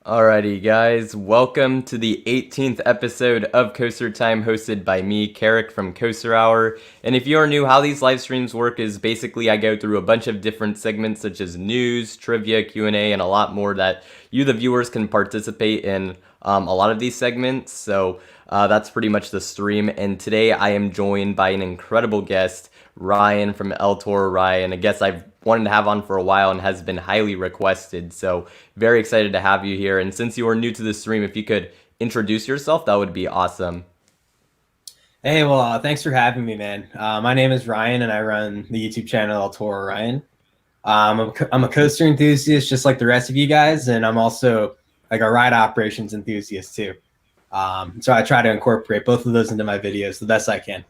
Alrighty, guys, welcome to the 18th episode of Coaster Time, hosted by me, Carrick from Coaster Hour. And if you are new, how these live streams work is basically I go through a bunch of different segments such as news, trivia, Q&A, and a lot more that you, the viewers, can participate in a lot of these segments. So that's pretty much the stream. And today I am joined by an incredible guest, Ryan from ElToroRyan, a guest I've wanted to have on for a while and has been highly requested. So very excited to have you here. And since you are new to the stream, if you could introduce yourself, that would be awesome. Hey, well, thanks for having me, man. My name is Ryan, and I run the YouTube channel ElToroRyan. I'm a coaster enthusiast, just like the rest of you guys, and I'm also like a ride operations enthusiast too. So I try to incorporate both of those into my videos the best I can.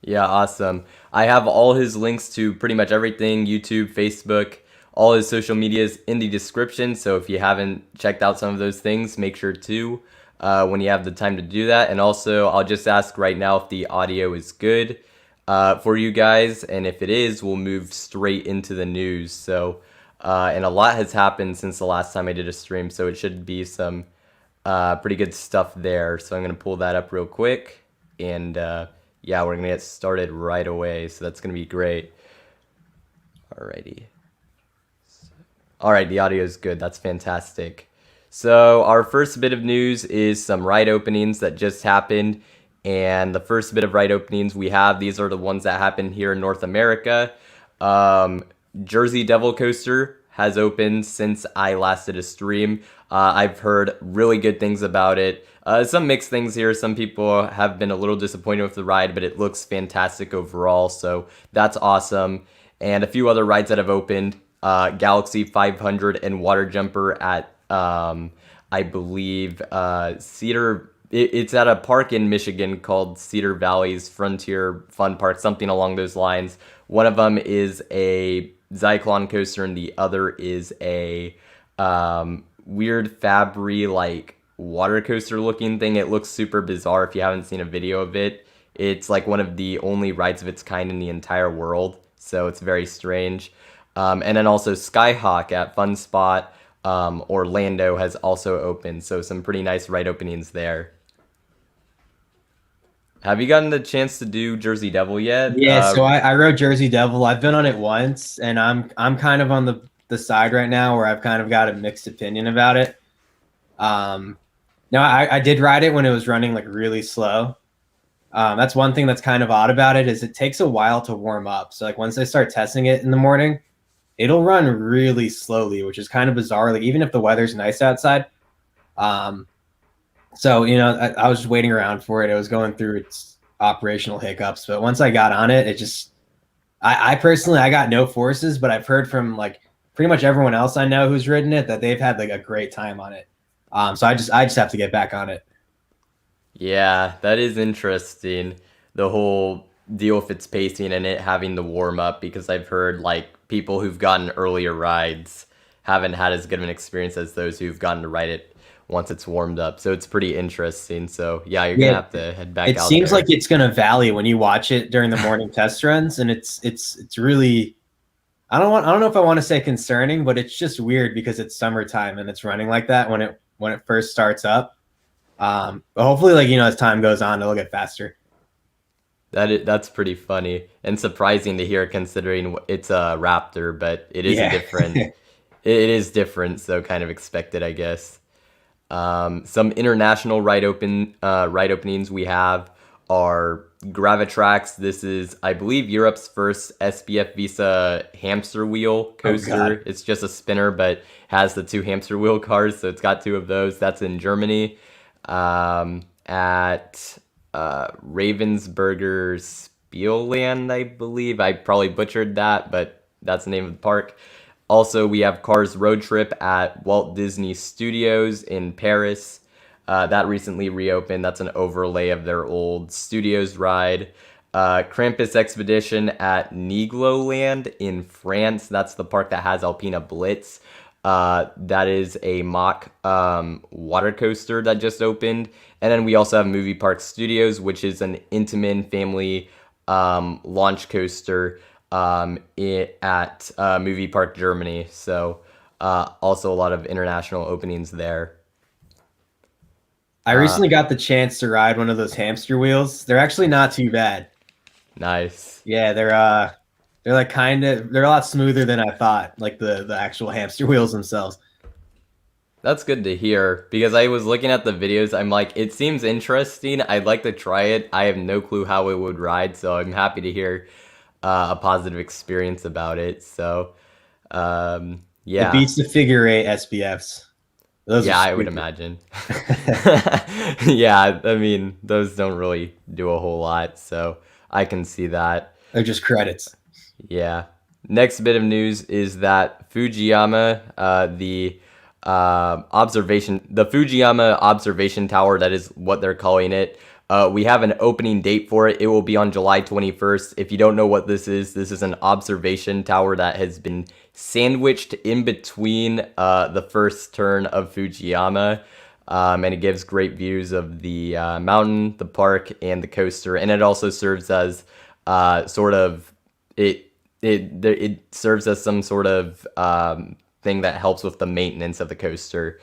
Yeah, awesome. I have all his links to pretty much everything, YouTube, Facebook, all his social medias in the description. So if you haven't checked out some of those things, make sure to when you have the time to do that. And also, I'll just ask right now if the audio is good for you guys. And if it is, we'll move straight into the news. So, and a lot has happened since the last time I did a stream. So it should be some pretty good stuff there. So I'm going to pull that up real quick. And yeah, we're going to get started right away, so that's going to be great. Alrighty. Alright, the audio is good. That's fantastic. So our first bit of news is some ride openings that just happened. And the first bit of ride openings we have, these are the ones that happened here in North America. Jersey Devil Coaster has opened since I last did a stream. I've heard really good things about it. Some mixed things here. Some people have been a little disappointed with the ride, but it looks fantastic overall, so that's awesome. And a few other rides that have opened. Galaxy 500 and Water Jumper at, I believe, Cedar... It's at a park in Michigan called Cedar Valley's Frontier Fun Park, something along those lines. One of them is a Zyklon coaster, and the other is a weird Fabry, like, water coaster looking thing. It looks super bizarre if you haven't seen a video of it. It's like one of the only rides of its kind in the entire world, so it's very strange. And then also Skyhawk at Fun Spot Orlando has also opened, so some pretty nice ride openings there. Have you gotten the chance to do Jersey Devil yet? Yeah, so I rode Jersey Devil. I've been on it once, and I'm kind of on the side right now where I've kind of got a mixed opinion about it. No, I did ride it when it was running like really slow. That's one thing that's kind of odd about it is it takes a while to warm up. So like once I start testing it in the morning, it'll run really slowly, which is kind of bizarre. Like even if the weather's nice outside. So, you know, I was just waiting around for it. It was going through its operational hiccups. But once I got on it, it just, I personally, I got no forces, but I've heard from like pretty much everyone else I know who's ridden it that they've had like a great time on it. So I just have to get back on it. Yeah, that is interesting. The whole deal with its pacing and it having to warm up, because I've heard like people who've gotten earlier rides haven't had as good of an experience as those who've gotten to ride it once it's warmed up. So it's pretty interesting. So yeah, you're gonna have to head back out there. It seems like it's gonna valley when you watch it during the morning test runs, and it's really, I don't know if I want to say concerning, but it's just weird because it's summertime and it's running like that when it first starts up. But hopefully, like, you know, as time goes on, it'll get faster. That's pretty funny and surprising to hear, considering it's a Raptor, but it is different. It is different, so kind of expected, I guess. Some international ride openings we have are Gravitrax. This is, I believe, Europe's first SBF Visa hamster wheel coaster. Oh, it's just a spinner, but has the two hamster wheel cars, so it's got two of those. That's in Germany. At Ravensburger Spielland, I believe. I probably butchered that, but that's the name of the park. Also, we have Cars Road Trip at Walt Disney Studios in Paris. That recently reopened. That's an overlay of their old Studios ride. Krampus Expedition at Nigloland in France. That's the park that has Alpina Blitz. That is a mock water coaster that just opened. And then we also have Movie Park Studios, which is an Intamin family launch coaster at Movie Park Germany. So also a lot of international openings there. I recently got the chance to ride one of those hamster wheels. They're actually not too bad. Nice. Yeah, they're like they're a lot smoother than I thought, like the actual hamster wheels themselves. That's good to hear because I was looking at the videos. I'm like, it seems interesting. I'd like to try it. I have no clue how it would ride, so I'm happy to hear a positive experience about it. So, It yeah. beats the figure eight SPFs. Those Yeah, are I would stupid. imagine. Yeah, I mean, those don't really do a whole lot, so I can see that. They're just credits. Yeah. Next bit of news is that Fujiyama, the Fujiyama observation tower, that is what they're calling it. We have an opening date for it. It will be on July 21st. If you don't know what this is an observation tower that has been sandwiched in between the first turn of Fujiyama. And it gives great views of the mountain, the park, and the coaster. And it also serves as it serves as some sort of thing that helps with the maintenance of the coaster.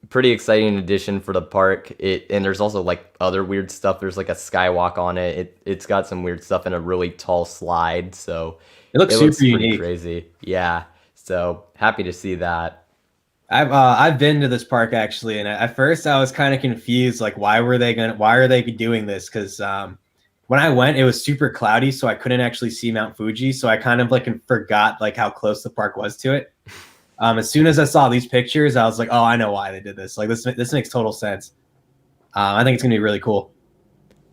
Pretty exciting addition for the park. And there's also like other weird stuff. There's like a skywalk on it. It's got some weird stuff and a really tall slide. So It looks it super looks pretty unique. crazy. Yeah. So happy to see that. I've been to this park actually, and at first I was kind of confused, like why are they doing this? Because when I went, it was super cloudy, so I couldn't actually see Mount Fuji. So I kind of like forgot like how close the park was to it. As soon as I saw these pictures, I was like, oh, I know why they did this. Like this makes total sense. I think it's gonna be really cool.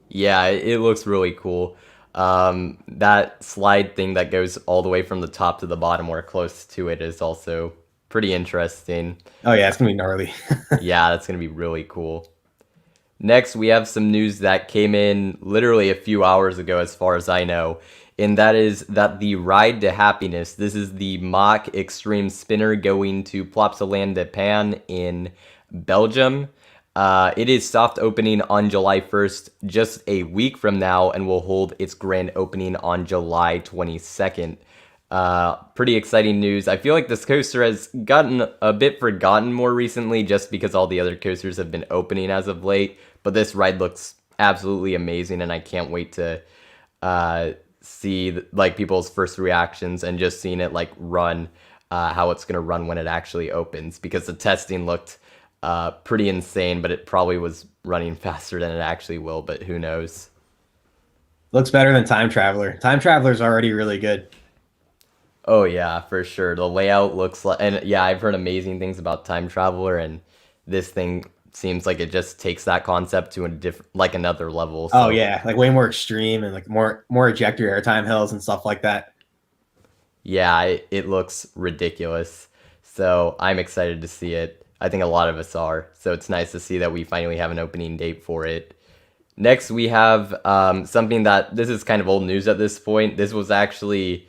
Yeah, it looks really cool. That slide thing that goes all the way from the top to the bottom or close to it is also pretty interesting. Oh yeah, it's gonna be gnarly. Yeah, that's going to be really cool. Next, we have some news that came in literally a few hours ago, as far as I know. And that is that the Ride to Happiness, this is the Mach Extreme Spinner going to Plopsaland de Pan in Belgium. It is soft opening on July 1st, just a week from now, and will hold its grand opening on July 22nd. Pretty exciting news. I feel like this coaster has gotten a bit forgotten more recently just because all the other coasters have been opening as of late. But this ride looks absolutely amazing, and I can't wait to see like people's first reactions and just seeing it like run, how it's gonna run when it actually opens. Because the testing looked pretty insane, but it probably was running faster than it actually will. But who knows? Looks better than Time Traveler. Time Traveler's already really good. Oh yeah, for sure. The layout looks like, and yeah, I've heard amazing things about Time Traveler, and this thing seems like it just takes that concept to a different, like another level. Oh yeah, like way more extreme and like more ejector airtime hills and stuff like that. Yeah, it looks ridiculous. So I'm excited to see it. I think a lot of us are. So it's nice to see that we finally have an opening date for it. Next, we have something that this is kind of old news at this point. This was actually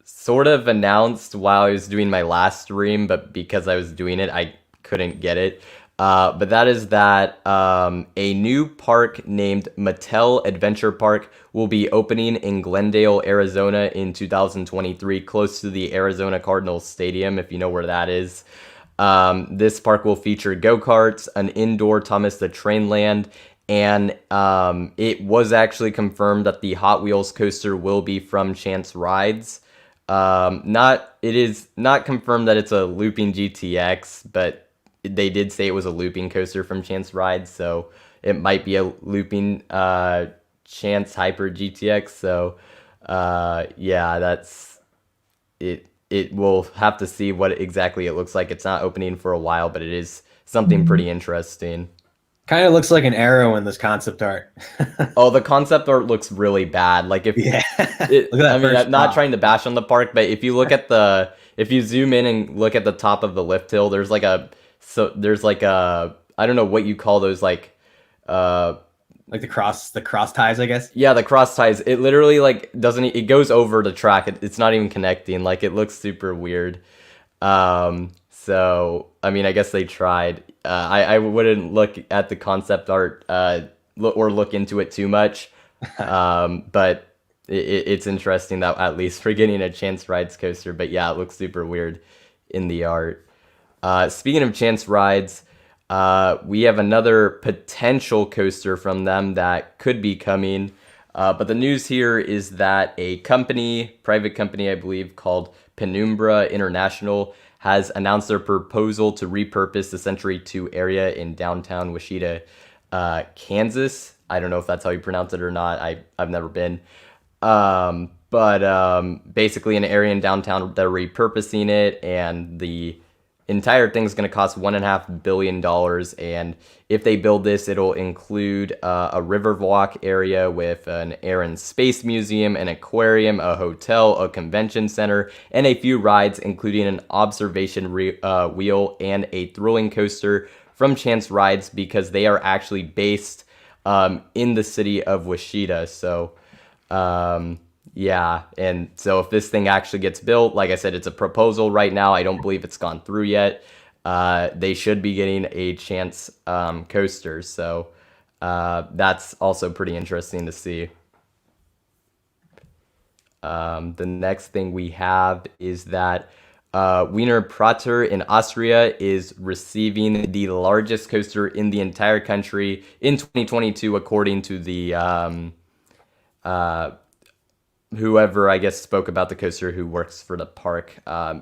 sort of announced while I was doing my last stream, but because I was doing it, I couldn't get it. But that is that a new park named Mattel Adventure Park will be opening in Glendale, Arizona in 2023, close to the Arizona Cardinals Stadium, if you know where that is. This park will feature go-karts, an indoor Thomas the Train Land, and it was actually confirmed that the Hot Wheels coaster will be from Chance Rides. It is not confirmed that it's a looping GTX, but they did say it was a looping coaster from Chance Rides, so it might be a looping Chance Hyper GTX. So yeah, that's it. It will have to see what exactly it looks like. It's not opening for a while, but it is something pretty interesting. Kind of looks like an arrow in this concept art. Oh, the concept art looks really bad. Like if Yeah, it, look at that I mean, first I'm not pop. trying to bash on the park, but if you look at if you zoom in and look at the top of the lift hill, there's like a, I don't know what you call those, like, Like the cross ties, I guess. yeah, the cross ties. It literally like it goes over the track. It's not even connecting. Like it looks super weird. So I mean, I guess they tried. I wouldn't look at the concept art or look into it too much. But it's interesting that at least we're getting a Chance Rides coaster. But yeah, it looks super weird in the art. Speaking of Chance Rides, we have another potential coaster from them that could be coming. But the news here is that a company, private company, I believe, called Penumbra International, has announced their proposal to repurpose the Century 2 area in downtown Wichita, Kansas. I don't know if that's how you pronounce it or not. I've never been. But basically an area in downtown, they're repurposing it, and the entire thing's going to cost $1.5 billion. And if they build this, it'll include a riverwalk area with an air and space museum, an aquarium, a hotel, a convention center, and a few rides, including an observation wheel and a thrilling coaster from Chance Rides, because they are actually based in the city of Wichita. So yeah, and so if this thing actually gets built, like I said, it's a proposal right now. I don't believe it's gone through yet. They should be getting a Chance coaster, so that's also pretty interesting to see. The next thing we have is that Wiener Prater in Austria is receiving the largest coaster in the entire country in 2022, according to the whoever I guess spoke about the coaster, who works for the park.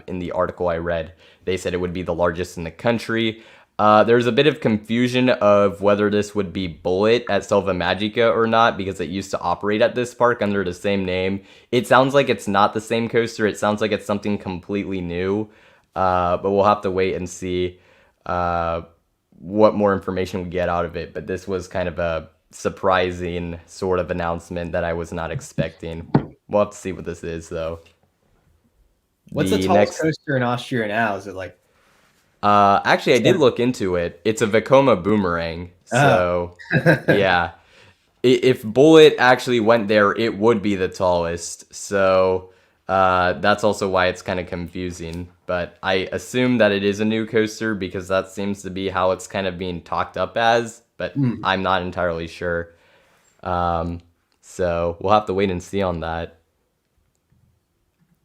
In the article I read, they said it would be the largest in the country. There's a bit of confusion of whether this would be Bullet at Selva Magica or not, because it used to operate at this park under the same name. It sounds like it's not the same coaster. It sounds like it's something completely new, but we'll have to wait and see what more information we get out of it. But this was kind of a surprising sort of announcement that I was not expecting. We'll have to see what this is, though. What's the tallest coaster in Austria now? Is it like... Actually, I did look into it. It's a Vekoma boomerang. So, yeah. If Bullet actually went there, it would be the tallest. So, that's also why it's kind of confusing. But I assume that it is a new coaster, because that seems to be how it's kind of being talked up as. But I'm not entirely sure. So, we'll have to wait and see on that.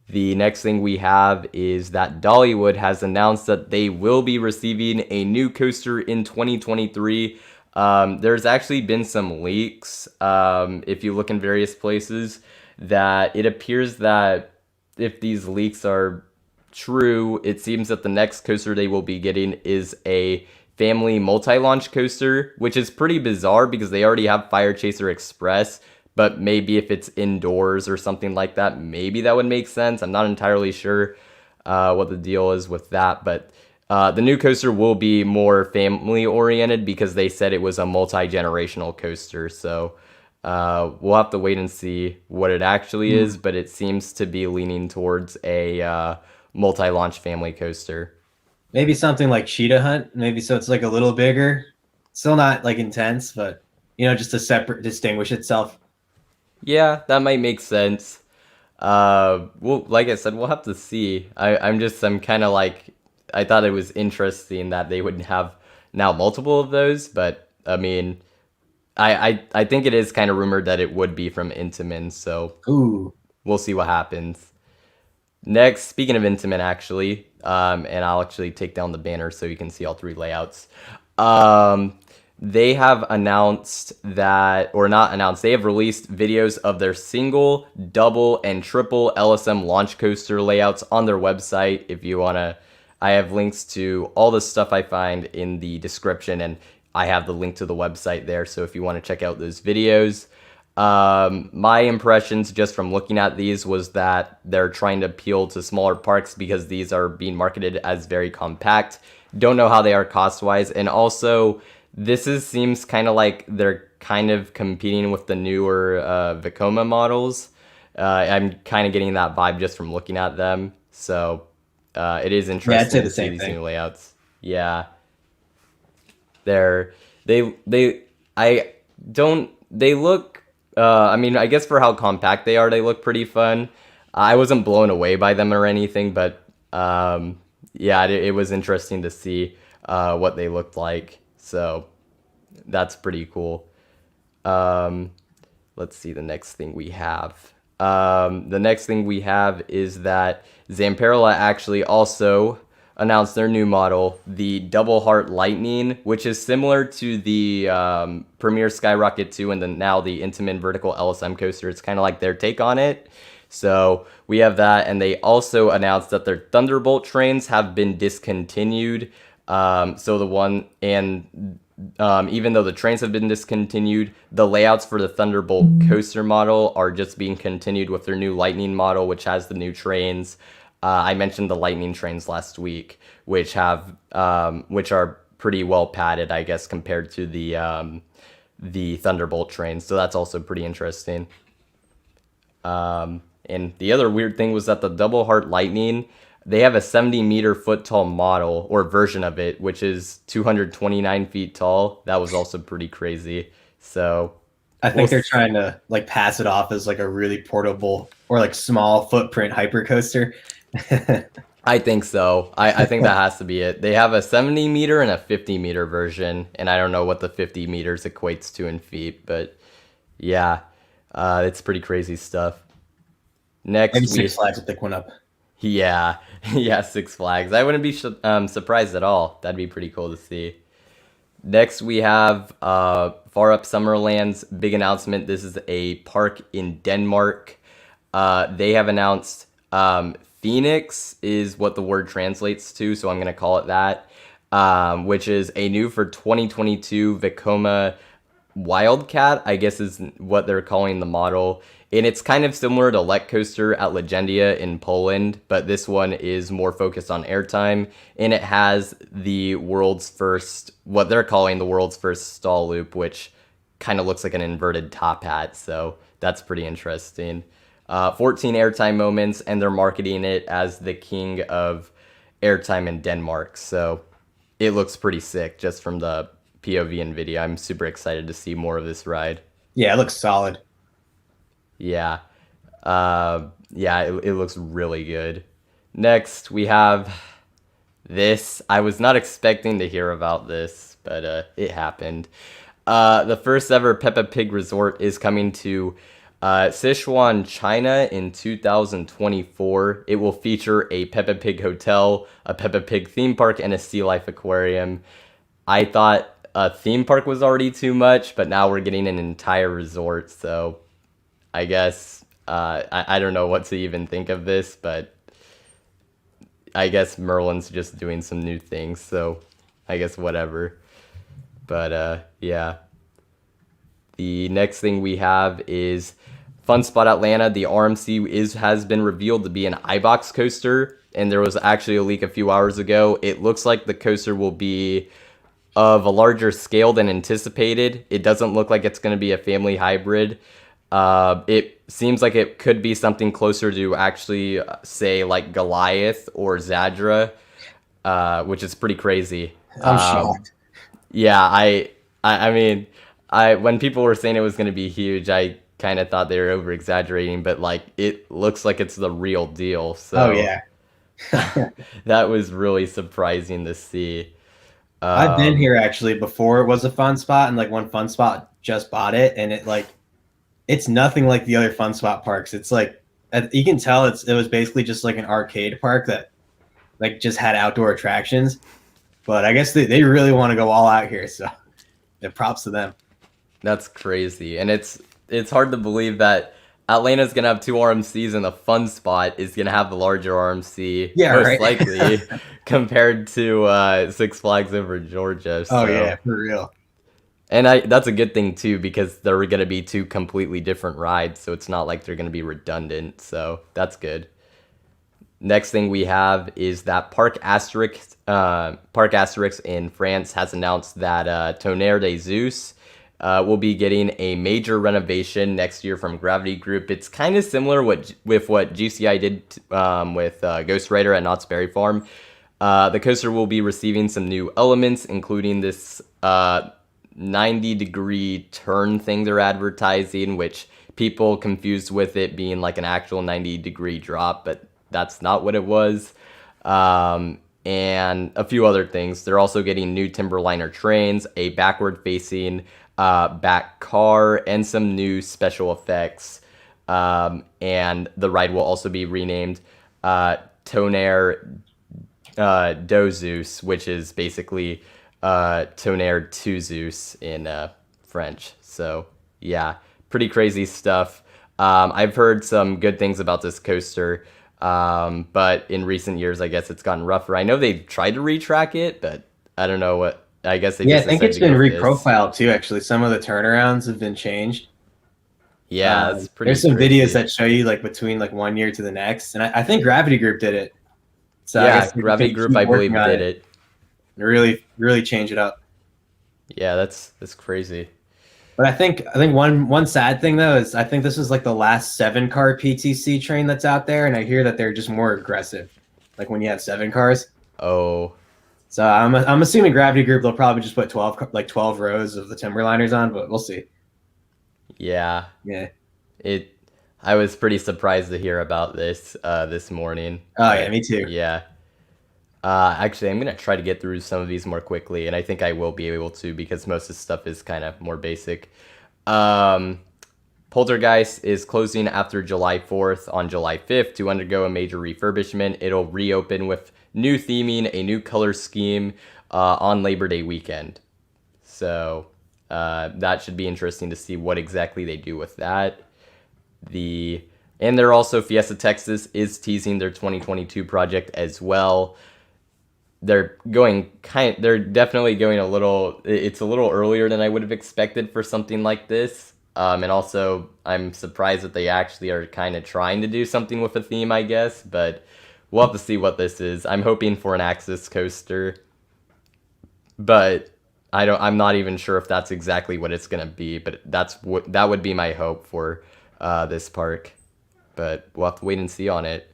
The next thing we have is that Dollywood has announced that they will be receiving a new coaster in 2023. There's actually been some leaks, if you look in various places, that it appears that if these leaks are true, it seems that the next coaster they will be getting is a family multi-launch coaster, which is pretty bizarre because they already have Fire Chaser Express. But maybe if it's indoors or something like that, maybe that would make sense. I'm not entirely sure what the deal is with that. But the new coaster will be more family-oriented, because they said it was a multi-generational coaster. So we'll have to wait and see what it actually is. But it seems to be leaning towards a multi-launch family coaster. Maybe something like Cheetah Hunt. Maybe so it's like a little bigger. Still not like intense, but, you know, just to distinguish itself. Yeah, that might make sense. Well, like I said, we'll have to see. I'm kind of like, I thought it was interesting that they would have now multiple of those, but I mean, I think it is kind of rumored that it would be from Intamin, so we'll see what happens. Next, speaking of Intamin, actually, and I'll actually take down the banner so you can see all three layouts. They have announced that, or not announced, they have released videos of their single, double, and triple LSM launch coaster layouts on their website. If you want to, I have links to all the stuff I find in the description, and I have the link to the website there, so if you want to check out those videos. My impressions just from looking at these was that they're trying to appeal to smaller parks, because these are being marketed as very compact. Don't know how they are cost-wise, and also seems kind of like they're kind of competing with the newer Vekoma models. I'm kind of getting that vibe just from looking at them. So it is interesting to see these new layouts. Yeah. They look, I mean, I guess for how compact they are, they look pretty fun. I wasn't blown away by them or anything, but yeah, it was interesting to see what they looked like. So that's pretty cool. Let's see the next thing we have. The next thing we have is that Zamperla actually also announced their new model, the Double Heart Lightning, which is similar to the Premier Skyrocket 2 and now the Intamin Vertical LSM coaster. It's kind of like their take on it. So we have that, and they also announced that their Thunderbolt trains have been discontinued. So the one, and even though the trains have been discontinued, the layouts for the Thunderbolt coaster model are just being continued with their new Lightning model, which has the new trains. I mentioned the Lightning trains last week, which are pretty well padded, I guess, compared to the Thunderbolt trains. So that's also pretty interesting. And the other weird thing was that the Double Heart Lightning, they have a 70 foot tall model or version of it, which is 229 feet tall. That was also pretty crazy. So I think they're trying to like pass it off as like a really portable or like small footprint hypercoaster. I think so. I think that has to be it. They have a 70 and a 50 version, and I don't know what the 50 meters equates to in feet, but yeah, it's pretty crazy stuff. Next, Maybe Six Flags will pick one up. Yeah, yeah, Six Flags. I wouldn't be surprised at all. That'd be pretty cool to see. Next, we have Fårup Sommerland's big announcement. This is a park in Denmark. They have announced Fønix is what the word translates to, so I'm going to call it that, which is a new for 2022 Vekoma Wildcat, I guess is what they're calling the model. And it's kind of similar to Lek Coaster at Legendia in Poland, but this one is more focused on airtime, and it has the world's first, what they're calling the world's first stall loop, which kind of looks like an inverted top hat, so that's pretty interesting. 14 airtime moments, and they're marketing it as the king of airtime in Denmark, so it looks pretty sick just from the POV and video. I'm super excited to see more of this ride. Yeah, it looks solid. Yeah. It looks really good. Next, we have this. I was not expecting to hear about this, but it happened. The first ever Peppa Pig resort is coming to Sichuan, China in 2024. It will feature a Peppa Pig hotel, a Peppa Pig theme park, and a sea life aquarium. I thought a theme park was already too much, but now we're getting an entire resort, so I guess I don't know what to even think of this, but I guess Merlin's just doing some new things, so I guess whatever. But yeah. The next thing we have is Fun Spot Atlanta. The RMC has been revealed to be an iBox coaster, and there was actually a leak a few hours ago. It looks like the coaster will be of a larger scale than anticipated. It doesn't look like it's going to be a family hybrid. It seems like it could be something closer to actually, say, like Goliath or Zadra, which is pretty crazy. I'm shocked. Yeah, I mean, when people were saying it was going to be huge, I kind of thought they were over exaggerating, but like it looks like it's the real deal. So oh yeah, that was really surprising to see. I've been here actually before it was a Fun Spot, and like one Fun Spot just bought it, and it's nothing like the other Fun Spot parks. It's like you can tell it was basically just like an arcade park that like just had outdoor attractions. But I guess they really want to go all out here, so yeah, props to them. That's crazy, and it's hard to believe that Atlanta's gonna have two RMCs and the Fun Spot is gonna have the larger RMC, yeah, most right. likely compared to Six Flags over Georgia. So. Oh yeah, for real. And that's a good thing too, because they're gonna be two completely different rides, so it's not like they're gonna be redundant. So that's good. Next thing we have is that Parc Asterix in France has announced that Tonnerre des Zeus will be getting a major renovation next year from Gravity Group. It's kind of similar with what GCI did with Ghost Rider at Knott's Berry Farm. The coaster will be receiving some new elements, including this 90-degree turn thing they're advertising, which people confused with it being like an actual 90-degree drop, but that's not what it was. And a few other things. They're also getting new Timberliner trains, a backward-facing back car, and some new special effects. And the ride will also be renamed Tonnerre Dozeus, which is basically Tonnerre to Zeus in French. So yeah, pretty crazy stuff. I've heard some good things about this coaster, but in recent years, I guess it's gotten rougher. I know they tried to retrack it, but I don't know what. I guess they Yeah, I just think decided it's to been go with this. reprofiled too. Actually, some of the turnarounds have been changed. Yeah, it's pretty. There's some crazy. videos that show you like between like one year to the next, and I think Gravity Group did it. So I Yeah, guess they're just Gravity gonna Group, keep I believe, working on did it. and really change it up. Yeah, that's crazy. But I think one sad thing though is I think this is like the last 7-car PTC train that's out there, and I hear that they're just more aggressive. Like when you have 7 cars. Oh, So I'm assuming Gravity Group they'll probably just put 12 rows of the Timberliners on, but we'll see. yeah. Yeah. I was pretty surprised to hear about this this morning. Oh yeah, me too. Yeah. Actually, I'm gonna try to get through some of these more quickly, and I think I will be able to because most of the stuff is kind of more basic. Poltergeist is closing after July 4th on July 5th to undergo a major refurbishment. It'll reopen with new theming, a new color scheme on Labor Day weekend. So that should be interesting to see what exactly they do with that. And they're also Fiesta Texas is teasing their 2022 project as well. They're definitely going it's a little earlier than I would have expected for something like this. And also I'm surprised that they actually are kind of trying to do something with a theme, I guess, but we'll have to see what this is. I'm hoping for an Axis coaster, but I'm not even sure if that's exactly what it's going to be, but that would be my hope for this park, but we'll have to wait and see on it.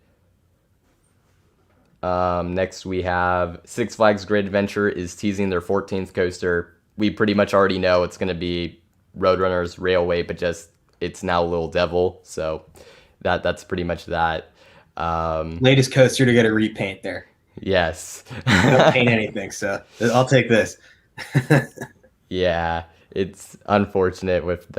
Next we have Six Flags Great Adventure is teasing their 14th coaster. We pretty much already know it's going to be Roadrunner's Railway, but just it's now Little Devil, so that's pretty much that. Latest coaster to get a repaint there. Yes. I don't paint anything, so I'll take this. Yeah, it's unfortunate with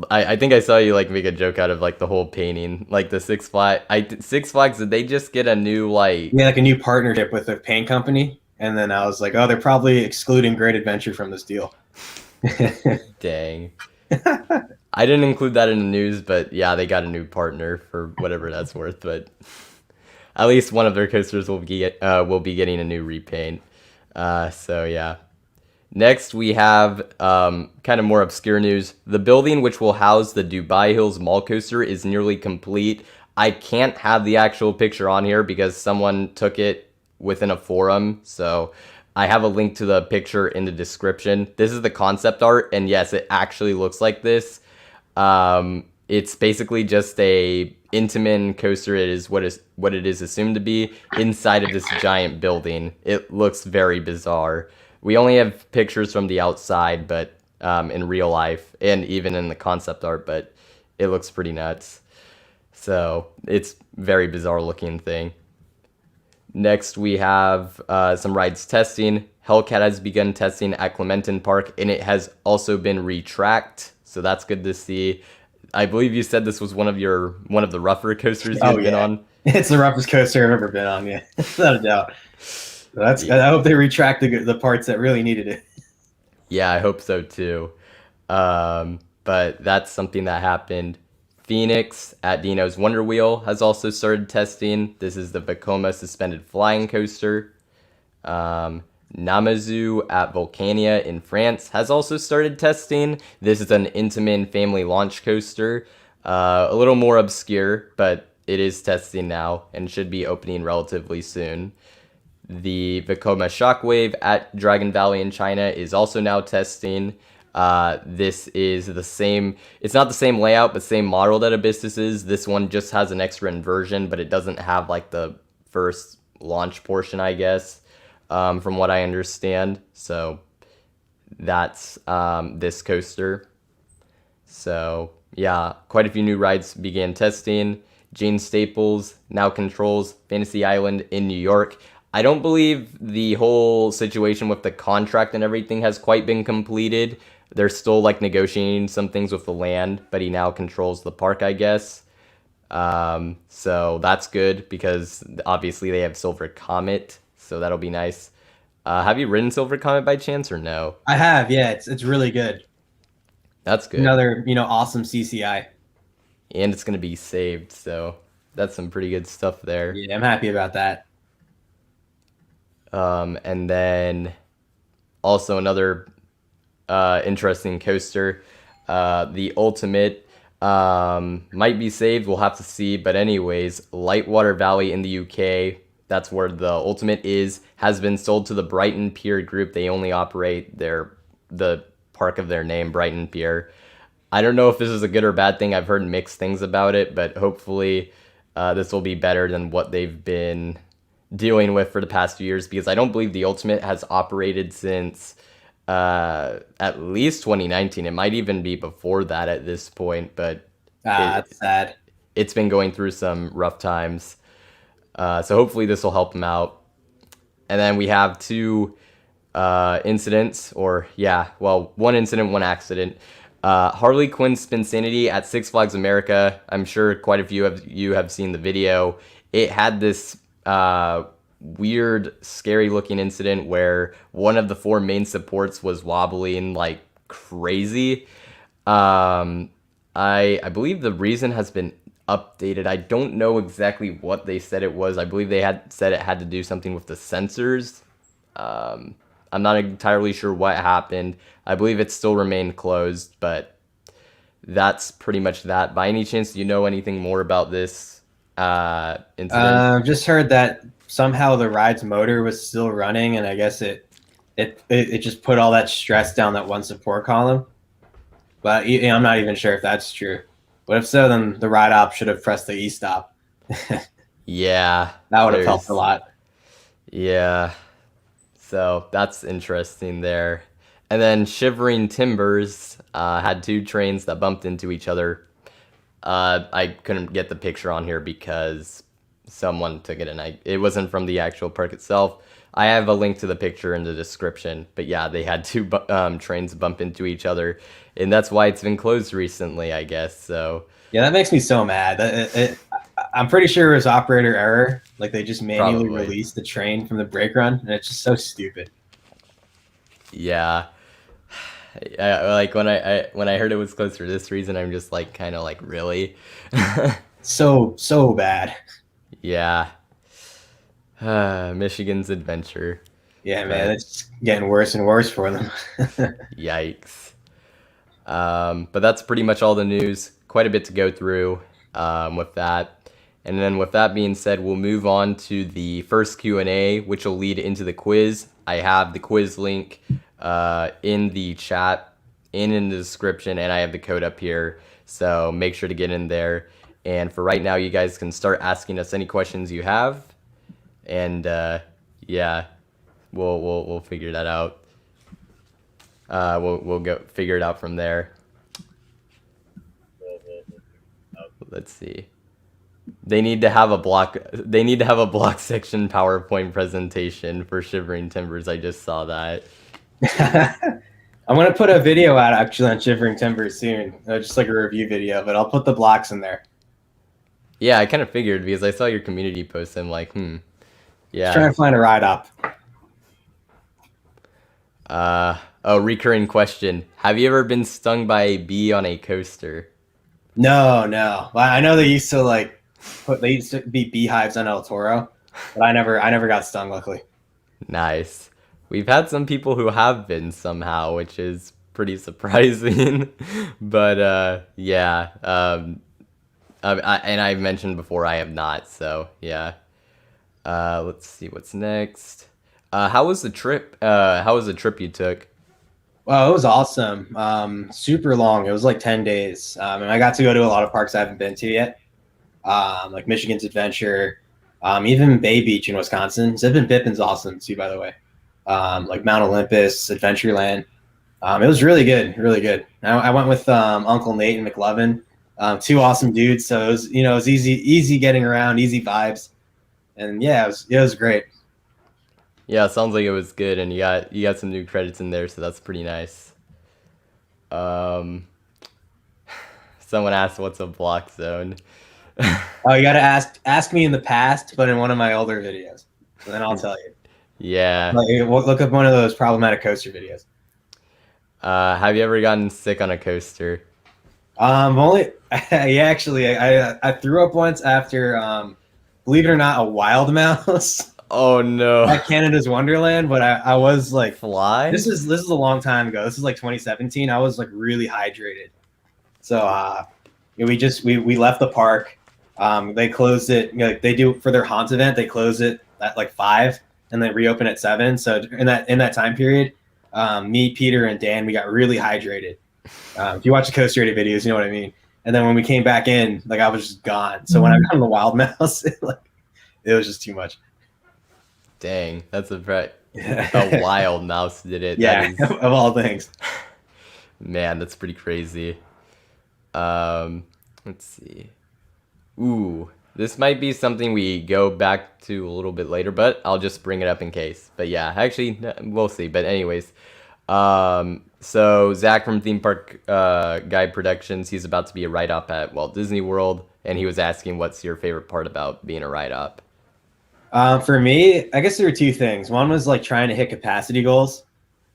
I think I saw you like make a joke out of like the whole painting, like the Six Flags. Did they just get a new like? Yeah, like a new partnership with a paint company, and then I was like, oh, they're probably excluding Great Adventure from this deal. Dang. I didn't include that in the news, but yeah, they got a new partner for whatever that's worth. But at least one of their coasters will be getting a new repaint. So yeah. Next, we have kind of more obscure news. The building which will house the Dubai Hills Mall coaster is nearly complete. I can't have the actual picture on here because someone took it within a forum. So I have a link to the picture in the description. This is the concept art, and yes, it actually looks like this. It's basically just a Intamin coaster. It is what it is assumed to be inside of this giant building. It looks very bizarre. We only have pictures from the outside, but in real life and even in the concept art, but it looks pretty nuts. So it's very bizarre looking thing. Next, we have some rides testing. Hellcat has begun testing at Clementon Park, and it has also been retracked. So that's good to see. I believe you said this was one of the rougher coasters you've been on. It's the roughest coaster I've ever been on. Yeah, without a doubt. So I hope they retract the parts that really needed it. Yeah, I hope so too. But that's something that happened. Fønix at Dino's Wonder Wheel has also started testing. This is the Vekoma suspended flying coaster. Namazu at Volcania in France has also started testing. This is an Intamin family launch coaster. A little more obscure, but it is testing now and should be opening relatively soon. The Vekoma Shockwave at Dragon Valley in China is also now testing. This is the same, it's not the same layout, but same model that Abyssus is. This one just has an extra inversion, but it doesn't have like the first launch portion, I guess, from what I understand. So that's this coaster. So yeah, quite a few new rides began testing. Gene Staples now controls Fantasy Island in New York. I don't believe the whole situation with the contract and everything has quite been completed. They're still like negotiating some things with the land, but he now controls the park, I guess. So that's good because obviously they have Silver Comet, so that'll be nice. Have you ridden Silver Comet by chance or no? I have, yeah. It's really good. That's good. Another awesome CCI. And it's gonna be saved, so that's some pretty good stuff there. Yeah, I'm happy about that. And then also another interesting coaster, the Ultimate might be saved. We'll have to see. But anyways, Lightwater Valley in the UK. That's where the Ultimate is. Has been sold to the Brighton Pier Group. They only operate the park of their name, Brighton Pier. I don't know if this is a good or bad thing. I've heard mixed things about it, but hopefully this will be better than what they've been dealing with for the past few years, because I don't believe the Ultimate has operated since at least 2019. It might even be before that at this point, but That's sad. it's been going through some rough times. So hopefully this will help them out. And then we have two incidents, or yeah, well, one incident, one accident. Harley Quinn's Spinsanity at Six Flags America. I'm sure quite a few of you have seen the video. It had this weird, scary looking incident where one of the four main supports was wobbling like crazy. I believe the reason has been updated. I don't know exactly what they said it was. I believe they had said it had to do something with the sensors. I'm not entirely sure what happened. I believe it still remained closed, but that's pretty much that. By any chance, do you know anything more about this incident? Just heard that somehow the ride's motor was still running, and I guess it just put all that stress down that one support column. But I'm not even sure if that's true. But if so, then the ride op should have pressed the e-stop. Yeah. That would have helped a lot. Yeah. So that's interesting there. And then Shivering Timbers had two trains that bumped into each other. I couldn't get the picture on here because someone took it, and it wasn't from the actual park itself. I have a link to the picture in the description. But yeah, they had two trains bump into each other, and that's why it's been closed recently, I guess. So yeah, that makes me so mad. I'm pretty sure it was operator error. Like they just manually released the train from the brake run, and it's just so stupid. Yeah. Like when I heard it was closed for this reason, I'm just like kind of like, really? so bad. Yeah. Michigan's adventure. Yeah, man, it's getting worse and worse for them. Yikes. But that's pretty much all the news. Quite a bit to go through with that. And then with that being said, we'll move on to the first Q&A, which will lead into the quiz. I have the quiz link in the chat and in the description, and I have the code up here. So make sure to get in there. And for right now, you guys can start asking us any questions you have. And yeah, we'll figure that out. We'll go figure it out from there. Let's see. They need to have a block section PowerPoint presentation for Shivering Timbers. I just saw that. I'm gonna put a video out actually on Shivering Timbers soon, just like a review video. But I'll put the blocks in there. Yeah, I kind of figured because I saw your community post. I'm like, yeah. Just trying to find a ride up. Oh, recurring question. Have you ever been stung by a bee on a coaster? No. Well, I know they used to be beehives on El Toro, but I never got stung, luckily. Nice. We've had some people who have been somehow, which is pretty surprising. But yeah. And I mentioned before I have not, so yeah. Let's see what's next. How was the trip? How was the trip you took? Well, it was awesome. Super long. It was like 10 days. And I got to go to a lot of parks I haven't been to yet. Like Michigan's Adventure, even Bay Beach in Wisconsin. Zip and Pippin's awesome too, by the way. Like Mount Olympus, Adventureland. It was really good, really good. I went with Uncle Nate and McLovin, two awesome dudes. So it was easy getting around, easy vibes, and yeah, it was great. Yeah, it sounds like it was good, and you got some new credits in there, so that's pretty nice. Um, someone asked what's a block zone. Oh, you gotta ask me in the past, but in one of my older videos, and then I'll tell you. Yeah. Like, look up one of those problematic coaster videos. Have you ever gotten sick on a coaster? Only yeah, actually, I threw up once after believe it or not, a wild mouse Oh no. at Canada's Wonderland. But I was like, Fly? this is a long time ago. This is like 2017. I was like really hydrated, so we left the park. They closed it. You know, like they do for their haunt event. They close it at like 5 and then reopen at 7. So in that time period, me, Peter, and Dan, we got really hydrated. If you watch the coaster rated videos, you know what I mean. And then when we came back in, like I was just gone. So when I got on the wild mouse, it was just too much. Dang, that's a wild mouse did it. Yeah, of all things. Man, that's pretty crazy. Let's see. Ooh, this might be something we go back to a little bit later, but I'll just bring it up in case. But yeah, actually, we'll see. But anyways, so Zach from Theme Park Guide Productions, he's about to be a write-up at Walt Disney World, and he was asking what's your favorite part about being a write-up? For me, I guess there were two things. One was like trying to hit capacity goals.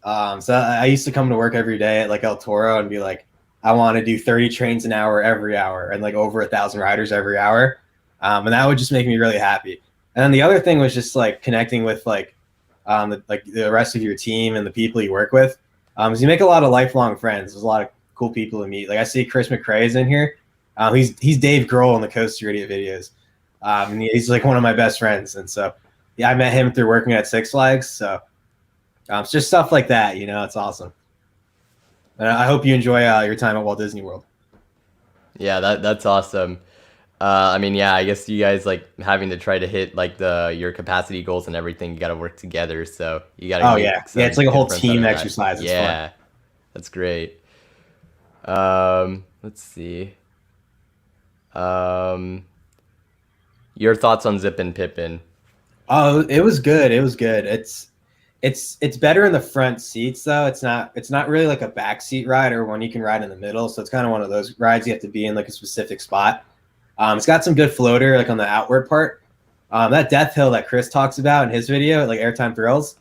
So I used to come to work every day at like El Toro and be like, I want to do 30 trains an hour every hour and like over 1,000 riders every hour. And that would just make me really happy. And then the other thing was just like connecting with like the rest of your team and the people you work with. So you make a lot of lifelong friends. There's a lot of cool people to meet. Like I see Chris McRae is in here. He's Dave Grohl in the Coaster Idiot videos. And he's like one of my best friends. And so, yeah, I met him through working at Six Flags. So it's just stuff like that, you know, it's awesome. And I hope you enjoy your time at Walt Disney World. Yeah, that's awesome. I mean, yeah, I guess you guys like having to try to hit like your capacity goals and everything. You got to work together, so you got to. Oh yeah, it's like a whole team exercise. It's yeah, fun. That's great. Let's see. Your thoughts on Zip and Pippin? Oh, it was good. It was good. It's better in the front seats though. It's not really like a backseat ride or one you can ride in the middle. So it's kind of one of those rides you have to be in like a specific spot. It's got some good floater like on the outward part. That death hill that Chris talks about in his video, like Airtime Thrills,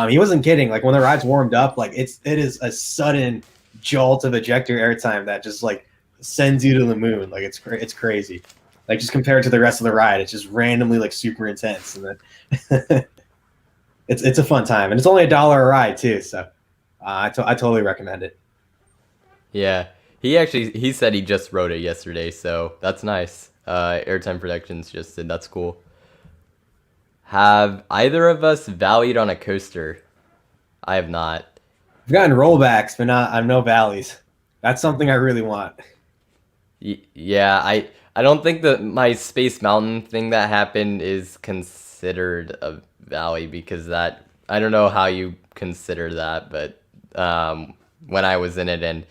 he wasn't kidding. Like when the ride's warmed up, like it is a sudden jolt of ejector airtime that just like sends you to the moon. Like it's crazy. Like just compared to the rest of the ride, it's just randomly like super intense, and then it's a fun time, and it's only $1 a ride too. So I totally recommend it. Yeah, he said he just wrote it yesterday, so that's nice. Airtime Productions just did. That's cool. Have either of us valleyed on a coaster? I have not. I've gotten rollbacks, but I'm no valleys. That's something I really want. Yeah, I don't think that my Space Mountain thing that happened is considered a valley, because that, I don't know how you consider that, but when I was in it and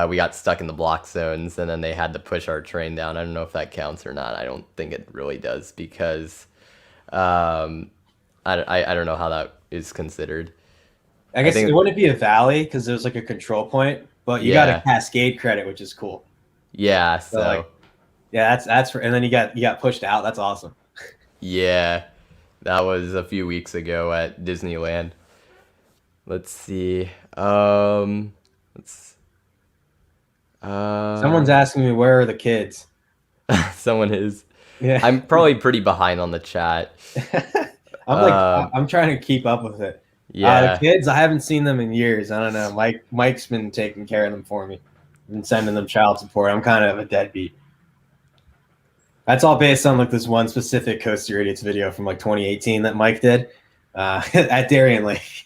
we got stuck in the block zones and then they had to push our train down, I don't know if that counts or not. I don't think it really does, because I don't know how that is considered. I guess it wouldn't be a valley because there's like a control point, but you got a cascade credit, which is cool. Yeah, so like, yeah, that's for, and then you got pushed out. That's awesome. Yeah, that was a few weeks ago at Disneyland. Let's see. Someone's asking me, where are the kids? Someone is. Yeah, I'm probably pretty behind on the chat. I'm trying to keep up with it. Yeah, the kids, I haven't seen them in years. I don't know. Mike's been taking care of them for me and sending them child support. I'm kind of a deadbeat. That's all based on like this one specific Coaster Idiots video from like 2018 that Mike did at Darien Lake.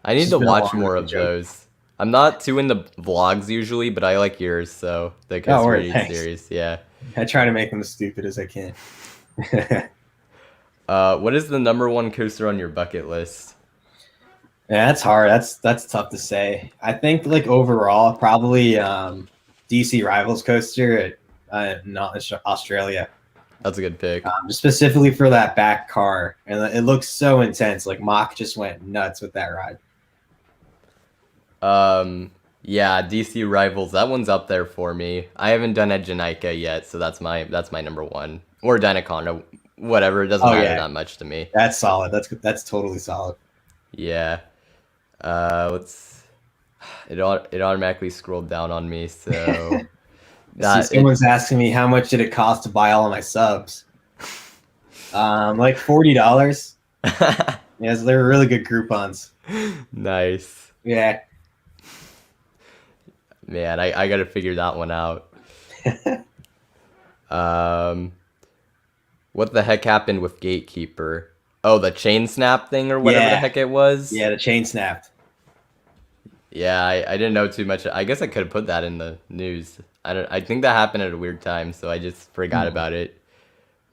I need to watch more of those. I'm not too into vlogs usually, but I like yours, so the Coaster Idiots series. Yeah, I try to make them as stupid as I can. What is the #1 coaster on your bucket list? Yeah, that's hard. That's tough to say. I think like overall, probably DC Rivals coaster at Australia. That's a good pick. Specifically for that back car, and it looks so intense. Like Mock just went nuts with that ride. Yeah, DC Rivals. That one's up there for me. I haven't done a Janica yet, so that's my number one. Or Dynacon, whatever. It doesn't Oh matter yeah, that much to me. that's solid. That's totally solid. Yeah. Let's. It automatically scrolled down on me, so See, that it. someone's asking me how much did it cost to buy all of my subs. Like $40. Yes, they were really good Groupons. Nice. Yeah. Man, I gotta figure that one out. What the heck happened with Gatekeeper? Oh, the chain snap thing or whatever the Yeah. heck it was? Yeah, the chain snapped. Yeah, I didn't know too much. I guess I could have put that in the news. I think that happened at a weird time, so I just forgot about it.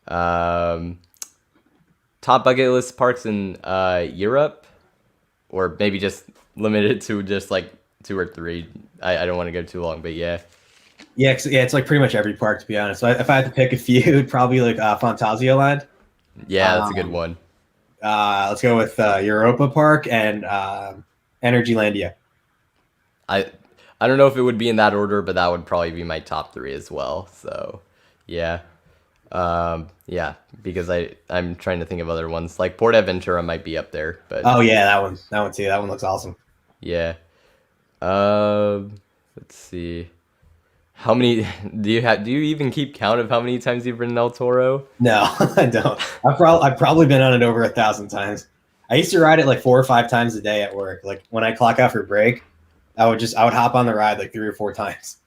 Top bucket list parks in Europe, or maybe just limited to just like 2 or 3. I don't want to go too long, but yeah. Yeah, it's like pretty much every park, to be honest. So if I had to pick a few, it'd probably like Fantasioland. Yeah, that's a good Um, one. Let's go with Europa Park and Energylandia. I I don't know if it would be in that order, but that would probably be my top 3 as well. So, yeah. Yeah, because I'm trying to think of other ones. Like Portaventura might be up there, but Oh yeah, that one too. That one looks awesome. yeah. Let's see. How many do you even keep count of how many times you've ridden El Toro? No, I don't. I've probably been on it over 1,000 times. I used to ride it like 4 or 5 times a day at work. Like when I clock out for break, I would hop on the ride like 3 or 4 times.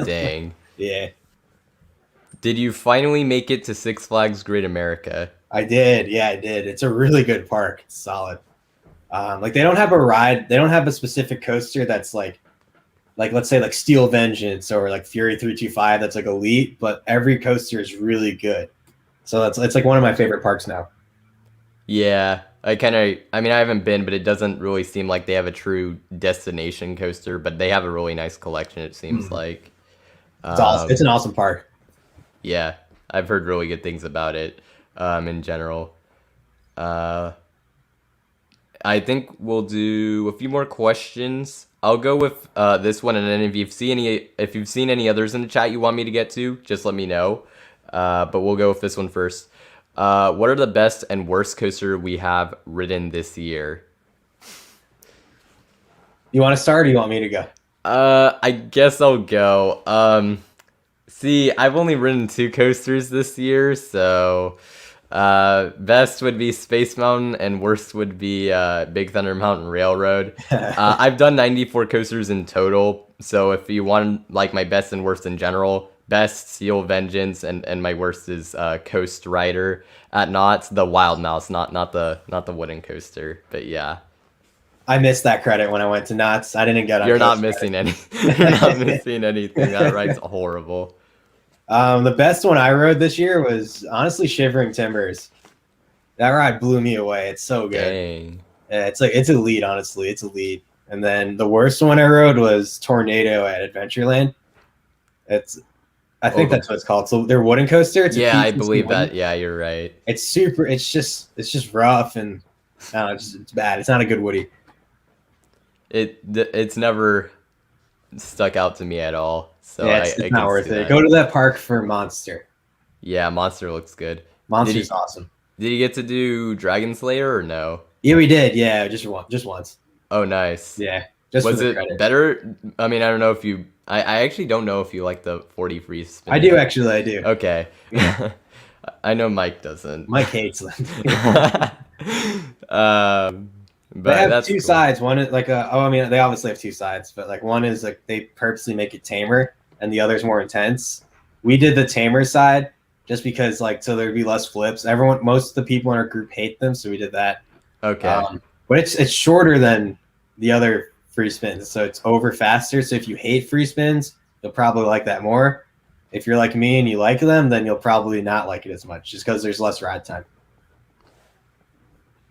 Dang. Yeah, Did you finally make it to Six Flags Great America? I did. Yeah, I did. It's a really good park. It's solid. Like they don't have a ride. They don't have a specific coaster that's like let's say like Steel Vengeance or like Fury 325 that's like elite, but every coaster is really good. So it's like one of my favorite parks now. Yeah, I mean, I haven't been, but it doesn't really seem like they have a true destination coaster, but they have a really nice collection, it seems like. It's awesome. It's an awesome park. Yeah, I've heard really good things about it, in general. Uh, I think we'll do a few more questions. I'll go with this one, and then if you've seen any others in the chat you want me to get to, just let me know. But we'll go with this one first. What are the best and worst coaster we have ridden this year? You want to start or you want me to go? I guess I'll go. See, I've only ridden 2 coasters this year, so best would be Space Mountain and worst would be Big Thunder Mountain Railroad. I've done 94 coasters in total, so if you want like my best and worst in general, best Steel Vengeance and my worst is Coast Rider at Knott's, the Wild Mouse, not the wooden coaster, but yeah. I missed that credit when I went to Knott's. I didn't get on. You're not Coast missing Credit. any. You're not missing anything. That ride's horrible. The best one I rode this year was honestly Shivering Timbers. That ride blew me away. It's so good. Dang. Yeah, it's elite, honestly. It's elite. And then the worst one I rode was Tornado at Adventureland. I think that's what it's called. So their wooden coaster. It's Yeah, I piece believe wooden. that. Yeah, you're right. It's super. It's just rough and I don't know, it's bad. It's not a good Woody. It's never stuck out to me at all. So Yeah, I it's can not worth see it. that. Go to that park for Monster. Yeah, Monster looks good. Monster's he- awesome. Did you get to do Dragon Slayer or no? Yeah, we did. Yeah, just once. Oh, nice. Yeah, just Was for the it credit. better? I mean, I don't know if you. I actually don't know if you like the 40 free spin. I do actually. I do. Okay. I know Mike doesn't. Mike hates them. But They have that's two cool. sides. One is like I mean, they obviously have 2 sides, but like one is like they purposely make it tamer, and the other is more intense. We did the tamer side just because like so there'd be less flips. Most of the people in our group hate them, so we did that. Okay. But it's shorter than the other free spins, so it's over faster. So if you hate free spins, you'll probably like that more. If you're like me and you like them, then you'll probably not like it as much, just because there's less ride time.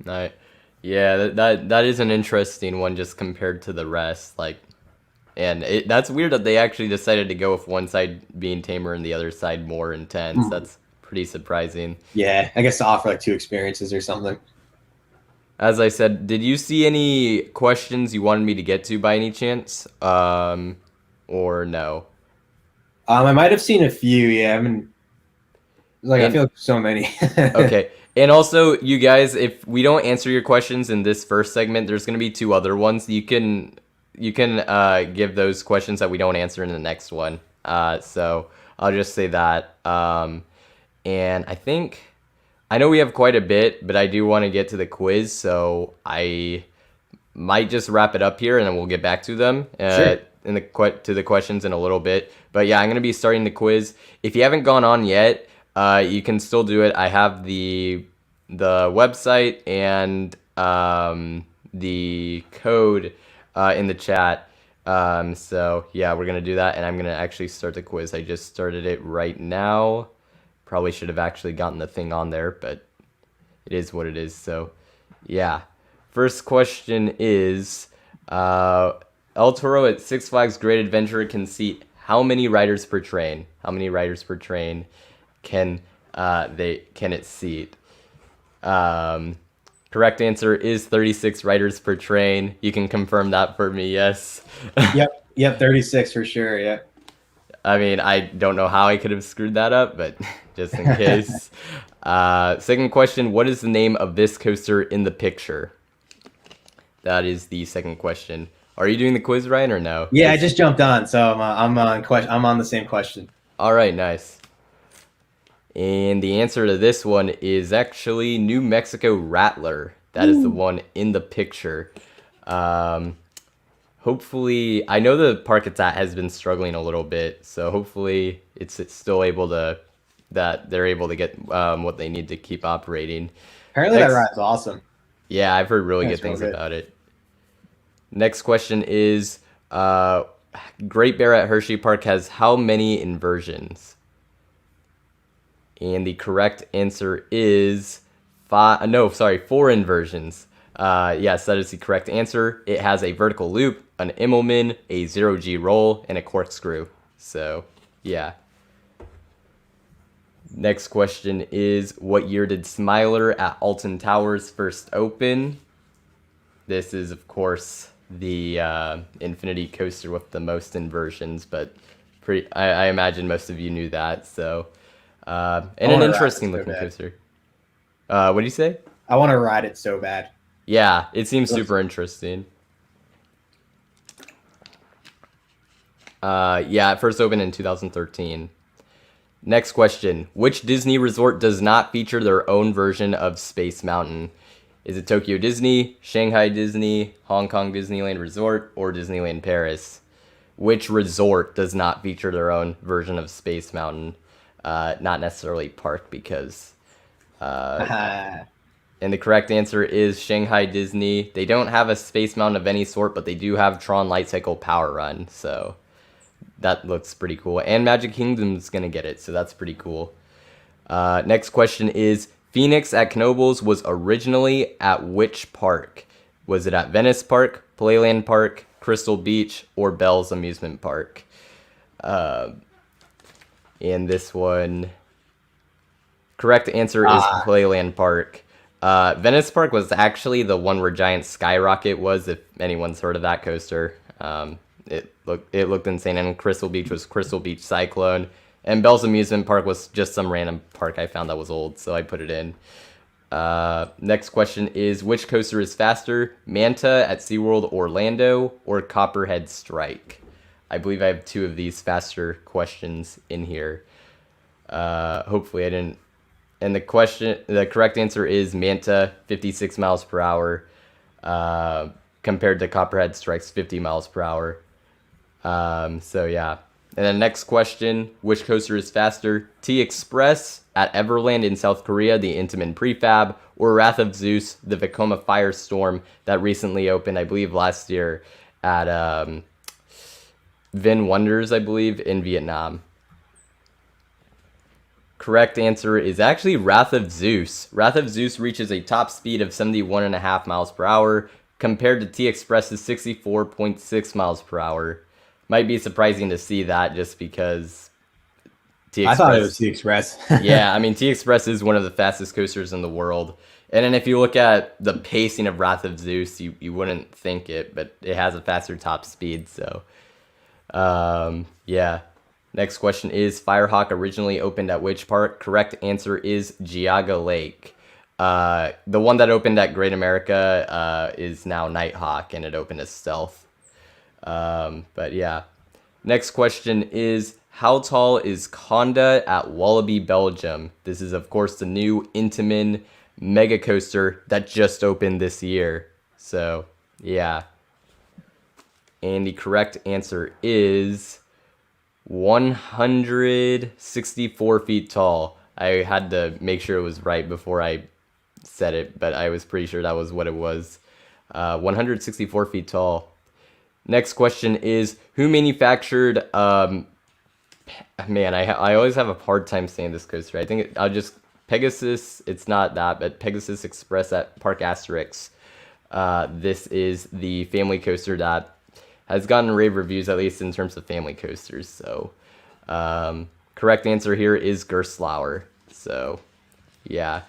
Right. Yeah, that is an interesting one just compared to the rest. Like, and that's weird that they actually decided to go with one side being tamer and the other side more intense. Mhm. That's pretty surprising. Yeah, I guess to offer like 2 experiences or something. as I said, did you see any questions you wanted me to get to by any chance? Or no? I might have seen a few. Yeah, I mean, like I And feel like so many. okay. And also, you guys, if we don't answer your questions in this first segment, there's going to be two other ones. You can give those questions that we don't answer in the next one. So I'll just say that. And I know we have quite a bit, but I do want to get to the quiz, so I might just wrap it up here, and then we'll get back to them Sure. to the questions in a little bit. But yeah, I'm gonna be starting the quiz. If you haven't gone on yet, you can still do it. I have the website and the code in the chat. So yeah, we're gonna do that, and I'm gonna actually start the quiz. I just started it right now. Probably should have actually gotten the thing on there, but it is what it is. So yeah. First question is, El Toro at Six Flags Great Adventure can seat how many riders per train? How many riders per train can it seat? Correct answer is 36 riders per train. You can confirm that for me, yes. Yep, 36 for sure. Yeah. I mean, I don't know how I could have screwed that up, but just in case. Second question, what is the name of this coaster in the picture? That is the second question. Are you doing the quiz, Ryan, or no? Yeah, I just jumped on, so I'm on the same question. All right, nice. And the answer to this one is actually New Mexico Rattler. That is the one in the picture. Hopefully, I know the park it's at has been struggling a little bit, so hopefully it's still able to, that they're able to get what they need to keep operating. Apparently that ride's awesome. Yeah, I've heard really Yeah, good it's real things good. about it. Next question is, Great Bear at Hershey Park has how many inversions? And the correct answer is four inversions. Yes, that is the correct answer. It has a vertical loop, an Immelman, a zero-G roll, and a corkscrew. So, yeah. Next question is, what year did Smiler at Alton Towers first open? This is, of course, the Infinity Coaster with the most inversions, but I imagine most of you knew that. So, and an interesting looking coaster. What do you say? I want to ride it so bad. Yeah, it seems super interesting. Yeah, it first opened in 2013. Next question. Which Disney resort does not feature their own version of Space Mountain? Is it Tokyo Disney, Shanghai Disney, Hong Kong Disneyland Resort, or Disneyland Paris? Which resort does not feature their own version of Space Mountain? Not necessarily park, because... and the correct answer is Shanghai Disney. They don't have a Space Mountain of any sort, but they do have Tron Light Cycle Power Run, so that looks pretty cool. And Magic Kingdom's gonna get it, so that's pretty cool. Next question is, Fønix at Knoebels was originally at which park? Was it at Venice Park, Playland Park, Crystal Beach, or Bell's Amusement Park? And this one, correct answer is Playland Park. Venice Park was actually the one where Giant Skyrocket was, if anyone's heard of that coaster. It looked insane, and Crystal Beach was Crystal Beach Cyclone, and Bell's Amusement Park was just some random park I found that was old, so I put it in. Next question is, which coaster is faster, Manta at SeaWorld Orlando or Copperhead Strike? I believe I have two of these faster questions in here. Hopefully I didn't. And the correct answer is Manta, 56 miles per hour, compared to Copperhead Strike's 50 miles per hour. So yeah. And then next question, which coaster is faster, T-Express at Everland in South Korea, the Intamin Prefab, or Wrath of Zeus, the Vekoma Firestorm that recently opened, I believe last year, at Vin Wonders, I believe, in Vietnam? Correct answer is actually Wrath of Zeus. Wrath of Zeus reaches a top speed of 71.5 miles per hour, compared to T-Express's 64.6 miles per hour. Might be surprising to see that, just because T I thought it Express. was T Express. Yeah, I mean, T Express is one of the fastest coasters in the world. And then if you look at the pacing of Wrath of Zeus, you wouldn't think it, but it has a faster top speed. So, yeah. Next question is, Firehawk originally opened at which park? Correct answer is Geauga Lake. The one that opened at Great America is now Nighthawk, and it opened as Stealth. But yeah. Next question is, how tall is Conda at Wallaby, Belgium? This is, of course, the new Intamin mega coaster that just opened this year. So, yeah. And the correct answer is 164 feet tall. I had to make sure it was right before I said it, but I was pretty sure that was what it was. 164 feet tall. Next question is, who manufactured, man, I always have a hard time saying this coaster. I think I'll just, Pegasus, it's not that, but Pegasus Express at Park Asterix. This is the family coaster that has gotten rave reviews, at least in terms of family coasters. So, correct answer here is Gerstlauer. So, yeah.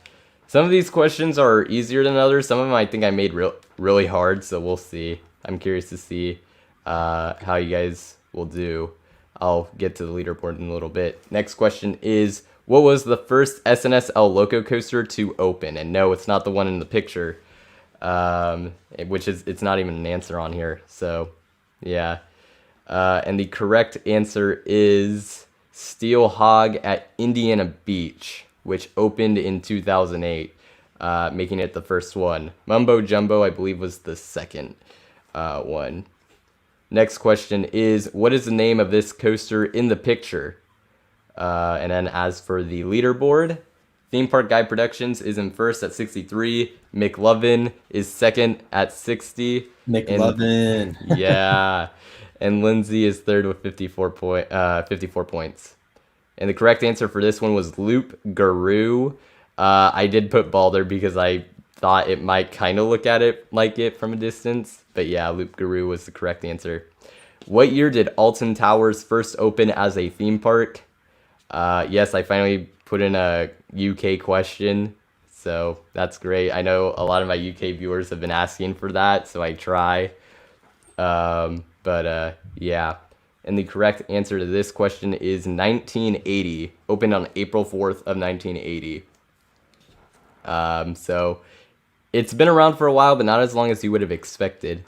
Some of these questions are easier than others. Some of them I think I made really hard, so we'll see. I'm curious to see how you guys will do. I'll get to the leaderboard in a little bit. Next question is, what was the first SNS El Loco coaster to open? And no, it's not the one in the picture, which is, it's not even an answer on here. So, yeah. And the correct answer is Steel Hog at Indiana Beach, which opened in 2008, making it the first one. Mumbo Jumbo, I believe, was the second one. Next question is, what is the name of this coaster in the picture? And then as for the leaderboard, Theme Park Guide Productions is in first at 63. McLovin is second at 60. McLovin. Yeah. And Lindsay is third with 54 points. And the correct answer for this one was Loop Guru. I did put Balder because I thought it might kind of look at it like it from a distance. But yeah, Loop Guru was the correct answer. What year did Alton Towers first open as a theme park? Yes, I finally put in a UK question. So that's great. I know a lot of my UK viewers have been asking for that, so I try. Yeah. And the correct answer to this question is 1980. Opened on April 4th of 1980. So it's been around for a while, but not as long as you would have expected.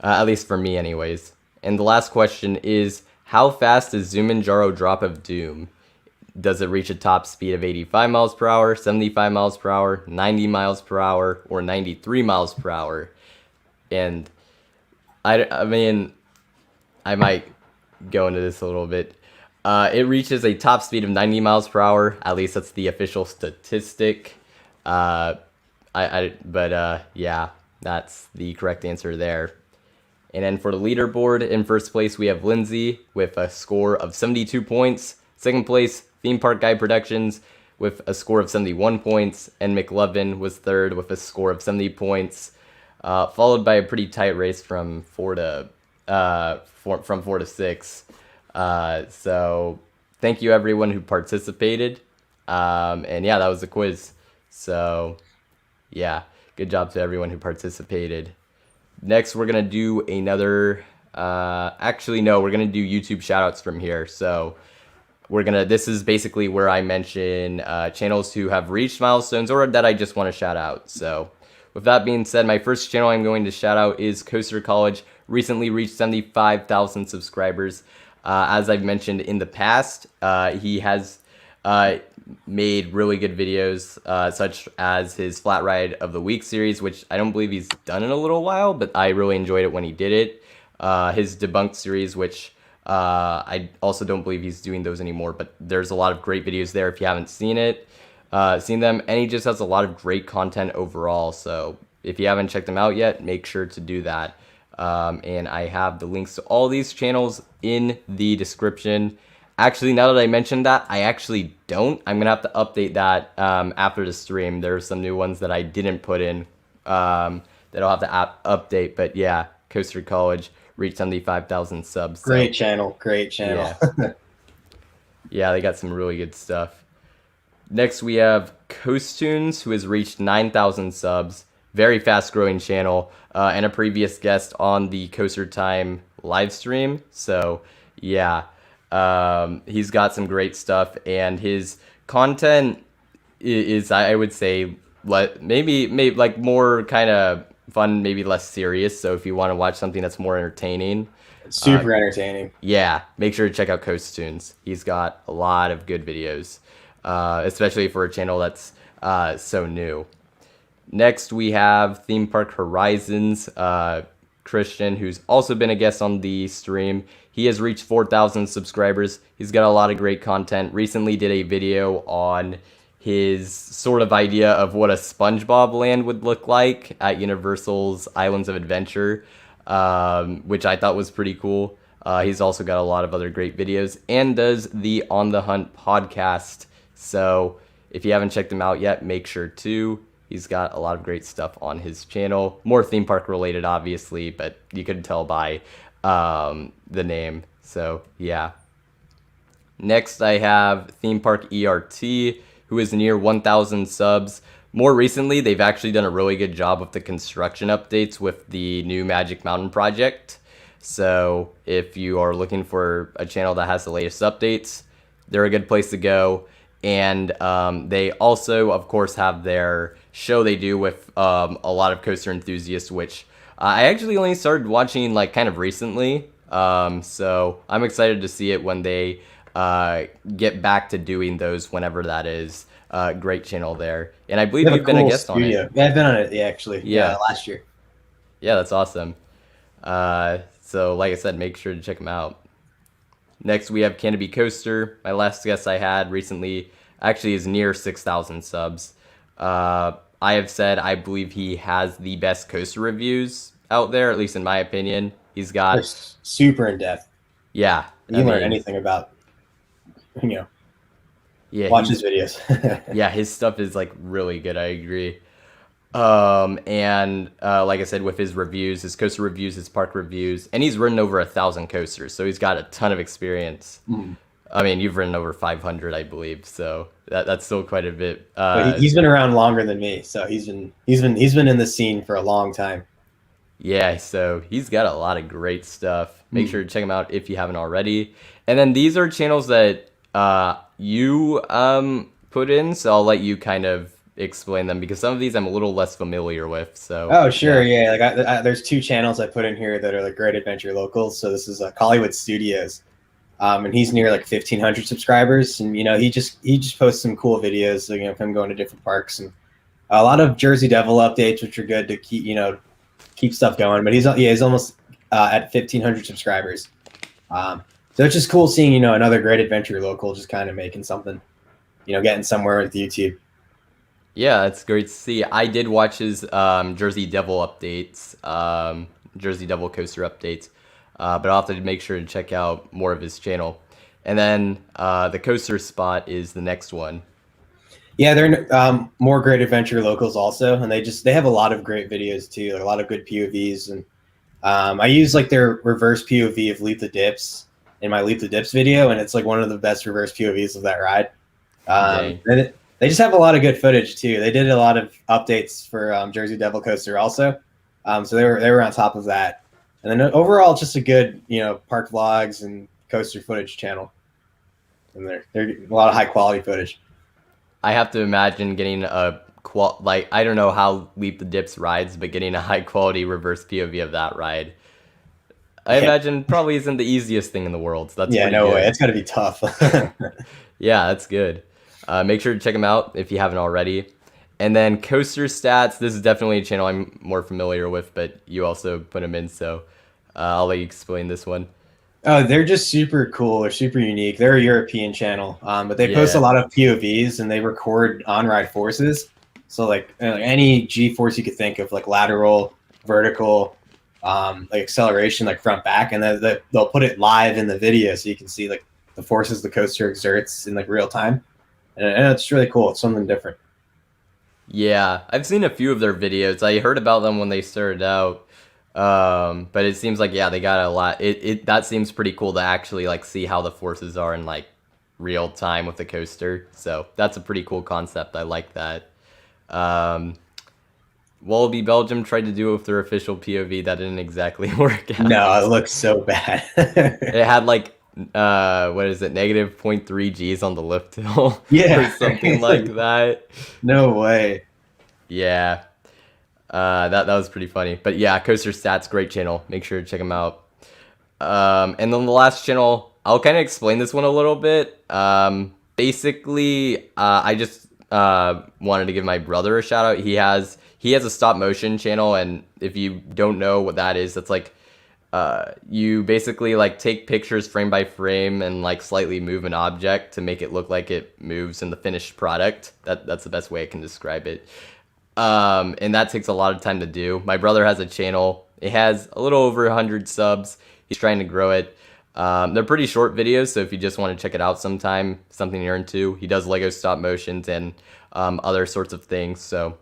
At least for me anyways. And the last question is, how fast is Zumanjaro Drop of Doom? Does it reach a top speed of 85 miles per hour, 75 miles per hour, 90 miles per hour, or 93 miles per hour? And I mean, I might go into this a little bit. It reaches a top speed of 90 miles per hour. At least that's the official statistic. Yeah, that's the correct answer there. And then for the leaderboard, in first place, we have Lindsay with a score of 72 points. Second place, Theme Park Guide Productions with a score of 71 points. And McLovin was third with a score of 70 points. Followed by a pretty tight race from 4 to 6. So thank you everyone who participated. And yeah, that was the quiz. So yeah, good job to everyone who participated. Next, we're going to do another, actually, no, we're going to do YouTube shoutouts from here. So this is basically where I mention channels who have reached milestones or that I just want to shout out. So with that being said, my first channel I'm going to shout out is Coaster College. Recently reached 75,000 subscribers. As I've mentioned in the past, he has made really good videos, such as his Flat Ride of the Week series, which I don't believe he's done in a little while, but I really enjoyed it when he did it. His Debunked series, which I also don't believe he's doing those anymore, but there's a lot of great videos there if you haven't seen them. And he just has a lot of great content overall. So if you haven't checked him out yet, make sure to do that. And I have the links to all these channels in the description. Actually, now that I mentioned that, I actually don't. I'm going to have to update that after the stream. There are some new ones that I didn't put in that I'll have to update. But yeah, Coaster College reached 75,000 subs. Great channel. Great channel. Yeah. Yeah, they got some really good stuff. Next, we have Coastunes, who has reached 9,000 subs. Very fast growing channel, and a previous guest on the Coaster Time live stream. So, yeah, he's got some great stuff, and his content is I would say, maybe like more kind of fun, maybe less serious. So, if you want to watch something that's more entertaining, It's super entertaining. yeah, make sure to check out Coastunes. He's got a lot of good videos, especially for a channel that's so new. Next, we have Theme Park Horizons, Christian, who's also been a guest on the stream. He has reached 4,000 subscribers. He's got a lot of great content. Recently did a video on his sort of idea of what a SpongeBob land would look like at Universal's Islands of Adventure, which I thought was pretty cool. He's also got a lot of other great videos and does the On the Hunt podcast. So if you haven't checked him out yet, make sure to. He's got a lot of great stuff on his channel. More theme park related, obviously, but you could tell by the name. So, yeah. Next, I have Theme Park ERT, who is near 1,000 subs. More recently, they've actually done a really good job with the construction updates with the new Magic Mountain project. So, if you are looking for a channel that has the latest updates, they're a good place to go. And they also, of course, have their show they do with a lot of coaster enthusiasts, which I actually only started watching like kind of recently. So I'm excited to see it when they get back to doing those, whenever that is. Great channel there. And I believe you've been a guest on it. Yeah, I've been on it, actually. Yeah. Last year. Yeah, that's awesome. So like I said, make sure to check them out. Next, we have Canopy Coaster. My last guest I had recently actually is near 6,000 subs. I have said I believe he has the best coaster reviews out there, at least in my opinion. He's got... They're super in depth. Yeah. You can learn anything about, yeah, watch his videos. Yeah, his stuff is like really good. I agree. And like I said, with his reviews, his coaster reviews, his park reviews, and he's ridden over 1,000 coasters, so he's got a ton of experience. I mean, you've ridden over 500, I believe, so that's still quite a bit. He's been around longer than me, so he's been in the scene for a long time. Yeah, so he's got a lot of great stuff. Make sure to check him out if you haven't already. And then these are channels that you put in, so I'll let you kind of explain them, because some of these I'm a little less familiar with. So oh sure, yeah, like there's two channels I put in here that are like Great Adventure Locals. So this is Hollywood Studios, and he's near like 1,500 subscribers, and he just posts some cool videos, of him going to different parks, and a lot of Jersey Devil updates, which are good to keep stuff going. But he's almost at 1,500 subscribers, so it's just cool seeing another Great Adventure Local just kind of making something, getting somewhere with YouTube. Yeah, it's great to see. I did watch his Jersey Devil updates, Jersey Devil coaster updates, but I'll have to make sure to check out more of his channel. And then the coaster spot is the next one. Yeah, they're more Great Adventure Locals also, and they have a lot of great videos too, like a lot of good POVs. And I use like their reverse POV of Leap the Dips in my Leap the Dips video, and it's like one of the best reverse POVs of that ride. And they just have a lot of good footage too. They did a lot of updates for Jersey Devil Coaster also, so they were on top of that. And then overall, just a good park vlogs and coaster footage channel. And they're a lot of high quality footage. I have to imagine getting I don't know how Leap the Dips rides, but getting a high quality reverse POV of that ride, I imagine probably isn't the easiest thing in the world. So that's no way. It's got to be tough. Yeah, that's good. Make sure to check them out if you haven't already. And then Coaster Stats, this is definitely a channel I'm more familiar with, but you also put them in, so I'll let you explain this one. Oh, they're just super cool. They're super unique. They're a European channel, but they post a lot of POVs, and they record on-ride forces. So like any G-force you could think of, like lateral, vertical, like acceleration, like front back, and they'll put it live in the video so you can see like the forces the coaster exerts in like real time. And it's really cool. It's something different. Yeah, I've seen a few of their videos. I heard about them when they started out, but it seems like they got a lot. That seems pretty cool to actually like see how the forces are in like real time with the coaster. So that's a pretty cool concept. I like that. Wallaby Belgium tried to do it with their official POV. That didn't exactly work out. No, it looks so bad. It had like what is it, negative 0.3 Gs on the lift hill Yeah. or something like that. No way. Yeah. That was pretty funny. But yeah, Coaster Stats, great channel. Make sure to check them out. And then the last channel, I'll kind of explain this one a little bit. Basically, I just wanted to give my brother a shout out. He has a stop motion channel, and if you don't know what that is, that's like you basically like take pictures frame by frame and like slightly move an object to make it look like it moves in the finished product. That's the best way I can describe it. And that takes a lot of time to do. My brother has a channel. It has a little over 100 subs. He's trying to grow it. They're pretty short videos, so if you just want to check it out sometime, something you're into. He does Lego stop motions and other sorts of things. So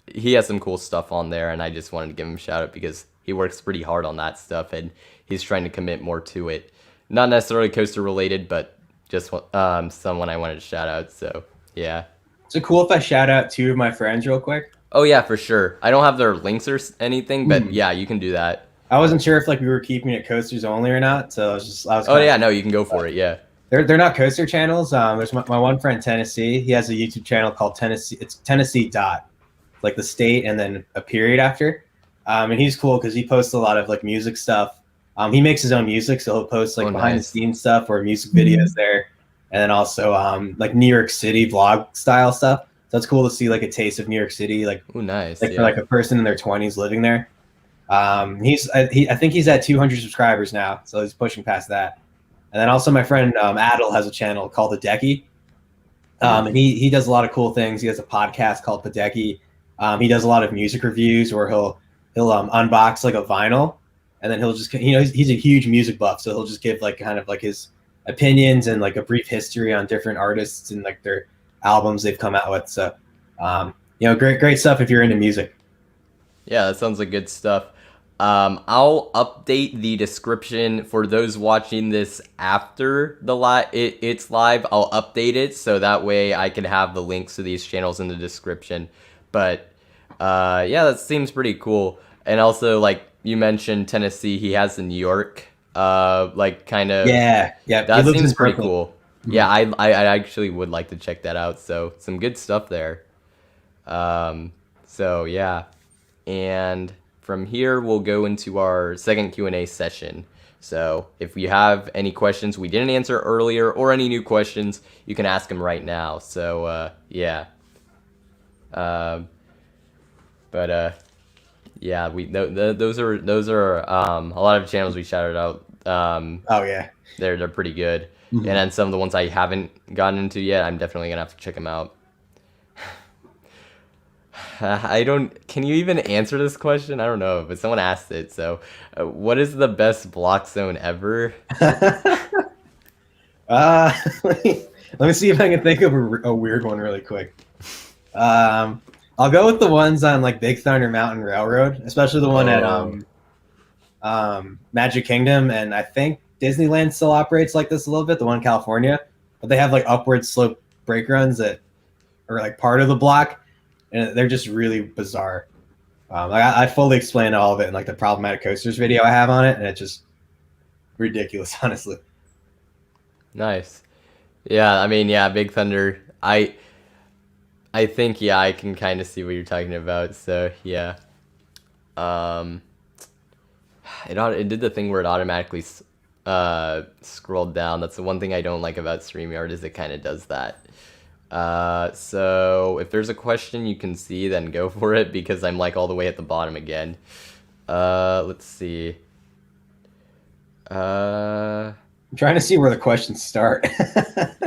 he has some cool stuff on there, and I just wanted to give him a shout out because he works pretty hard on that stuff, and he's trying to commit more to it. Not necessarily coaster related, but just someone I wanted to shout out. So yeah. Is it cool if I shout out two of my friends real quick? Oh yeah, for sure. I don't have their links or anything, but yeah, you can do that. I wasn't sure if like we were keeping it coasters only or not, so I was Oh yeah, no, you can go for it. Yeah. They're not coaster channels. There's my one friend Tennessee. He has a YouTube channel called Tennessee. It's Tennessee dot, like the state and then a period after. And he's cool because he posts a lot of like music stuff. He makes his own music, so he'll post like behind the scenes stuff or music videos there, and then also like New York City vlog style stuff. So it's cool to see like a taste of New York City, like nice, like for like a person in their 20s living there. I think he's at 200 subscribers now, so he's pushing past that. And then also my friend Adel has a channel called The Decky, and he does a lot of cool things. He has a podcast called The Decky. He does a lot of music reviews where he'll unbox like a vinyl, and then he'll just, he's a huge music buff, so he'll just give like kind of like his opinions and like a brief history on different artists and like their albums they've come out with. So great stuff if you're into music. Yeah, that sounds like good stuff. I'll update the description for those watching this after the it's live. I'll update it so that way I can have the links to these channels in the description. But yeah, that seems pretty cool. And also, like you mentioned, Tennessee, he has the New York like kind of that seems pretty cool. Yeah, I actually would like to check that out. So some good stuff there. So yeah, and from here we'll go into our second Q&A session. So if you have any questions we didn't answer earlier or any new questions, you can ask them right now. So yeah, yeah, those are a lot of channels we shouted out. Oh yeah, they're pretty good. And then some of the ones I haven't gotten into yet, I'm definitely gonna have to check them out. Can you even answer this question? I don't know, but someone asked it. So, what is the best block zone ever? Let me see if I can think of a weird one really quick. I'll go with the ones on like Big Thunder Mountain Railroad, especially the one at Magic Kingdom, and I think Disneyland still operates like this a little bit, the one in California, but they have like upward slope brake runs that are like part of the block, and they're just really bizarre. I fully explain all of it in like the problematic coasters video I have on it, and it's just ridiculous, honestly. Nice. Yeah, I mean, yeah, Big Thunder. I think, yeah, I can kind of see what you're talking about. So yeah, it did the thing where it automatically scrolled down. That's the one thing I don't like about StreamYard, is it kind of does that. So if there's a question you can see, then go for it, because I'm like all the way at the bottom again. Let's see. I'm trying to see where the questions start.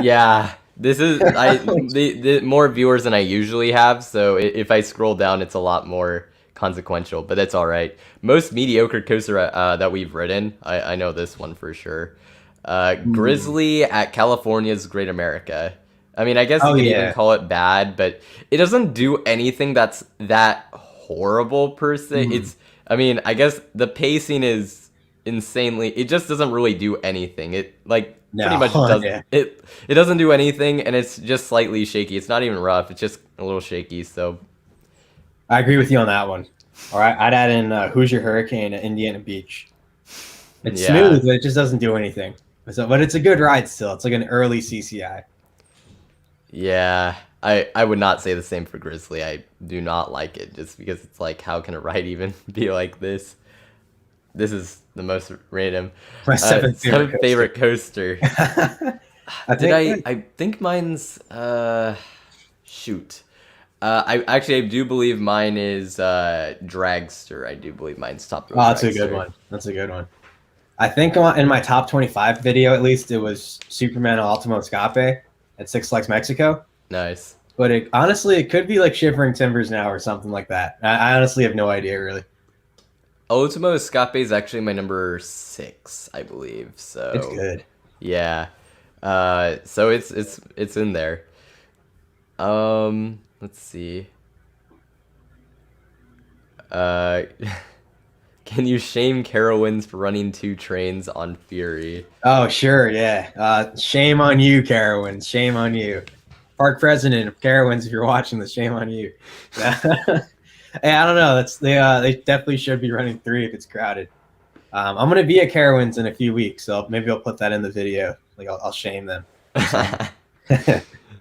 Yeah, this is the more viewers than I usually have, so if I scroll down, it's a lot more consequential, but that's all right. Most mediocre coaster that we've ridden, I know this one for sure. Grizzly at California's Great America. I mean, I guess you could even call it bad, but it doesn't do anything that's that horrible per se. It's, I mean, I guess the pacing is insanely, it just doesn't really do anything. It like pretty No, much does yeah. it doesn't do anything, and it's just slightly shaky. It's not even rough. It's just a little shaky. So I agree with you on that one. All right, I'd add in Hoosier Hurricane at Indiana Beach. It's yeah, smooth, but it just doesn't do anything. So, but it's a good ride still. It's like an early CCI. yeah. I would not say the same for Grizzly. I do not like it just because it's like, how can a ride even be like this? This is the most random. My seventh Favorite coaster. I I think mine's shoot. I do believe mine is Dragster. I do believe mine's top. Oh, that's a good one. That's a good one. I think in my top 25 video, at least, it was Superman Ultimo Escape at Six Flags Mexico. Nice. But honestly, it could be like Shivering Timbers now or something like that. I honestly have no idea, really. Ultimo Escape is actually my number 6, I believe. So It's good. yeah. So it's in there. Let's see. Can you shame Carowinds for running 2 trains on Fury? Oh, sure, yeah. Shame on you, Carowinds. Shame on you. Park president of Carowinds, if you're watching this, shame on you. Hey, I don't know. They definitely should be running 3 if it's crowded. I'm gonna be at Carowinds in a few weeks, so maybe I'll put that in the video. Like I'll shame them.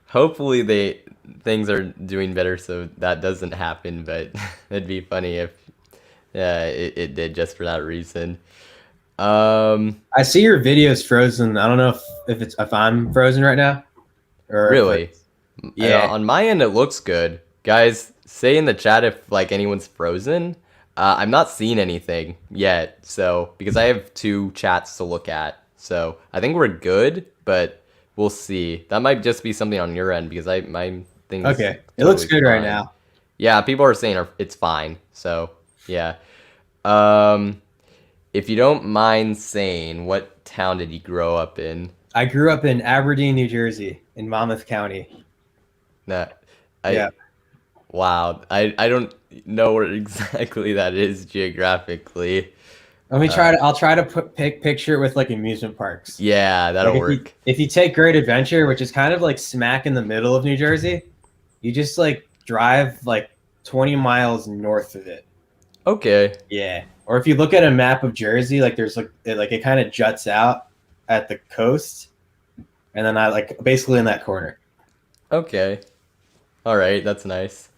Hopefully things are doing better so that doesn't happen, but it'd be funny if it did just for that reason. I see your video's frozen. I don't know if I'm frozen right now. Or really? Yeah. On my end, it looks good. Guys, say in the chat if like anyone's frozen. I'm not seeing anything yet, so because I have 2 chats to look at, so I think we're good, but we'll see. That might just be something on your end because my thing. Okay, it looks good right now. Yeah, people are saying it's fine. So yeah. If you don't mind saying, what town did you grow up in? I grew up in Aberdeen, New Jersey, in Monmouth County. Yeah. Wow. I don't know where exactly that is geographically. I'll try to picture it with like amusement parks. Yeah, that'll work. If you take Great Adventure, which is kind of like smack in the middle of New Jersey, you just like drive like 20 miles north of it. Okay. Yeah. Or if you look at a map of Jersey, like there's it kind of juts out at the coast, and then I like basically in that corner. Okay. All right, that's nice.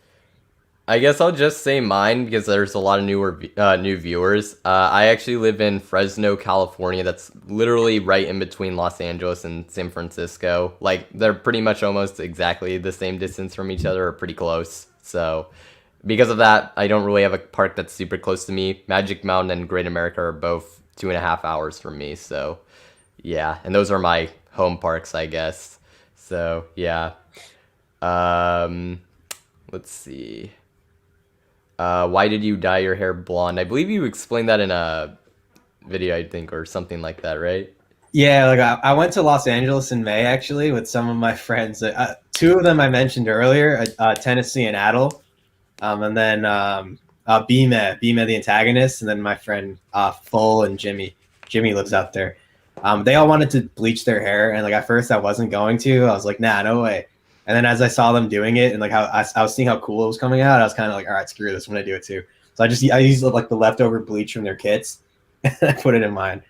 I guess I'll just say mine because there's a lot of new viewers. I actually live in Fresno, California. That's literally right in between Los Angeles and San Francisco. Like they're pretty much almost exactly the same distance from each other, or pretty close. So because of that, I don't really have a park that's super close to me. Magic Mountain and Great America are both 2.5 hours from me. So yeah, and those are my home parks, I guess. So yeah. Let's see. Why did you dye your hair blonde? I believe you explained that in a video, I think, or something like that, right? Yeah, like I went to Los Angeles in May actually with some of my friends. 2 of them I mentioned earlier, Tennessee and Adel, and then Bima the antagonist, and then my friend Full and Jimmy. Jimmy lives out there. They all wanted to bleach their hair, and like at first I wasn't going to. I was like, nah, no way. And then as I saw them doing it, and like how I was seeing how cool it was coming out, I was kind of like, all right, screw this, I'm gonna do it too. So I used like the leftover bleach from their kits, and I put it in mine.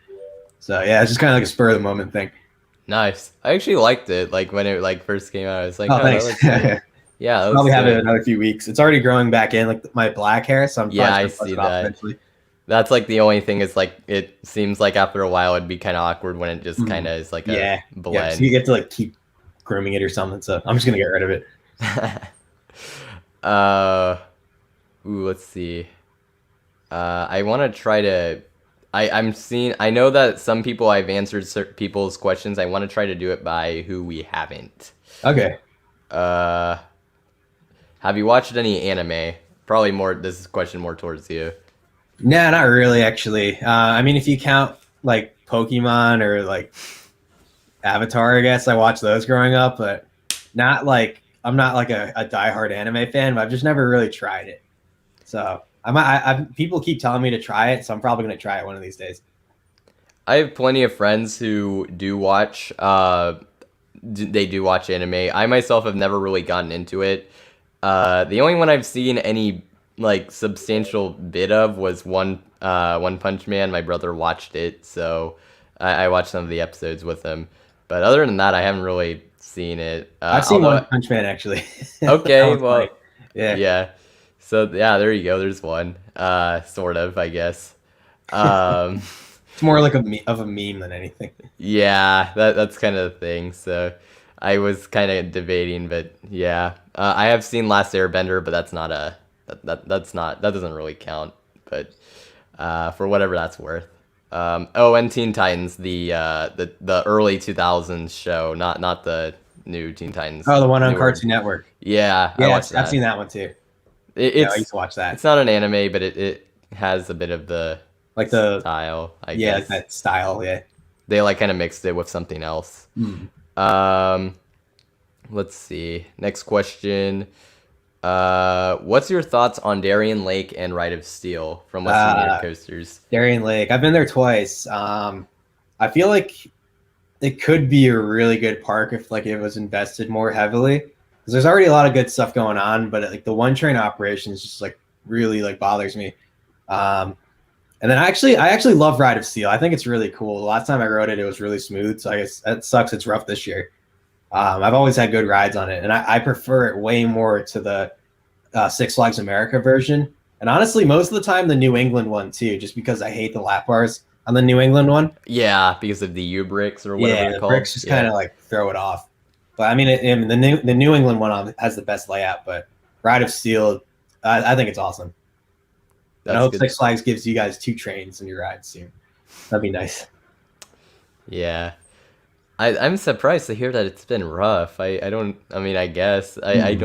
So yeah, it's just kind of like a spur of the moment thing. Nice. I actually liked it. Like when it like first came out, I was like, oh thanks. Yeah, that probably have it another few weeks. It's already growing back in, like my black hair. So I'm I see that. Eventually. That's like the only thing is like it seems like after a while it'd be kind of awkward when it just kind of is like a blend. Yeah, so you get to like keep grooming it or something. So I'm just gonna get rid of it. Let's see. I want to try to. I know that some people I've answered certain people's questions. I want to try to do it by who we haven't. Okay. Have you watched any anime? Probably more. This is a question more towards you. Nah, not really. Actually, I mean, if you count like Pokemon or like Avatar, I guess I watched those growing up, but not like I'm not like a diehard anime fan. But I've just never really tried it. So people keep telling me to try it, so I'm probably gonna try it one of these days. I have plenty of friends who do watch. They do watch anime. I myself have never really gotten into it. The only one I've seen any like substantial bit of was One Punch Man. My brother watched it, so I watched some of the episodes with him. But other than that, I haven't really seen it. I've seen One Punch Man actually. Okay, well, funny. yeah. So yeah, there you go. There's one. Sort of, I guess. Um, It's more like of a meme than anything. yeah, that's kind of the thing. So I was kind of debating, but yeah, I have seen Last Airbender, but that's not a that doesn't really count. But for whatever that's worth. Oh, and Teen Titans, the early 2000s show, not the new Teen Titans. Oh, the one on newer. Cartoon Network. Yeah, I Yeah, watched I've that. seen that one too. It, Yeah, it's I used to watch that. it's not an anime, but it has a bit of the Like the style, I yeah, guess. like that style. Yeah. They like kind of mixed it with something else. Mm. Let's see. Next question. What's your thoughts on Darien Lake and Ride of Steel from Western New York Coasters? Darien Lake. I've been there twice. I feel like it could be a really good park if like it was invested more heavily. Because there's already a lot of good stuff going on, but like the one train operation is just like really like bothers me. And then I actually love Ride of Steel. I think it's really cool. The last time I rode it, it was really smooth. So I guess that sucks. It's rough this year. I've always had good rides on it, and I prefer it way more to the Six Flags America version. And honestly, most of the time, the New England one too, just because I hate the lap bars on the New England one. Yeah, because of the U bricks or whatever Yeah, they're the called. bricks just kind of like throw it off. But I mean, the New England one has the best layout. But Ride of Steel, I think it's awesome. And I hope good. Six Flags gives you guys 2 trains in your ride soon. That'd be nice. Yeah. I'm surprised to hear that it's been rough. I mean, I guess I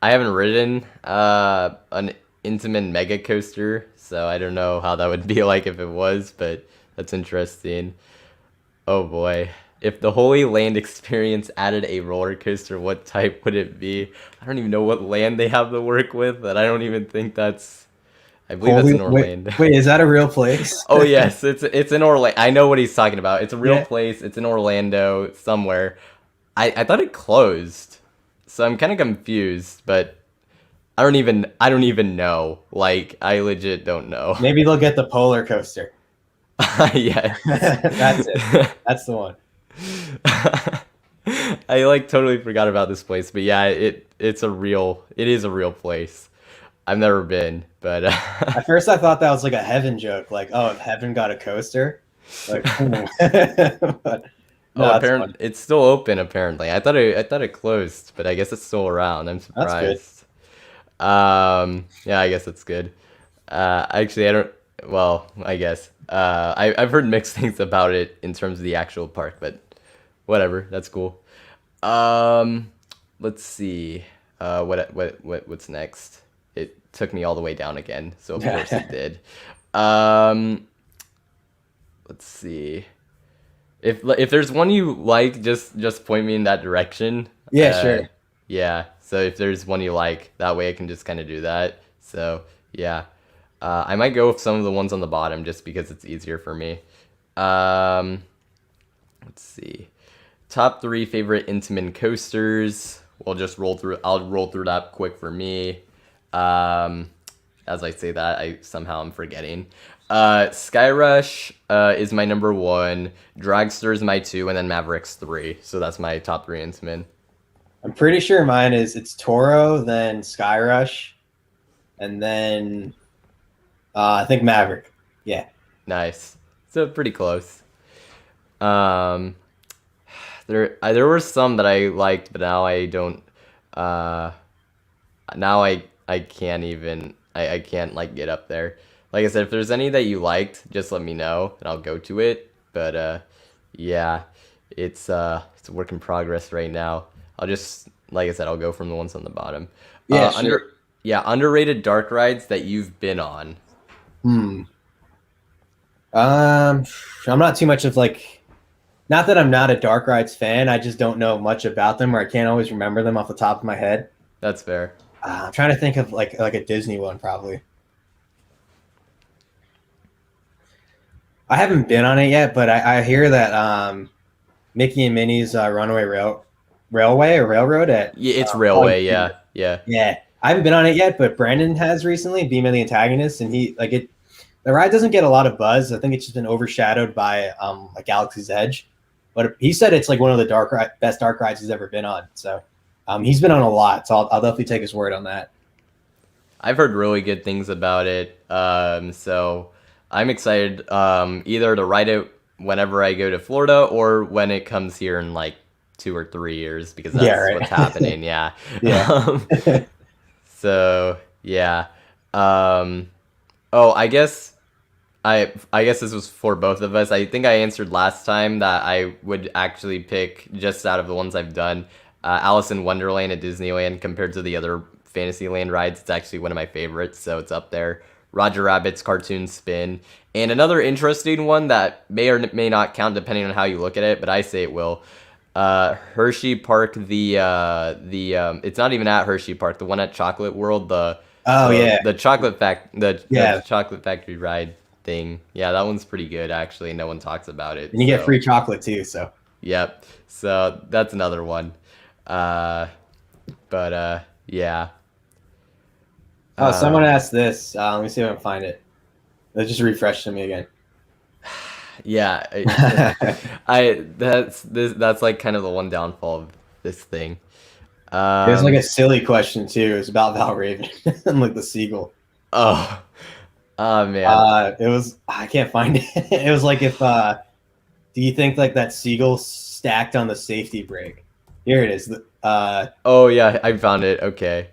haven't ridden an Intamin mega coaster, so I don't know how that would be like if it was, but that's interesting. Oh boy. If the Holy Land experience added a roller coaster, what type would it be? I don't even know what land they have to work with, but I don't even think I believe that's in Orlando. Wait, is that a real place? Oh yes, it's in Orlando. I know what he's talking about. It's a real place. It's in Orlando somewhere. I thought it closed, so I'm kind of confused. But I don't even know. Like I legit don't know. Maybe they'll get the polar coaster. Yeah, That's it. That's the one. I like totally forgot about this place, but yeah, it is a real place. I've never been, but At first I thought that was like a heaven joke, like, oh, if heaven got a coaster, like, but no, apparently it's still open. Apparently, I thought it closed, but I guess it's still around. I'm surprised. Yeah, I guess that's good. Actually, I don't. Well, I guess I've heard mixed things about it in terms of the actual park, but whatever. That's cool. Let's see. What's next? It took me all the way down again, so of course it did. Let's see. If there's one you like, just point me in that direction. Yeah, sure. Yeah. So if there's one you like, that way I can just kind of do that. So yeah, I might go with some of the ones on the bottom just because it's easier for me. Let's see. Top 3 favorite Intamin coasters. We'll just roll through. I'll roll through that quick for me. As I say that, I'm forgetting. Sky Rush is my number 1. Dragster is my 2, and then Mavericks 3. So that's my top 3 Intamin. I'm pretty sure mine it's Toro, then Sky Rush, and then I think Maverick. Yeah. Nice. So pretty close. There were some that I liked, but now I don't. Now I can't even. I can't like get up there. Like I said, if there's any that you liked, just let me know and I'll go to it. But yeah, it's a work in progress right now. I'll just, like I said, I'll go from the ones on the bottom. Yeah, sure. Underrated dark rides that you've been on. I'm not too much of like, not that I'm not a dark rides fan. I just don't know much about them, or I can't always remember them off the top of my head. That's fair. I'm trying to think of like a Disney one, probably. I haven't been on it yet, but I hear that Mickey and Minnie's Runaway Railway or Railroad at Yeah, it's Railway. Yeah, yeah. yeah. I haven't been on it yet, but Brandon has recently, Beam of the Antagonist, and he like it. The ride doesn't get a lot of buzz. I think it's just been overshadowed by like Galaxy's Edge, but he said it's like one of the best dark rides he's ever been on. So he's been on a lot, so I'll definitely take his word on that. I've heard really good things about it. So I'm excited either to ride it whenever I go to Florida or when it comes here in like 2 or 3 years because that's Yeah, right. what's happening. Yeah. Yeah. So yeah. Oh, I guess this was for both of us. I think I answered last time that I would actually pick just out of the ones I've done, Alice in Wonderland at Disneyland compared to the other Fantasyland rides. It's actually one of my favorites, so it's up there. Roger Rabbit's Cartoon Spin, and another interesting one that may or may not count depending on how you look at it, but I say it will. Hershey Park, it's not even at Hershey Park, the one at Chocolate World, the chocolate factory ride thing. Yeah, that one's pretty good actually. No one talks about it. And you get free chocolate too. So yep. So that's another one. Yeah. oh, someone asked this. Let me see if I can find it. It just refreshed to me again. Yeah, that's like kind of the one downfall of this thing. It was like a silly question too. It was about Valraven and like the seagull. Oh man. It was I can't find it. It was like if do you think like that seagull stacked on the safety brake? Here it is. Oh yeah, I found it. Okay.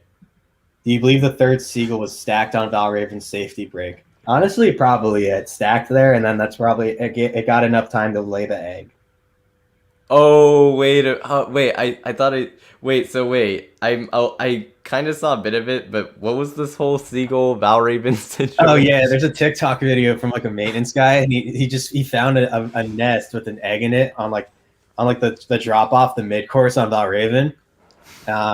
Do you believe the third seagull was stacked on Valraven's safety brake? Honestly, probably it stacked there, and then that's probably it got enough time to lay the egg. Oh wait, wait. I thought it. Wait, so wait. I kind of saw a bit of it, but what was this whole seagull Valraven situation? Oh yeah, there's a TikTok video from like a maintenance guy, and he found a nest with an egg in it on the drop off the mid course on Valraven.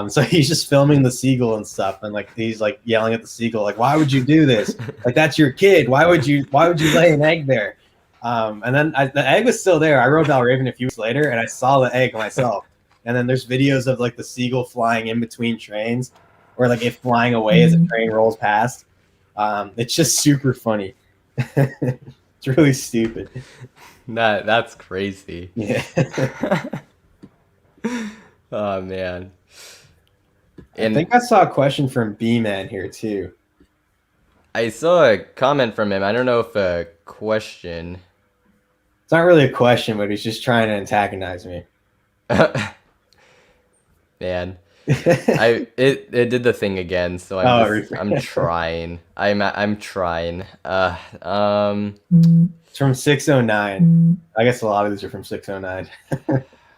So he's just filming the seagull and stuff, and like he's like yelling at the seagull, like, "Why would you do this? Like that's your kid. Why would you lay an egg there?" And then the egg was still there. I rode Valraven a few weeks later, and I saw the egg myself. And then there's videos of like the seagull flying in between trains, or like it flying away as a train rolls past. It's just super funny. It's really stupid. That's crazy. Yeah. Oh man. I think I saw a question from B-Man here too. I saw a comment from him. I don't know if a question. It's not really a question, but he's just trying to antagonize me. Man, it did the thing again. So I'm trying. I'm trying. It's from 609. I guess a lot of these are from 609.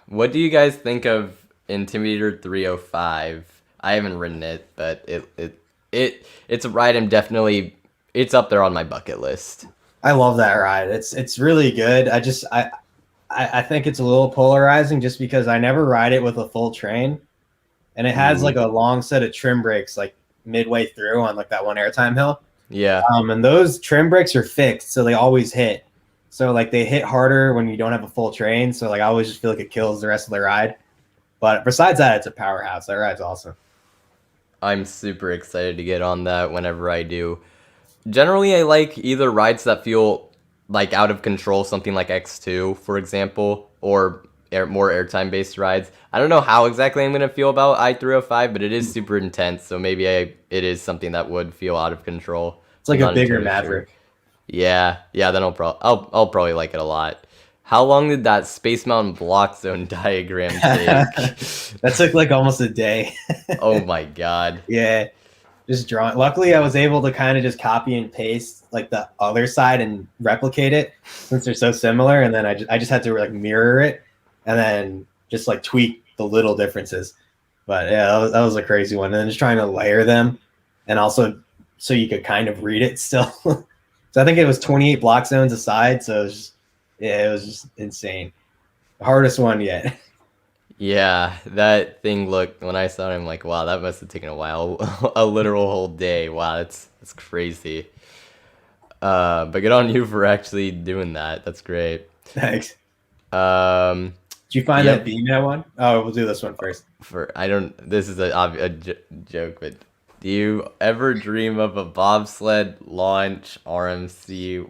What do you guys think of Intimidator 305? I haven't ridden it, but it's a ride it's up there on my bucket list. I love that ride. It's really good. I think it's a little polarizing just because I never ride it with a full train, and it has like a long set of trim brakes like midway through on like that one airtime hill. Yeah. And those trim brakes are fixed, so they always hit. So like they hit harder when you don't have a full train. So like I always just feel like it kills the rest of the ride. But besides that, it's a powerhouse. That ride's awesome. I'm super excited to get on that whenever I do. Generally, I like either rides that feel like out of control, something like X2, for example, or more airtime based rides. I don't know how exactly I'm going to feel about I-305, but it is super intense, so maybe it is something that would feel out of control. It's like a bigger Maverick. Sure. Yeah, then I'll probably like it a lot. How long did that Space Mountain block zone diagram take? That took like almost a day. Oh my god. Yeah, just drawing. Luckily, I was able to kind of just copy and paste like the other side and replicate it since they're so similar. And then I just had to like mirror it and then just like tweak the little differences. But yeah, that was a crazy one. And then just trying to layer them and also so you could kind of read it still. So I think it was 28 block zones aside. So it was just insane. The hardest one yet. Yeah, that thing looked, when I saw it, I'm like, wow, that must have taken a while. A literal whole day. Wow, that's crazy. But good on you for actually doing that. That's great. Thanks. Um, Did you find yep. that BMAT one? Oh, we'll do this one first. This is a joke, but do you ever dream of a bobsled launch RMC?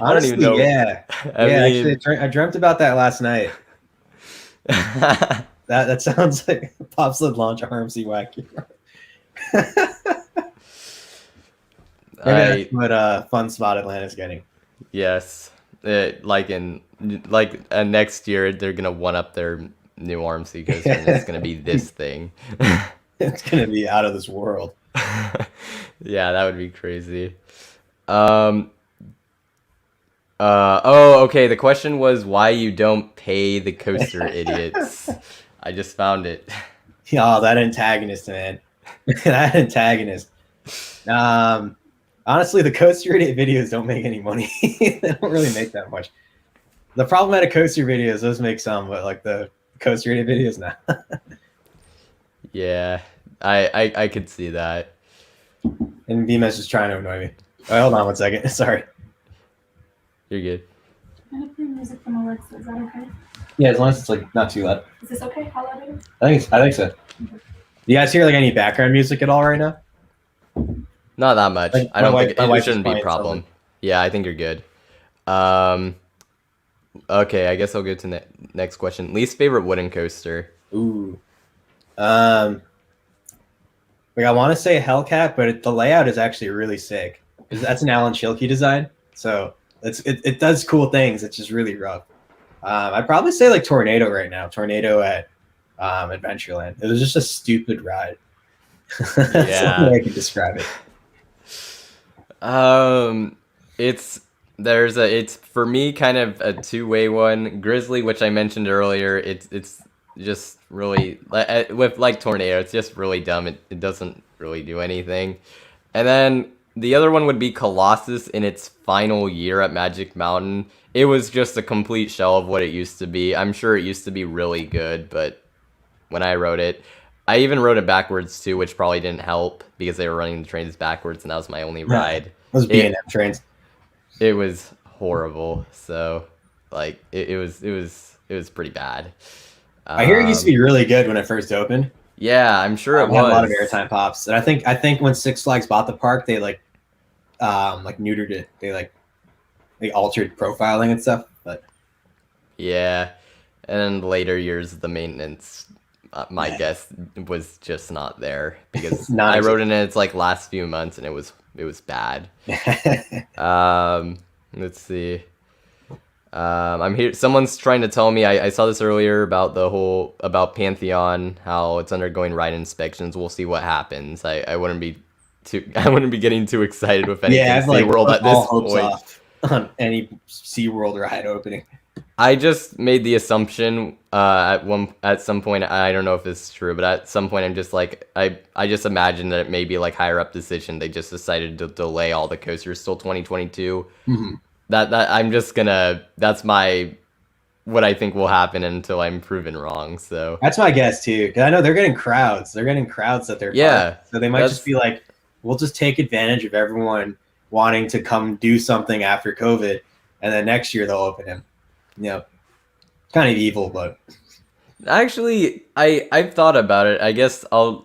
I don't even know. Yeah. Actually, I dreamt about that last night. That sounds like a bobsled launch RMC wacky. Maybe that's what Fun Spot Atlanta's getting. Yes, next year they're gonna one up their new RMC coaster, and it's gonna be this thing. It's gonna be out of this world. Yeah, that would be crazy. Okay. The question was why you don't pay the coaster idiots. I just found it. Oh, that antagonist, man. That antagonist. Honestly, the coaster idiot videos don't make any money. They don't really make that much. The problematic coaster videos, those make some, but like the coaster idiot videos, nah. Yeah, I could see that. And BMS is trying to annoy me. Oh, hold on one second. Sorry. You're good. I'm gonna play music from Alexa. Is that okay? Yeah, as long as it's like not too loud. Is this okay? How loud is it? I think so. Do you guys hear like any background music at all right now? Not that much. Like, I don't think it shouldn't be a problem. Something. Yeah, I think you're good. Okay, I guess I'll go to next question. Least favorite wooden coaster. Ooh. Like I want to say Hellcat, but the layout is actually really sick because that's an Alan Schilke design. So it does cool things. It's just really rough. I'd probably say like Tornado right now. Tornado at Adventureland. It was just a stupid ride. That's Yeah. the way I can describe it. It's for me kind of a two-way one. Grizzly, which I mentioned earlier, it's just really with like Tornado, it's just really dumb. It doesn't really do anything. And then the other one would be Colossus in its final year at Magic Mountain. It was just a complete shell of what it used to be. I'm sure it used to be really good, but when I wrote it, I even wrote it backwards too, which probably didn't help because they were running the trains backwards, and that was my only ride. Those B&M trains. It was horrible. So, like, it was pretty bad. I hear it used to be really good when it first opened. Yeah, I'm sure it was. Had a lot of airtime pops, and I think when Six Flags bought the park, they like neutered it. They altered profiling and stuff. But yeah, and in later years, the maintenance, my guess, was just not there because I wrote in its like last few months, and it was bad. Let's see. I'm here. Someone's trying to tell me. I saw this earlier about about Pantheon, how it's undergoing ride inspections. We'll see what happens. I wouldn't be getting too excited with anything SeaWorld at this point. On any SeaWorld ride opening. I just made the assumption at some point, I don't know if it's true, but at some point I'm just like I just imagined that it may be like higher up decision. They just decided to delay all the coasters till 2022. Mm-hmm. That's what I think will happen until I'm proven wrong. So that's my guess too, because I know they're getting crowds. They're getting crowds at their park. So they might just be like, we'll just take advantage of everyone wanting to come do something after COVID, and then next year they'll open him. Kind of evil, but actually, I've thought about it. I guess I'll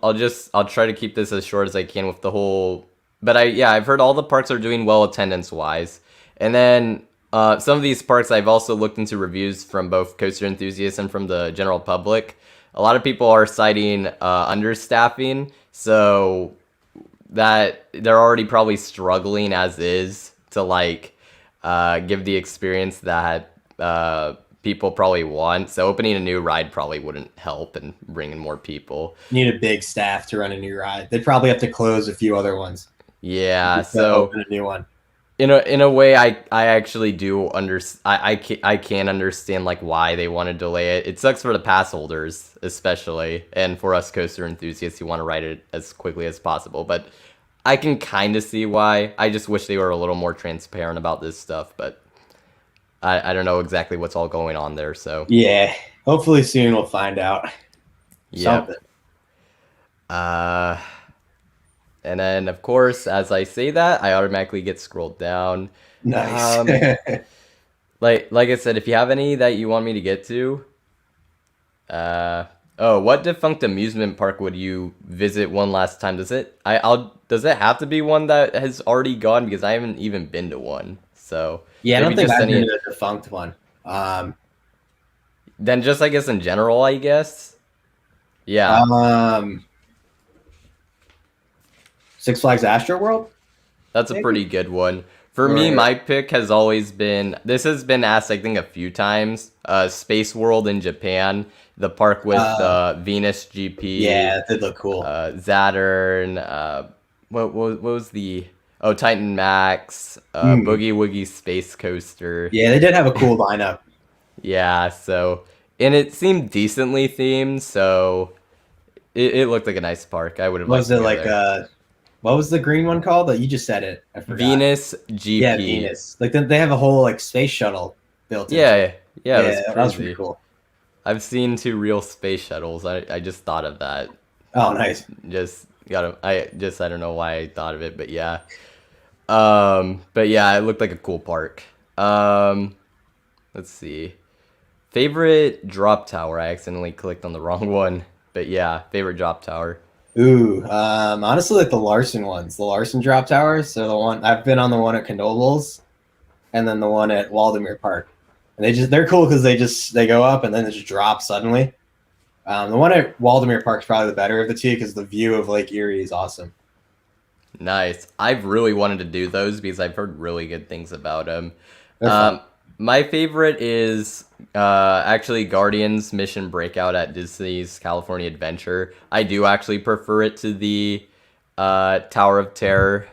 try to keep this as short as I can with the whole. But I've heard all the parks are doing well attendance wise, and then some of these parks I've also looked into reviews from both coaster enthusiasts and from the general public. A lot of people are citing understaffing, so that they're already probably struggling as is to like give the experience that people probably want. So opening a new ride probably wouldn't help and bring in more people. You need a big staff to run a new ride. They'd probably have to close a few other ones. Yeah, so open a new one. In a way, I actually do I can understand like why they want to delay it. It sucks for the pass holders especially, and for us coaster enthusiasts who want to ride it as quickly as possible. But I can kind of see why. I just wish they were a little more transparent about this stuff. But I don't know exactly what's all going on there. So yeah, hopefully soon we'll find out. Yeah. And then, of course, as I say that, I automatically get scrolled down. Nice. Like I said, if you have any that you want me to get to, what defunct amusement park would you visit one last time? Does it have to be one that has already gone? Because I haven't even been to one. So Yeah, I don't maybe think just I've been any. to the defunct one. Then just I guess in general, I guess. Yeah. Six Flags Astro World? That's a Maybe? pretty good one. For me, my pick has always been, this has been asked, I think, a few times. Space World in Japan, the park with Venus GP. Yeah, they look cool. Saturn. What was the? Oh, Titan Max. Boogie Woogie Space Coaster. Yeah, they did have a cool lineup. Yeah. So, and it seemed decently themed. So, it looked like a nice park. I would have. Was it liked to go like there. what was the green one called? You just said it. I forgot. Venus GP? Yeah, Venus. Like they have a whole like space shuttle built. Yeah, yeah, that's that was crazy. pretty cool. I've seen 2 real space shuttles. I just thought of that. Oh, nice. I don't know why I thought of it, but yeah. But yeah, it looked like a cool park. Let's see. Favorite drop tower. I accidentally clicked on the wrong one, but yeah, favorite drop tower. Ooh, honestly, like the Larson ones, the Larson drop towers. So the one I've been on the one at Knoebels, and then the one at Waldemere Park, and they're cool because they go up and then they just drop suddenly. The one at Waldemere Park is probably the better of the two because the view of Lake Erie is awesome. Nice. I've really wanted to do those because I've heard really good things about them. They're fun. My favorite is actually Guardians Mission Breakout at Disney's California Adventure. I do actually prefer it to the Tower of Terror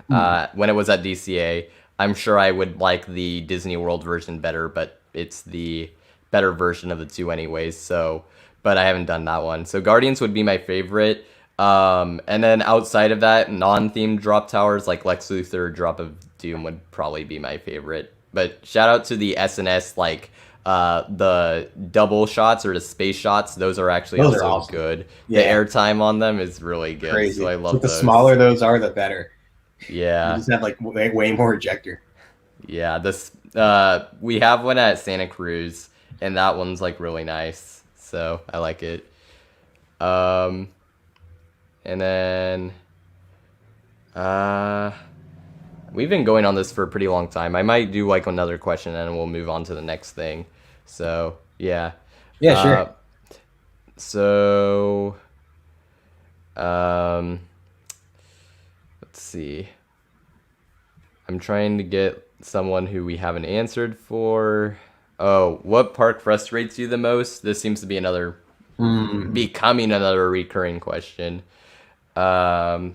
when it was at DCA. I'm sure I would like the Disney World version better, but it's the better version of the two anyways. So, but I haven't done that one. So Guardians would be my favorite. And then outside of that, non-themed drop towers like Lex Luthor, Drop of Doom would probably be my favorite. But shout out to the SNS, like the double shots or the space shots. Those are actually Those are also awesome. good. Yeah. The airtime on them is really good. Crazy. So I love But the those. smaller those are, the better. You Yeah, just have like way more ejector. yeah. We have one at Santa Cruz, and that one's like really nice. So I like it. And then we've been going on this for a pretty long time. I might do like another question and then we'll move on to the next thing. So yeah. Yeah, sure. So let's see. I'm trying to get someone who we haven't answered for. Oh, what park frustrates you the most? This seems to be becoming another recurring question. Yeah,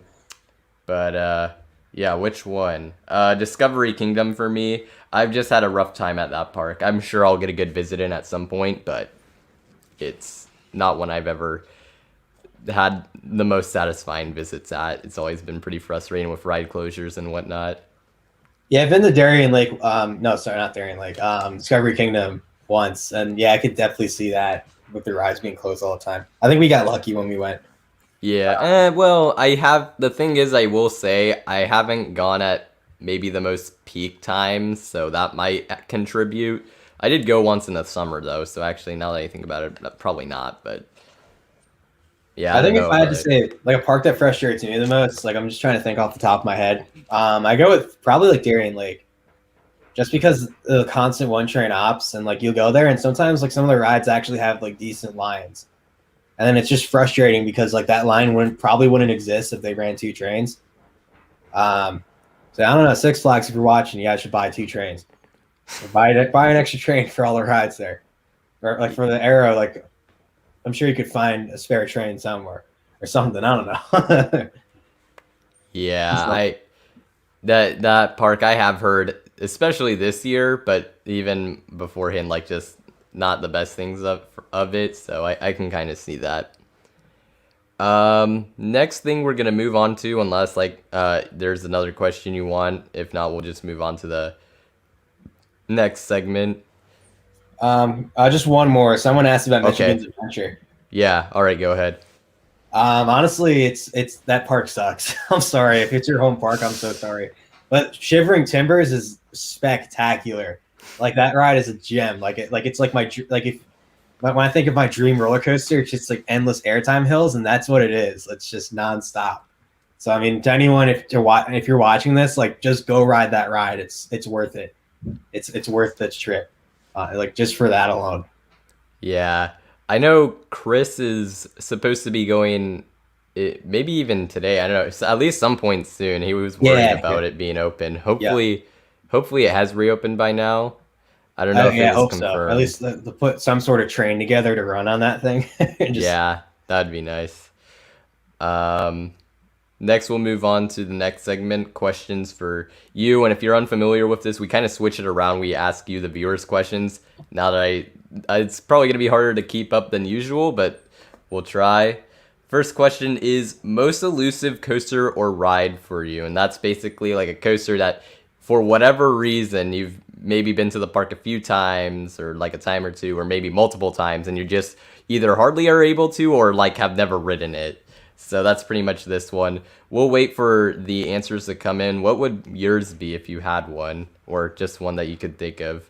which one? Discovery Kingdom for me. I've just had a rough time at that park. I'm sure I'll get a good visit in at some point, but it's not one I've ever had the most satisfying visits at. It's always been pretty frustrating with ride closures and whatnot. Yeah, I've been to Darien Lake. No, sorry, not Darien Lake. Discovery Kingdom once, and yeah, I could definitely see that with the rides being closed all the time. I think we got lucky when we went. Yeah, well, the thing is, I will say, I haven't gone at maybe the most peak times, so that might contribute. I did go once in the summer, though, so actually, now that I think about it, probably not, but yeah. I think don't if know, I had to but- say, like, a park that frustrates me the most, like, I'm just trying to think off the top of my head. I go with probably, like, Darien Lake. Just because the constant one-train ops, and, like, you'll go there, and sometimes, like, some of the rides actually have, like, decent lines. And then it's just frustrating because like that line probably wouldn't exist if they ran 2 trains. So I don't know, Six Flags, if you're watching, you guys should buy 2 trains. Or buy an extra train for all the rides there. Or like for the Arrow, like I'm sure you could find a spare train somewhere or something. I don't know. Yeah, that park I have heard, especially this year, but even beforehand, like just not the best things of it, so I can kind of see that. Next thing we're gonna move on to, unless like there's another question you want. If not, we'll just move on to the next segment. Just one more. Someone asked about Michigan's Adventure. Yeah, all right, go ahead. Honestly, it's that park sucks. I'm sorry if it's your home park. I'm so sorry, but Shivering Timbers is spectacular. Like that ride is a gem. It's like when I think of my dream roller coaster, it's just like endless airtime hills, and that's what it is. It's just nonstop. So I mean, to anyone, if you're watching this, like just go ride that ride. It's worth it. It's worth this trip, like just for that alone. Yeah, I know Chris is supposed to be going, maybe even today. I don't know, at least some point soon. He was worried about it being open. Hopefully it has reopened by now. I don't know if it was hope confirmed. So. At least to put some sort of train together to run on that thing. Yeah, that'd be nice. Next, we'll move on to the next segment, questions for you. And if you're unfamiliar with this, we kind of switch it around. We ask you the viewers' questions. Now that it's probably going to be harder to keep up than usual, but we'll try. First question is, most elusive coaster or ride for you? And that's basically like a coaster that, for whatever reason, you've maybe been to the park a few times, or like a time or two, or maybe multiple times, and you just either hardly are able to, or like have never ridden it. So that's pretty much this one. We'll wait for the answers to come in. What would yours be if you had one, or just one that you could think of?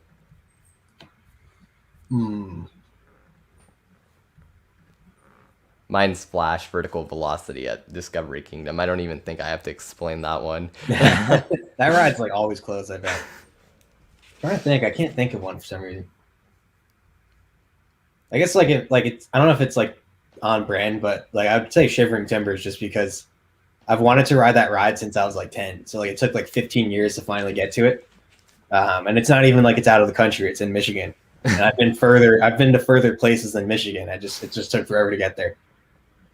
Mine's Splash Vertical Velocity at Discovery Kingdom. I don't even think I have to explain that one. That ride's like always closed, I bet. I'm trying to think. I can't think of one for some reason. I guess it's I don't know if it's like on brand, but like I would say Shivering Timbers, just because I've wanted to ride that ride since I was like 10. So like it took like 15 years to finally get to it. And it's not even like it's out of the country. It's in Michigan. And I've been to further places than Michigan. It just took forever to get there.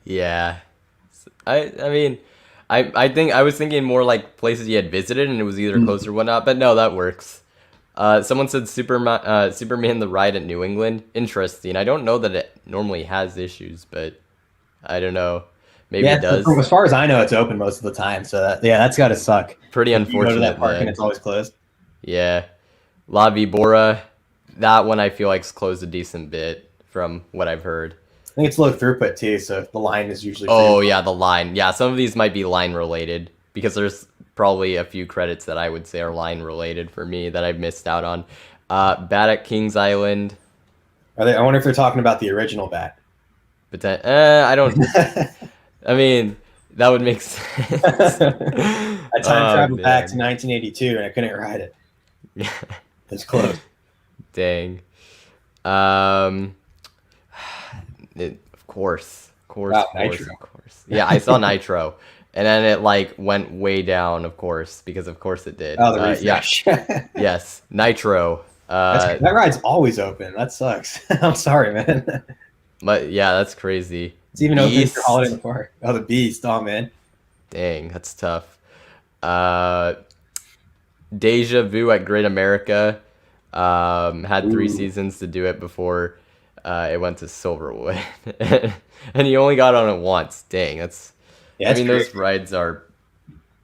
Yeah. I mean, I think I was thinking more like places you had visited and it was either close or whatnot, but no, that works. Someone said Superman the ride at New England. Interesting. I don't know that it normally has issues, but I don't know. Maybe it does. As far as I know, it's open most of the time. So that's got to suck. Pretty unfortunate. You go to that park and it's always closed. Yeah. La Vibora, that one I feel like's closed a decent bit from what I've heard. I think it's low throughput too, so the line is usually. Oh yeah, the line. Yeah, some of these might be line related because there's probably a few credits that I would say are line related for me that I've missed out on. Bat at Kings Island. I wonder if they're talking about the original Bat. But I don't. I mean, that would make sense. I time traveled back to 1982 and I couldn't ride it. Yeah, it's close. Dang. Of course. Nitro. Of course. Yeah, I saw Nitro. And then it like went way down, of course, because of course it did. Oh, the refresh. Yeah. Yes, Nitro. That ride's always open. That sucks. I'm sorry, man. But yeah, that's crazy. It's even open for Holiday in the Park. Oh, the Beast. Oh, man. Dang, that's tough. Deja Vu at Great America. Had 3 seasons to do it before it went to Silverwood. And he only got on it once. Dang, that's... Yeah, I mean, those rides are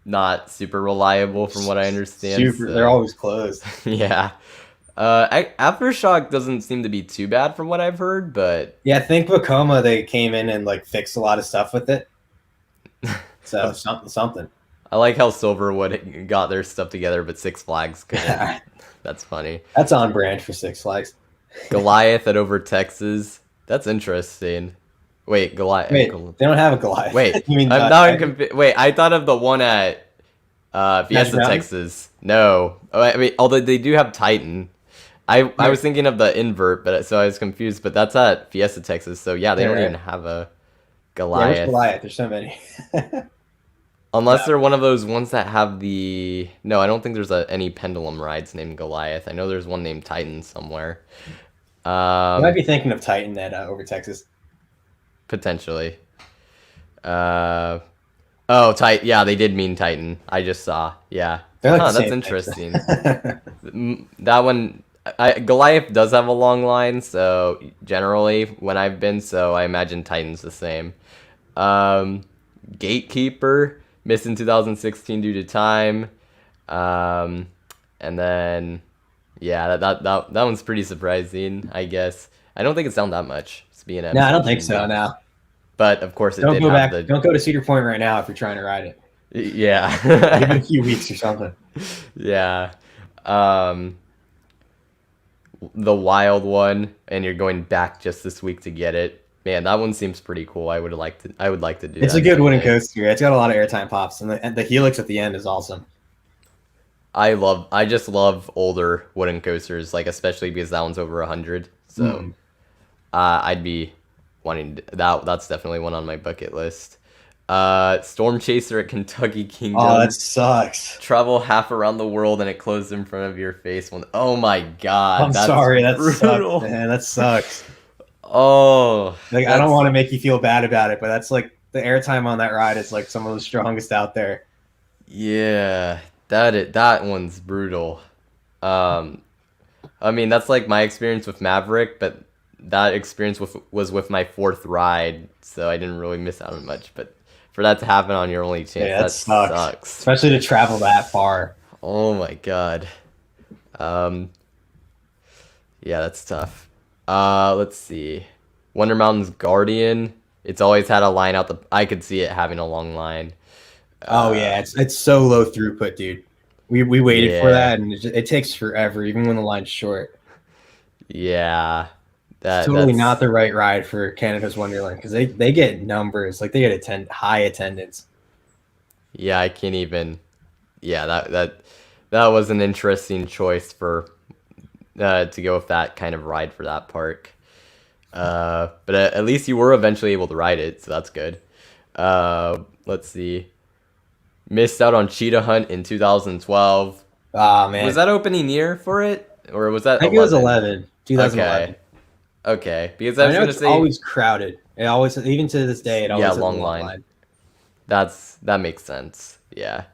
not super reliable from what I understand. They're always closed. Yeah. Aftershock doesn't seem to be too bad from what I've heard, but... Yeah, I think Vekoma, they came in and like fixed a lot of stuff with it. So something. I like how Silverwood got their stuff together, but Six Flags couldn't. That's funny. That's on brand for Six Flags. Goliath at Over Texas. That's interesting. Wait, Goliath. Wait, they don't have a Goliath. Wait, you mean I'm not Wait, I thought of the one at Fiesta, Texas. No, I mean, although they do have Titan. I was thinking of the invert, but so I was confused. But that's at Fiesta, Texas. So yeah, they don't even have a Goliath. Yeah, Goliath. There's so many. Unless they're one of those ones that have the... No, I don't think there's any pendulum rides named Goliath. I know there's one named Titan somewhere. You might be thinking of Titan at Over Texas. Potentially. Titan. Yeah, they did mean Titan. I just saw. Yeah. Like that's interesting. That one... Goliath does have a long line, so generally when I've been, so I imagine Titan's the same. Gatekeeper... Missed in 2016 due to time. And then, yeah, that one's pretty surprising, I guess. I don't think it's down that much. No, I don't think so, no. but of course it Don't did go have back. Don't go to Cedar Point right now if you're trying to ride it. Yeah. Give it a few weeks or something. Yeah. The wild one, and you're going back just this week to get it. Man, that one seems pretty cool. I would like to do It's that a good wooden someday. coaster. It's got a lot of airtime pops, and the helix at the end is awesome. I just love older wooden coasters, like especially because that one's over 100. So I'd be wanting that. That's definitely one on my bucket list. Storm Chaser at Kentucky Kingdom. Oh, that sucks. Travel half around the world and it closed in front of your face. Oh my god, I'm that's sorry. That brutal. sucks, man. That sucks. Oh, Like, I don't want to make you feel bad about it, but that's like the airtime on that ride is like some of the strongest out there. Yeah, that one's brutal. I mean that's like my experience with Maverick, but that experience was with my 4th ride, so I didn't really miss out on much. But for that to happen on your only chance, Yeah, that sucks. especially to travel that far. Oh my god. Yeah, that's tough. Let's see. Wonder Mountain's Guardian. It's always had a line out the. I could see it having a long line. Oh yeah, it's so low throughput, dude. We waited for Yeah. that, and it takes forever, even when the line's short. Yeah, It's totally that's not the right ride for Canada's Wonderland because they get numbers, like they get high attendance. Yeah, I can't even. Yeah, that was an interesting choice for to go with that kind of ride for that park. But at least you were eventually able to ride it, so that's good. Let's see. Missed out on Cheetah Hunt in 2012. Oh man, Was that opening year for it, or was that? I think it was 2011. Okay, because I I was know gonna it's say always crowded. It always, even to this day, it always Yeah, has a long line. that makes sense. Yeah,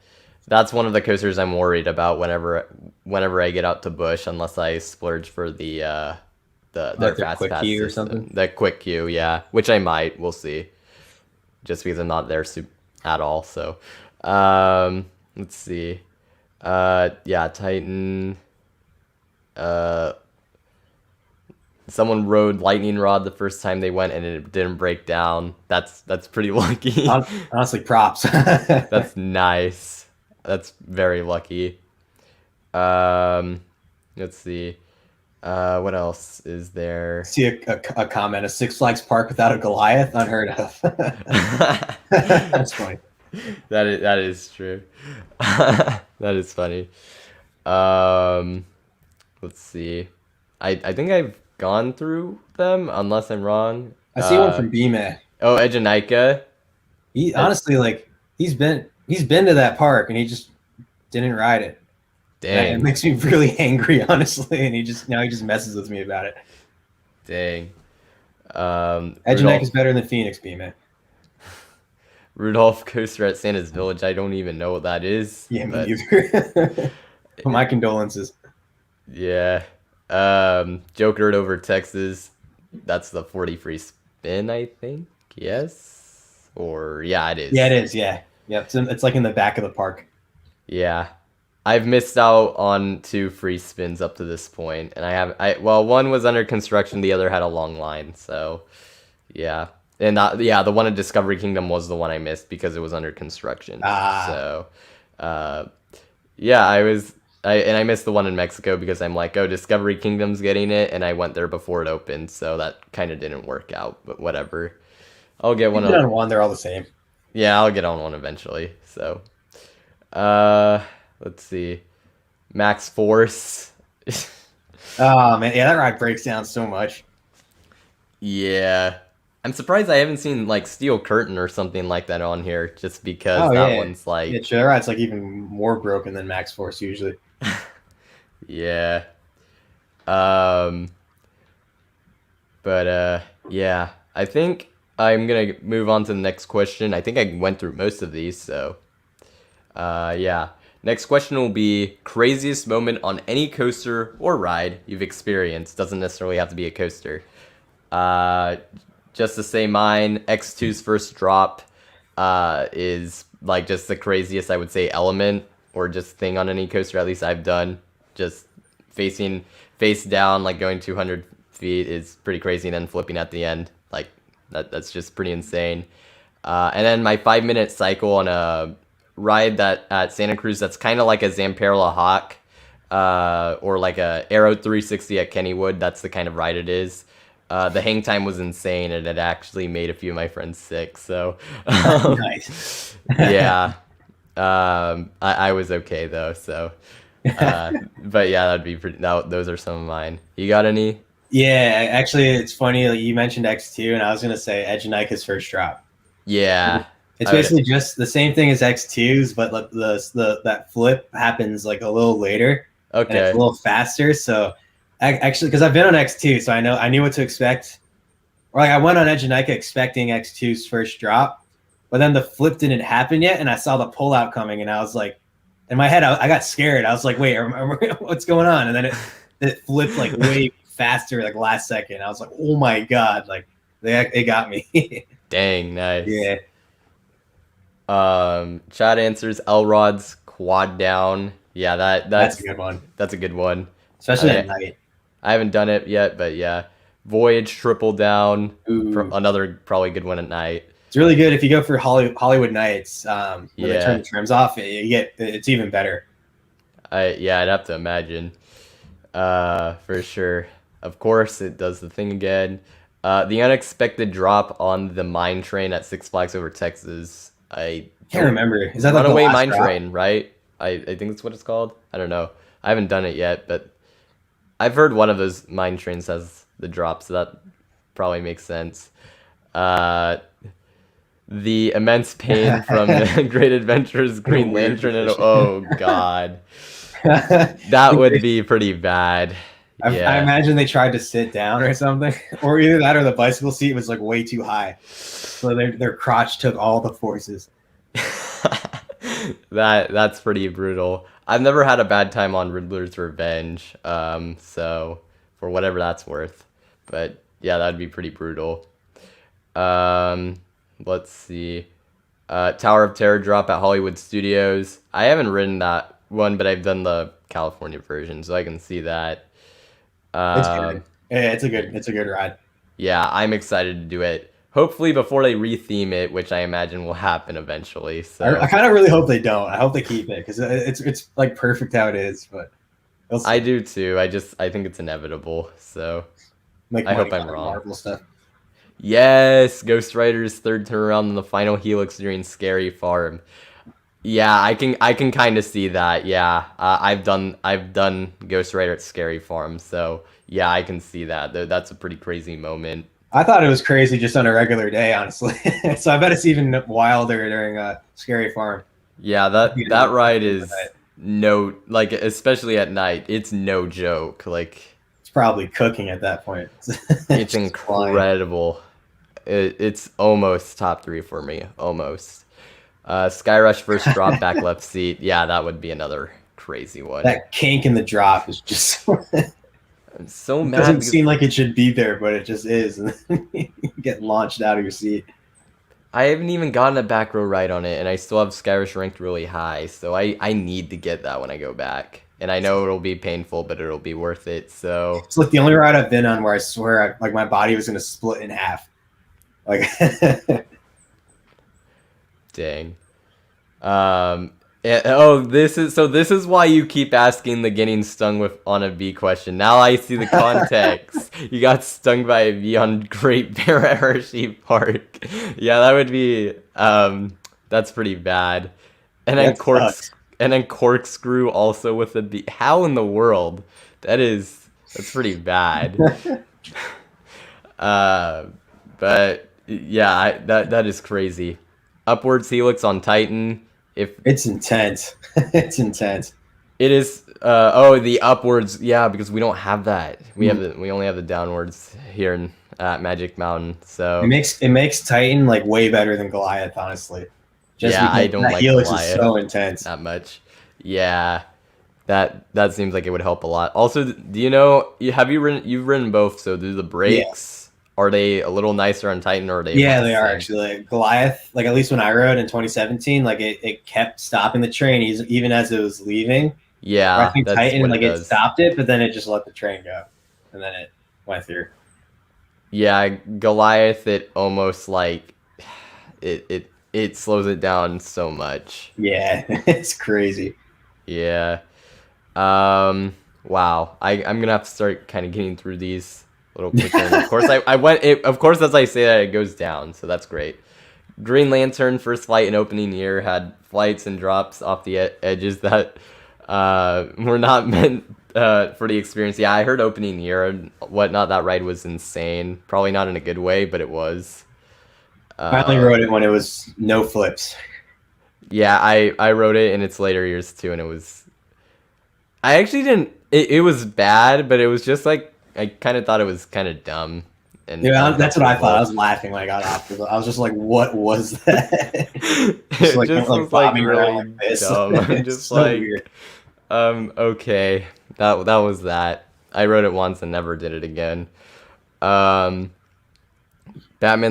that's one of the coasters I'm worried about whenever I get out to Busch, unless I splurge for their Like the fast quick pass queue or system. something? The quick queue, yeah, which I might. We'll see. Just because I'm not there at all. So, let's see. Yeah, Titan. Someone rode Lightning Rod the first time they went and it didn't break down. That's pretty lucky. Honestly, props. That's nice. That's very lucky. Let's see. What else is there? See a comment: a Six Flags park without a Goliath, unheard of. That's funny. That is true. That is funny. Let's see. I think I've gone through them unless I'm wrong. I see one from B-Man. Oh, Ejanica. He honestly, like, he's been to that park and he just didn't ride it. And it Dang. makes me really angry, honestly. And he just messes with me about it. Dang. Ejanek is better than Fønix, B-Man. Rudolph Coaster at Santa's Village. I don't even know what that is. Yeah, me but either. My condolences. yeah. Joker over Texas. That's the 40 free spin, I think. Yes. Or yeah, it is. Yeah, it is. Yeah, yeah. It's like in the back of the park. Yeah. I've missed out on 2 free spins up to this point, and well, one was under construction, the other had a long line, so yeah. And the one at Discovery Kingdom was the one I missed because it was under construction. So yeah, I missed the one in Mexico because I'm like, oh, Discovery Kingdom's getting it, and I went there before it opened, so that kind of didn't work out, but whatever. I'll get one. On one, they're all the same. Yeah, I'll get on one eventually. So, let's see. Max Force. Oh man, yeah, that ride breaks down so much. Yeah. I'm surprised I haven't seen like Steel Curtain or something like that on here, just because Oh, that yeah. one's like, Yeah, sure, that ride's like even more broken than Max Force usually. yeah. Yeah, I think I'm gonna move on to the next question. I think I went through most of these, so yeah. Next question will be craziest moment on any coaster or ride you've experienced. Doesn't necessarily have to be a coaster. Just to say mine, X2's first drop is like just the craziest, I would say, element or just thing on any coaster, at least I've done. Just face down, like going 200 feet is pretty crazy, and then flipping at the end, like That's just pretty insane. And then my 5-minute cycle on a ride that at Santa Cruz, that's kind of like a Zamperla Hawk, or like a Aero 360 at Kennywood. That's the kind of ride it is. The hang time was insane, and it actually made a few of my friends sick. So, Nice. yeah, I was okay though. So, but yeah, that'd be pretty. Those are some of mine. You got any? Yeah, actually, it's funny. Like, you mentioned X2, and I was gonna say Edge of Nika's first drop. Yeah, It's basically just the same thing as X2's, but like the that flip happens like a little later. And okay. it's a little faster. So actually, because I've been on X2, so I knew what to expect. Or like I went on Edge of Nika expecting X2's first drop, but then the flip didn't happen yet, and I saw the pullout coming, and I was like, in my head, I got scared. I was like, wait, what's going on? And then it flipped like way faster, like last second. I was like, oh my god, like they got me. Dang, nice. Yeah. Chat answers Elrod's quad down. Yeah, that's a good one. That's a good one. Especially at night. I haven't done it yet, but yeah. Voyage triple down. Ooh. Another probably good one at night. It's really good if you go for Hollywood nights. When they Yeah. turn the trims off, it's even better. I'd have to imagine. For sure. Of course, it does the thing again. The unexpected drop on the mine train at Six Flags Over Texas. I Can't remember. Is that like the Runaway last Mine drop? Train, right? I think that's what it's called. I don't know. I haven't done it yet, but I've heard one of those mine trains has the drop, so that probably makes sense. The immense pain from the Great Adventures Green Lantern. And, oh god, that would be pretty bad. I imagine they tried to sit down or something, or either that or the bicycle seat was like way too high, so their crotch took all the forces. That's pretty brutal. I've never had a bad time on Riddler's Revenge, so for whatever that's worth. But yeah, that'd be pretty brutal. Let's see. Tower of Terror drop at Hollywood Studios. I haven't ridden that one, but I've done the California version, so I can see that. It's good. Yeah, it's a good ride. Yeah, I'm excited to do it. Hopefully before they retheme it, which I imagine will happen eventually. So I kind of really hope they don't. I hope they keep it because it's like perfect how it is. But I do too. I think it's inevitable. So I hope I'm wrong. Marvel stuff. Yes, Ghost Rider's third turnaround in the final helix during Scary Farm. Yeah, I can kind of see that. Yeah, I've done Ghost Rider at Scary Farm, so yeah, I can see that. That's a pretty crazy moment. I thought it was crazy just on a regular day, honestly. So I bet it's even wilder during Scary Farm. Yeah, that ride is especially at night, it's no joke. Like it's probably cooking at that point. It's incredible. It's almost top 3 for me, almost. Skyrush first drop back left seat. Yeah, that would be another crazy one. That kink in the drop is just I'm so it mad. doesn't seem like it should be there, but it just is. And then you get launched out of your seat. I haven't even gotten a back row ride on it, and I still have Skyrush ranked really high, so I need to get that when I go back. And I know it'll be painful, but it'll be worth it. So it's like the only ride I've been on where I swear like my body was gonna split in half. Like dang. This is why you keep asking the getting stung on a bee question. Now I see the context. You got stung by a bee on Great Bear at Hershey Park. Yeah, that would be that's pretty bad. And then corkscrew also with a bee. How in the world? That's pretty bad. But yeah, that is crazy. Upwards helix on Titan. It's intense. It's intense. It is. The upwards. Yeah, because we don't have that. We only have the downwards here at Magic Mountain. So it makes Titan like way better than Goliath, honestly. I don't like helix Goliath is so intense. that much. Yeah, that seems like it would help a lot. Also, do you know? You've ridden both. So do the brakes? Are they a little nicer on Titan, or are they? Yeah, they are actually. Like, Goliath, like at least when I rode in 2017, like it kept stopping the train even as it was leaving. Yeah, I think that's Titan what like it it does. stopped it, but then it just let the train go, and then it went through. Yeah, Goliath, it almost like it slows it down so much. Yeah, it's crazy. Yeah. Wow. I'm gonna have to start kind of getting through these a little quicker. And of course, I went. Of course, as I say that, it goes down. So that's great. Green Lantern first flight in opening year had flights and drops off the edges that were not meant for the experience. Yeah, I heard opening year and whatnot. That ride was insane. Probably not in a good way, but it was. Finally rode it when it was no flips. Yeah, I wrote it in its later years too, and it was. I actually didn't. It was bad, but it was just like I kind of thought it was kind of dumb. And Yeah, that's what I thought. I was laughing when I got off. I was just like, "What was that?" Just like, was like bobbing really around like this. dumb. I'm just so like, weird. Okay, that was that. I wrote it once and never did it again. Batman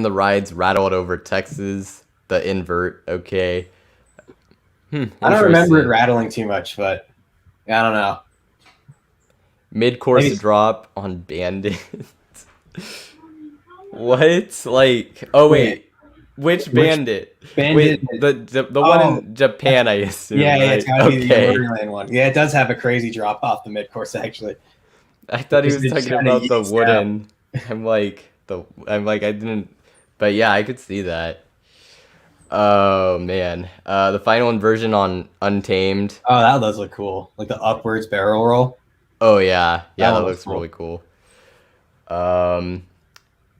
the Rides rattled over Texas. The invert. Okay. I don't remember it Interesting. rattling too much, but I don't know. Mid-course Maybe- drop on Bandit. What? Like, oh wait, which Bandit? Bandit? Wait, the one in Japan, I assume. Yeah, right? it's gotta be the Okay. Borderland one. Yeah, it does have a crazy drop off the mid course actually. I thought he was Because it talking kinda about the yeets wooden. I'm like I didn't, but yeah, I could see that. Oh man, the final inversion on Untamed. Oh, that does look cool. Like the upwards barrel roll. Oh yeah, That that looks looks cool. really cool.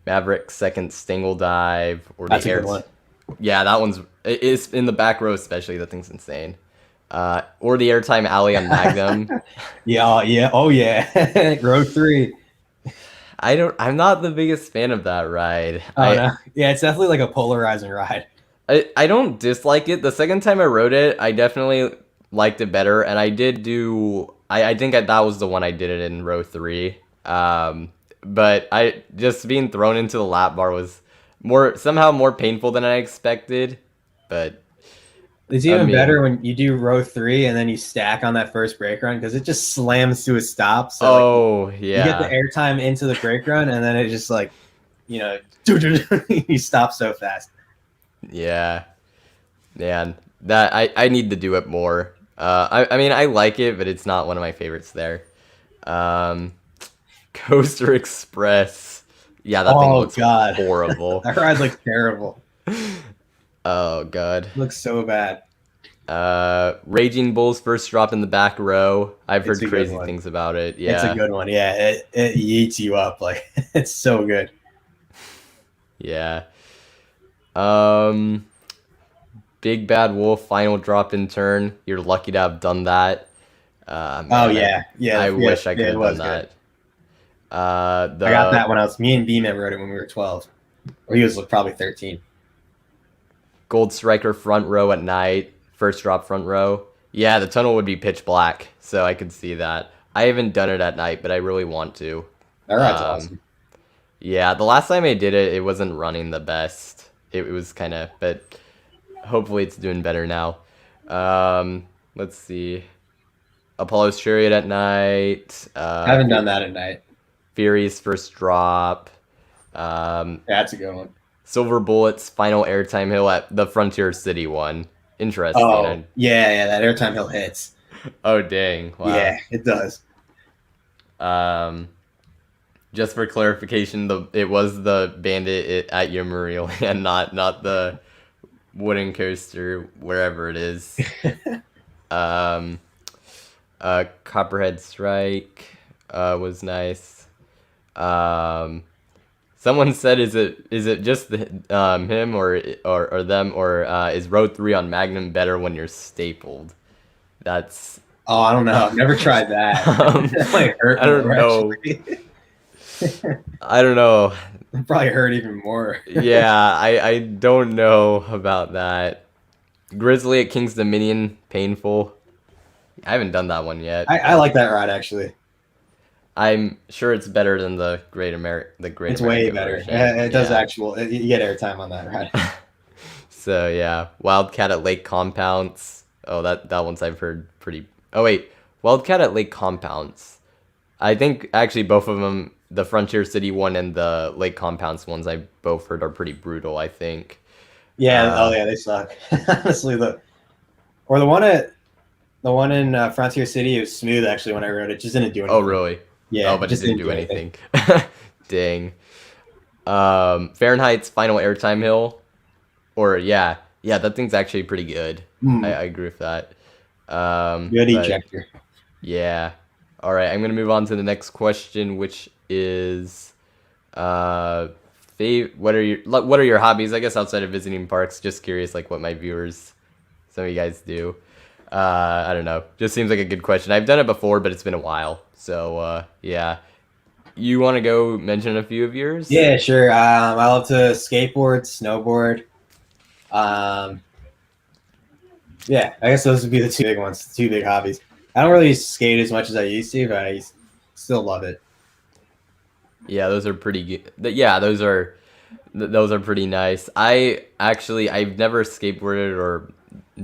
Maverick second Stingle dive or That's the a air. good one. Yeah, that one's it's in the back row especially. That thing's insane. Or the airtime alley on Magnum. Yeah, oh yeah. Row 3. I'm not the biggest fan of that ride. Oh, no. Yeah, it's definitely like a polarizing ride. I don't dislike it. The second time I rode it, I definitely liked it better, and I did do. I think that was the one I did it in row 3. But I just being thrown into the lap bar was somehow more painful than I expected. But It's even mean- better when you do row 3 and then you stack on that first brake run because it just slams to a stop. So like, yeah, you get the airtime into the brake run and then it just like, you stop so fast. yeah, man, that I need to do it more. I mean I like it, but it's not one of my favorites there. Coaster Express. Yeah, that thing Oh, looks God. horrible. That ride looks terrible. Oh god. It looks so bad. Raging Bull's first drop in the back row. I've It's heard a good crazy one. things about it. It's Yeah, a good one. Yeah, it yeets you up. Like, it's so good. yeah. Big Bad Wolf final drop in turn. You're lucky to have done that. Man, Oh, yeah. Yeah. I yeah, wish I could yeah, it have was done good. that. I got that when me and B-Man rode it when we were 12. Or he was probably 13. Gold Striker front row at night. First drop front row. Yeah, the tunnel would be pitch black, so I could see that. I haven't done it at night, but I really want to. That ride's Um, awesome. Yeah, the last time I did it, it wasn't running the best. It was kind of, but hopefully it's doing better now. Let's see. Apollo's Chariot at night. I haven't done that at night. Fury's first drop. That's a good one. Silver Bullet's final airtime hill at the Frontier City one. Interesting. Oh, yeah, that airtime hill hits. Oh, dang. Wow. Yeah, it does. Just for clarification, it was the Bandit at Yomiuri Land, not the wooden coaster wherever it is. Copperhead Strike was nice. Someone said, is it just him or them, or is row 3 on Magnum better when you're stapled? That's Oh, I don't know. I've never tried that. That might hurt I don't more, know. actually. I don't know. It probably hurt even more. Yeah, I don't know about that. Grizzly at King's Dominion, painful. I haven't done that one yet. I like that ride, actually. I'm sure it's better than the Great It's American way better. version. It does Yeah. you get airtime on that ride. So yeah, Wildcat at Lake Compounds. Oh, that one's I've heard pretty. Oh wait, Wildcat at Lake Compounds. I think actually both of them the Frontier City one and the Lake Compounds ones I both heard are pretty brutal, I think. Yeah. Oh yeah, they suck. Honestly, the one in Frontier City, it was smooth actually when I rode it. Just didn't do anything. Oh, really? Yeah. Oh, but it didn't do anything. Dang. Fahrenheit's Final Airtime Hill. Or, yeah, that thing's actually pretty good. I agree with that. Good ejector. Yeah. All right, I'm going to move on to the next question, which is what are your hobbies, I guess, outside of visiting parks? Just curious, like, what my viewers, some of you guys do. I don't know. Just seems like a good question. I've done it before, but it's been a while. So, yeah. You want to go mention a few of yours? Yeah, sure. I love to skateboard, snowboard. Yeah, I guess those would be the two big ones, two big hobbies. I don't really skate as much as I used to, but I still love it. Yeah, those are pretty good. Yeah, those are pretty nice. I've never skateboarded or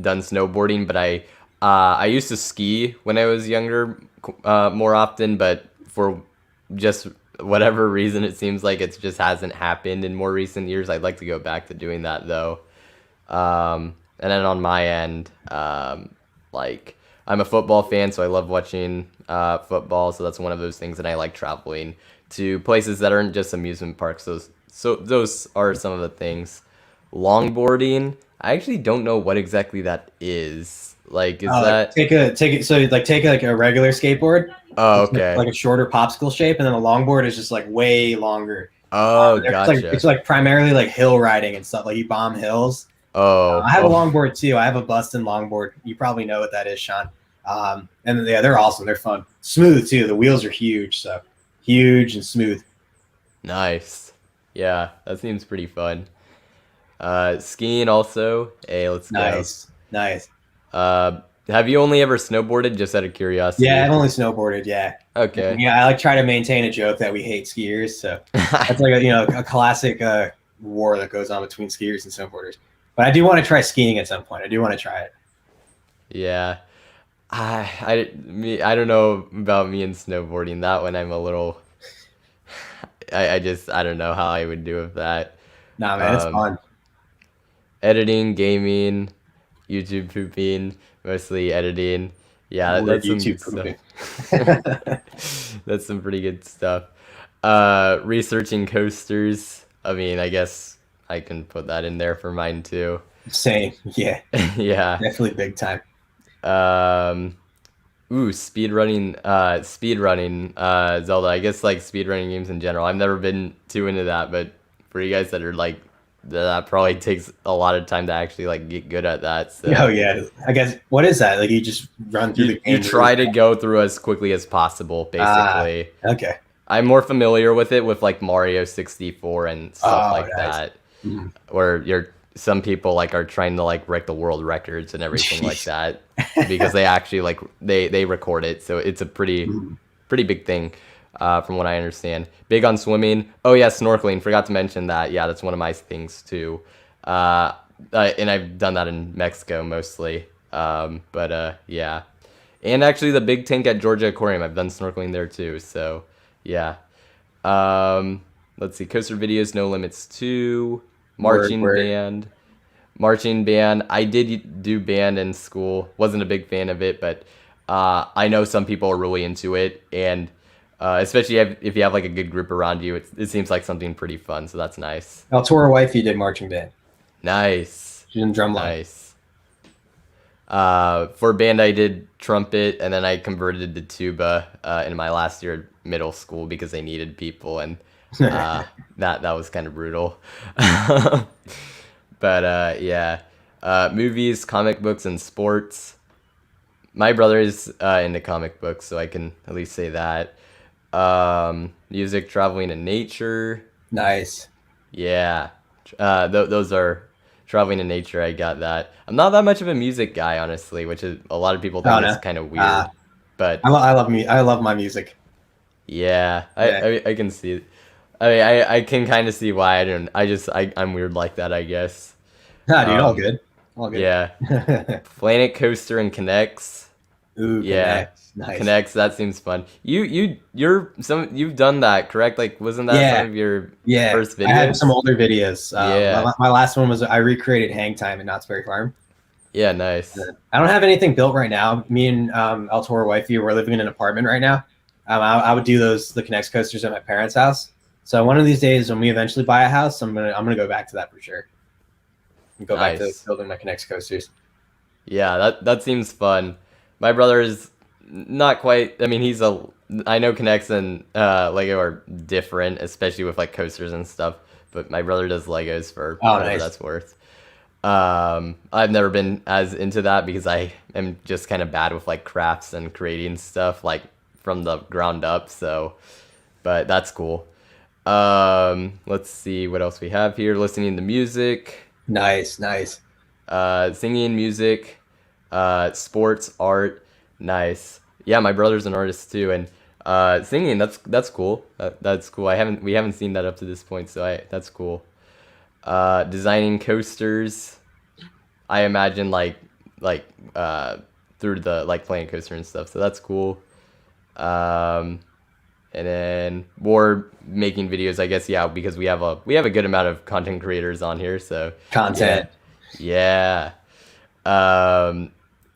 done snowboarding, but I used to ski when I was younger more often, but for just whatever reason, it seems like it just hasn't happened in more recent years. I'd like to go back to doing that though. And then on my end, like I'm a football fan, so I love watching football. So that's one of those things, and I like traveling to places that aren't just amusement parks. Those are some of the things. Longboarding, I actually don't know what exactly that is. Like, is that take like a regular skateboard? Oh, okay. Like a shorter popsicle shape, and then a longboard is just like way longer. Oh, gotcha. It's like primarily like hill riding and stuff. Like you bomb hills. Oh, I have a longboard too. I have a Bustin longboard. You probably know what that is, Sean. And yeah, they're awesome. They're fun. Smooth too. The wheels are huge, so huge and smooth. Nice. Yeah, that seems pretty fun. Skiing also. Hey, let's go. Nice. Have you only ever snowboarded, just out of curiosity? Yeah, I've only snowboarded. Yeah. Okay. Yeah, I like try to maintain a joke that we hate skiers. So that's like a classic war that goes on between skiers and snowboarders. But I do want to try skiing at some point. I do want to try it. Yeah. I don't know about me and snowboarding. That one I'm a little. I don't know how I would do with that. Nah, man, it's fun. Editing, gaming, YouTube pooping, mostly editing. Yeah, that's some good stuff. That's some pretty good stuff. Researching coasters. I mean, I guess I can put that in there for mine too. Same, yeah. Yeah. Definitely big time. Speedrunning, Zelda. I guess like speedrunning games in general. I've never been too into that, but for you guys that are like, that probably takes a lot of time to actually like get good at that. So. Oh yeah, I guess what is that? Like you just run through the game. You try to go through as quickly as possible, basically. Okay. I'm more familiar with it with like Mario 64 and stuff like that, where some people like are trying to like break the world records and everything like that because they actually like they record it, so it's a pretty big thing. From what I understand. Big on swimming. Oh yeah, snorkeling. Forgot to mention that. Yeah, that's one of my things too. And I've done that in Mexico mostly. Yeah. And actually the big tank at Georgia Aquarium, I've done snorkeling there too. So yeah. Let's see. Coaster videos, No Limits 2. Marching band. Marching band. I did do band in school. Wasn't a big fan of it, but I know some people are really into it, and especially if you have like a good group around you, it seems like something pretty fun. So that's nice. ElToroRyan wifey did marching band. Nice. She's in drumline. Nice. For band, I did trumpet, and then I converted to tuba in my last year at middle school because they needed people, and that was kind of brutal. But yeah, movies, comic books, and sports. My brother is into comic books, so I can at least say that. Music, traveling, and nature. Nice. Yeah. Those are traveling in nature. I got that. I'm not that much of a music guy, honestly, which is a lot of people think is kind of weird. But I love my music. Yeah, I can see it. I mean, I can kind of see why I'm weird like that, I guess. Nah, dude, all good. Yeah. Planet Coaster and Connects. Ooh, Yeah. Nice. Connects, that seems fun. You've done that, correct? Like, wasn't that Yeah. some of your Yeah, first I had videos? some older videos. Yeah. My last one was I recreated Hang Time in Knott's Berry Farm. Yeah, nice. I don't have anything built right now. Me and ElToro wifey, we're living in an apartment right now. I would do the Connects coasters at my parents' house. So one of these days, when we eventually buy a house, I'm gonna go back to that for sure. And go back to Nice. building my Connects coasters. Yeah, that seems fun. My brother is not quite. I mean, I know Connects and Lego are different, especially with like coasters and stuff. But my brother does Legos for whatever Nice. that's worth. I've never been as into that because I am just kind of bad with like crafts and creating stuff like from the ground up. So, but that's cool. Let's see what else we have here. Listening to music. Nice. Singing, music, sports, art, nice. Yeah, my brother's an artist too, and singing. That's cool. That's cool. We haven't seen that up to this point, so that's cool. Designing coasters. I imagine like through the like playing coaster and stuff. So that's cool. And then more making videos, I guess. Yeah, because we have a good amount of content creators on here. So Content. yeah.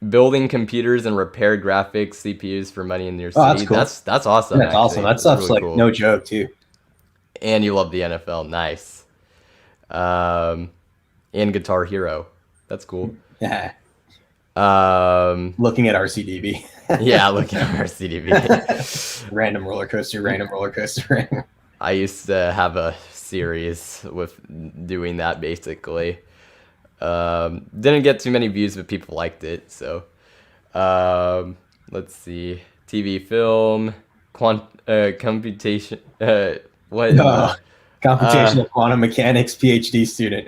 Building computers and repair graphics CPUs for money in your city. Oh, that's cool. That's awesome. That's awesome. That stuff's really like cool. no joke too. And you love the NFL. Nice. And Guitar Hero. That's cool. Yeah. Looking at RCDB. Yeah, looking at RCDB. Random roller coaster. I used to have a series with doing that basically. Didn't get too many views, but people liked it. So, let's see. TV, film, computation. What? Computational quantum mechanics PhD student.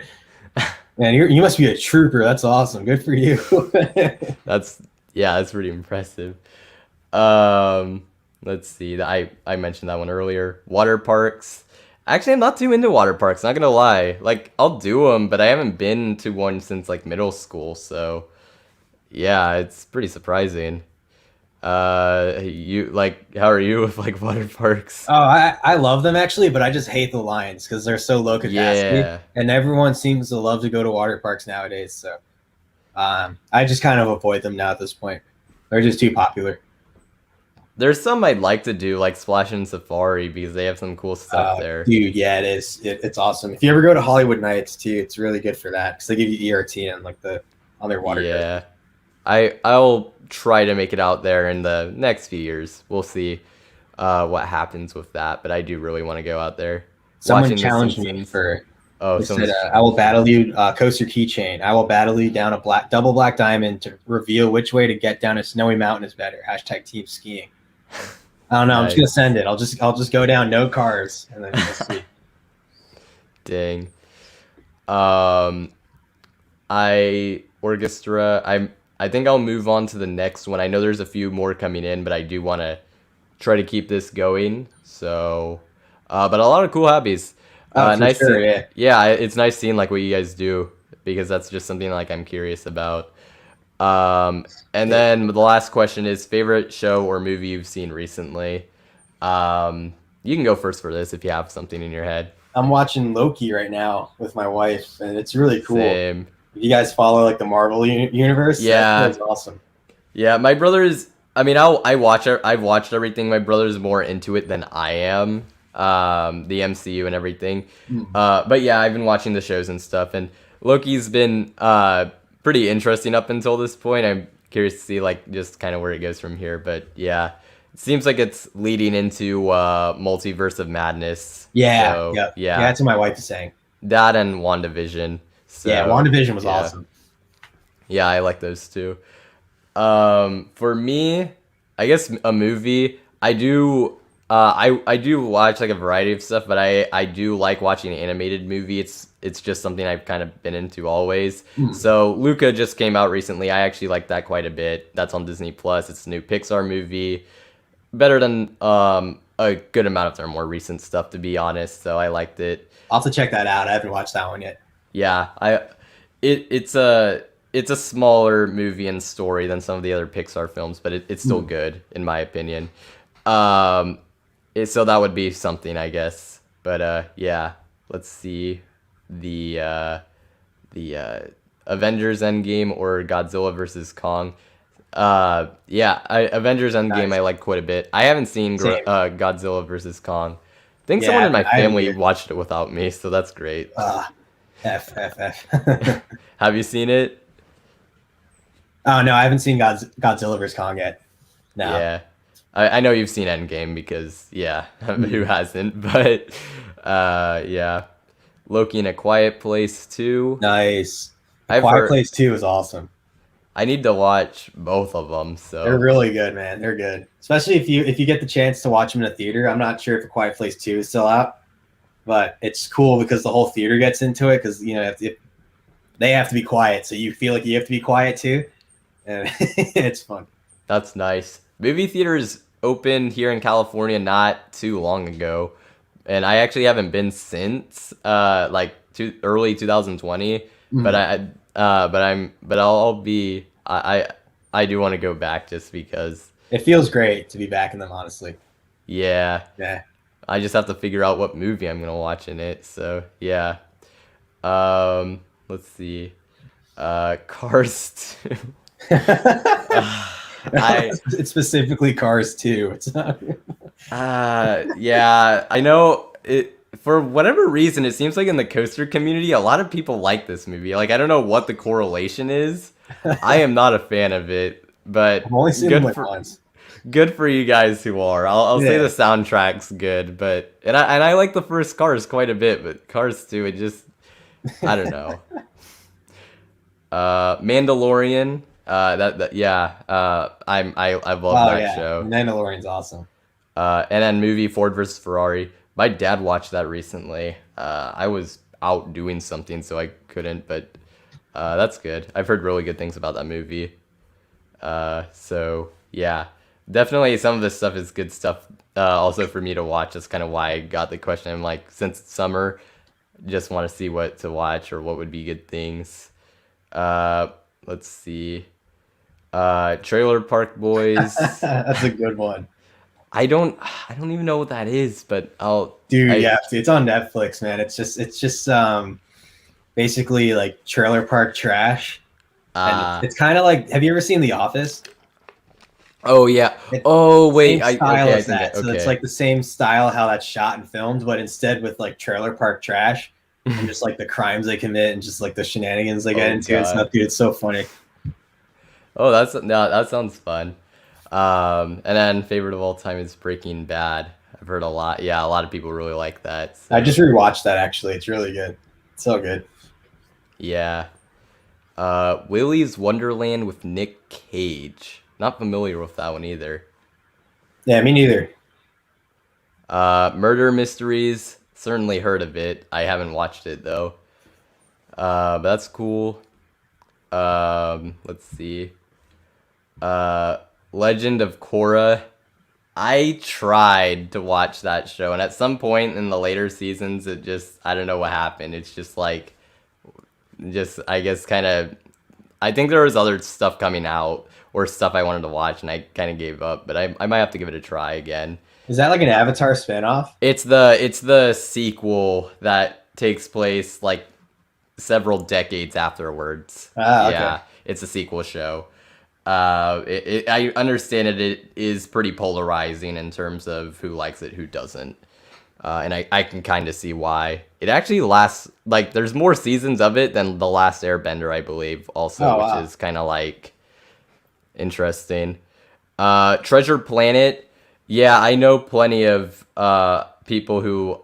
Man, you must be a trooper. That's awesome. Good for you. That's pretty impressive. Let's see. I mentioned that one earlier. Water parks. Actually, I'm not too into water parks. Not gonna lie. Like, I'll do them, but I haven't been to one since like middle school. So, yeah, it's pretty surprising. You like? How are you with like water parks? Oh, I love them actually, but I just hate the lines because they're so low capacity, Yeah. and everyone seems to love to go to water parks nowadays. So, I just kind of avoid them now at this point. They're just too popular. There's some I'd like to do, like Splash and Safari, because they have some cool stuff there. Dude, yeah, it is. It's awesome. If you ever go to Hollywood Nights too, it's really good for that because they give you ERT and like on their water. Yeah, I'll try to make it out there in the next few years. We'll see what happens with that, but I do really want to go out there. Someone Watching The challenged me Simpsons. for. Oh, They someone. said, I will battle you, coaster keychain. I will battle you down a double black diamond to reveal which way to get down a snowy mountain is better. #team skiing. I don't know. I'm just gonna send it. I'll just go down, no cars, and then we'll see. Dang. I think I'll move on to the next one. I know there's a few more coming in, but I do want to try to keep this going. So, but a lot of cool hobbies. Nice. Sure, yeah. It's nice seeing like what you guys do because that's just something like I'm curious about. And then the last question is favorite show or movie you've seen recently. You can go first for this if you have something in your head. I'm watching Loki right now with my wife, and it's really cool. Same. You guys follow like the Marvel universe? Yeah. That's awesome. Yeah, my brother's. I mean, I've watched everything. My brother's more into it than I am. The MCU and everything. But yeah, I've been watching the shows and stuff, and Loki's been pretty interesting up until this point. I'm curious to see like just kind of where it goes from here. But yeah, it seems like it's leading into Multiverse of Madness. Yeah, So, yeah. That's what my wife is saying. That and WandaVision. So, Yeah, WandaVision was awesome. Yeah, I like those too. For me, I guess a movie. I do watch like a variety of stuff, but I do like watching an animated movie. It's just something I've kind of been into always. So Luca just came out recently. I actually like that quite a bit. That's on Disney Plus. It's a new Pixar movie. Better than a good amount of their more recent stuff, to be honest. So I liked it. I'll have to check that out. I haven't watched that one yet. Yeah, it's a smaller movie and story than some of the other Pixar films, but it's still good in my opinion. So that would be something, I guess. But yeah, let's see the Avengers Endgame or Godzilla versus Kong. Yeah, Avengers Endgame Nice. I like quite a bit. I haven't seen Same. Godzilla versus Kong. I think Yeah, someone in my I haven't family either. watched it without me, so that's great. F F F. Have you seen it? Oh no, I haven't seen Godzilla vs Kong yet. No. Yeah. I know you've seen Endgame because, yeah, who hasn't? But, yeah. Loki in a Quiet Place too. Nice. I've Quiet heard. Place 2 is awesome. I need to watch both of them. They're So, really good, man. They're good. Especially if you get the chance to watch them in a theater. I'm not sure if A Quiet Place 2 is still out, but it's cool because the whole theater gets into it because if they have to be quiet, so you feel like you have to be quiet too, and it's fun. that's nice. Movie theaters opened here in California not too long ago, and I actually haven't been since like early 2020. But I'll be I do want to go back just because. It feels great to be back in them, honestly. Yeah, Yeah. I just have to figure out what movie I'm gonna watch in it. So yeah. Let's see. Cars 2. I It's specifically Cars 2. It's not. yeah, I know it for whatever reason it seems like in the coaster community a lot of people like this movie. Like I don't know what the correlation is. I am not a fan of it, but I've only seen them like once. good for you guys who are. I'll say Yeah. the soundtrack's good, but I like the first Cars quite a bit, but Cars 2 it just I don't know. Mandalorian. That yeah. I love Oh that yeah, show. Mandalorian's awesome. And then movie Ford versus Ferrari. My dad watched that recently. I was out doing something, so I couldn't. But that's good. I've heard really good things about that movie. So yeah, definitely some of this stuff is good stuff. Also for me to watch. That's kind of why I got the question. I'm like, since it's summer, just want to see what to watch or what would be good things. Let's see. Trailer Park Boys. That's a good one, I don't even know what that is, but dude. I- Yeah, it's on Netflix, man. It's just basically like trailer park trash, and it's kind of like. Have you ever seen The Office? oh yeah. It's Oh wait, Same style okay, I as think that. So okay. it's like the same style how that's shot and filmed, but instead with like trailer park trash and just like the crimes they commit and just like the shenanigans they get Oh, into and God. stuff, dude. It's so funny. Oh, that sounds fun. And then favorite of all time is Breaking Bad. I've heard a lot. Yeah, a lot of people really like that. So, I just rewatched that actually. It's really good. It's so good. yeah. Willy's Wonderland with Nick Cage. Not familiar with that one either. Yeah, me neither. Murder Mysteries. Certainly heard of it. I haven't watched it though. But that's cool. Let's see. Legend of Korra. I tried to watch that show, and at some point in the later seasons, it just I don't know what happened. It's just like, just I guess kind of. I think there was other stuff coming out or stuff I wanted to watch, and I kind of gave up. But I might have to give it a try again. Is that like an Avatar spinoff? It's the sequel that takes place like several decades afterwards. Ah, okay. Yeah, it's a sequel show. I understand it is pretty polarizing in terms of who likes it, who doesn't. And I can kind of see why. It actually lasts, like, there's more seasons of it than The Last Airbender, I believe, also, Oh, wow. which is kind of, like, interesting. Treasure Planet. Yeah, I know plenty of people who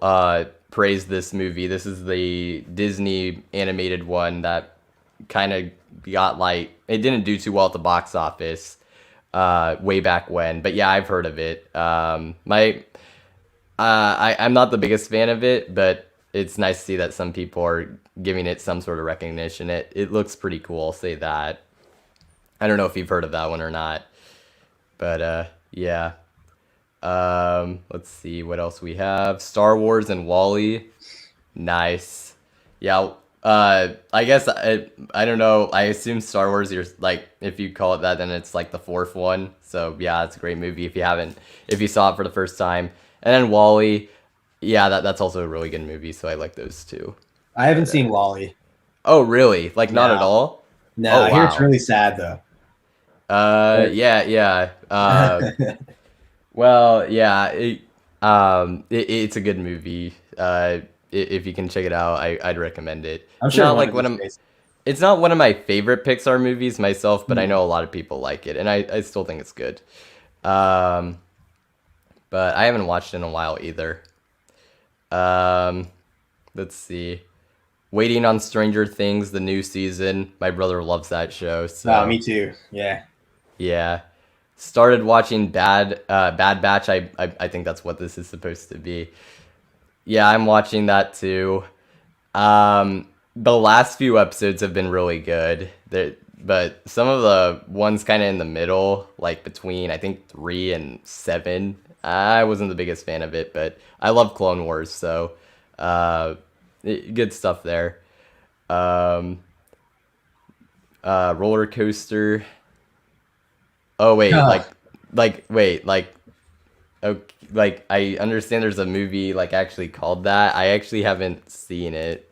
praise this movie. This is the Disney animated one that kind of got, like, it didn't do too well at the box office way back when. But yeah, I've heard of it. I'm not the biggest fan of it, but it's nice to see that some people are giving it some sort of recognition. It looks pretty cool, I'll say that. I don't know if you've heard of that one or not, but yeah. Let's see what else we have. Star Wars and Wall-E. Nice. Yeah, I guess I don't know. I assume Star Wars. You're like, if you call it that, then it's like the fourth one. So yeah, it's a great movie if you saw it for the first time. And then Wall-E, yeah, that's also a really good movie. So I like those two. I haven't seen Wall-E. Oh really? Like not at No. all? No, Oh, I hear it's wow. really sad though. Yeah. Well, yeah. It's a good movie. If you can check it out, I'd recommend it. I'm It's sure not one like of one these of days. it's not one of my favorite Pixar movies myself, but I Mhm. know a lot of people like it, and I still think it's good. Um, but I haven't watched it in a while either. Um, let's see. Waiting on Stranger Things, the new season. My brother loves that show, Oh, so me too. Yeah. yeah. Started watching Bad Batch. I think that's what this is supposed to be. Yeah, I'm watching that too. The last few episodes have been really good. But some of the ones kind of in the middle, like between I think 3 and 7, I wasn't the biggest fan of it. But I love Clone Wars, so good stuff there. Um, Roller Coaster. Oh wait, Ugh. okay, like I understand there's a movie like actually called that. I actually haven't seen it.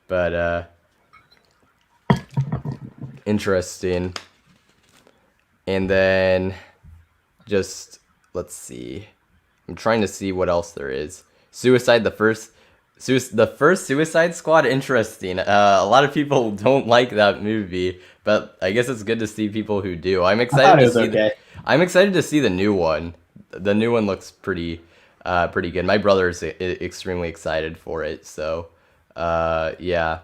But interesting. And then just let's see. I'm trying to see what else there is. The first Suicide Squad. Interesting. A lot of people don't like that movie, but I guess it's good to see people who do. I thought it was okay. I'm excited to see the new one. The new one looks pretty good. My brother's extremely excited for it. So, yeah.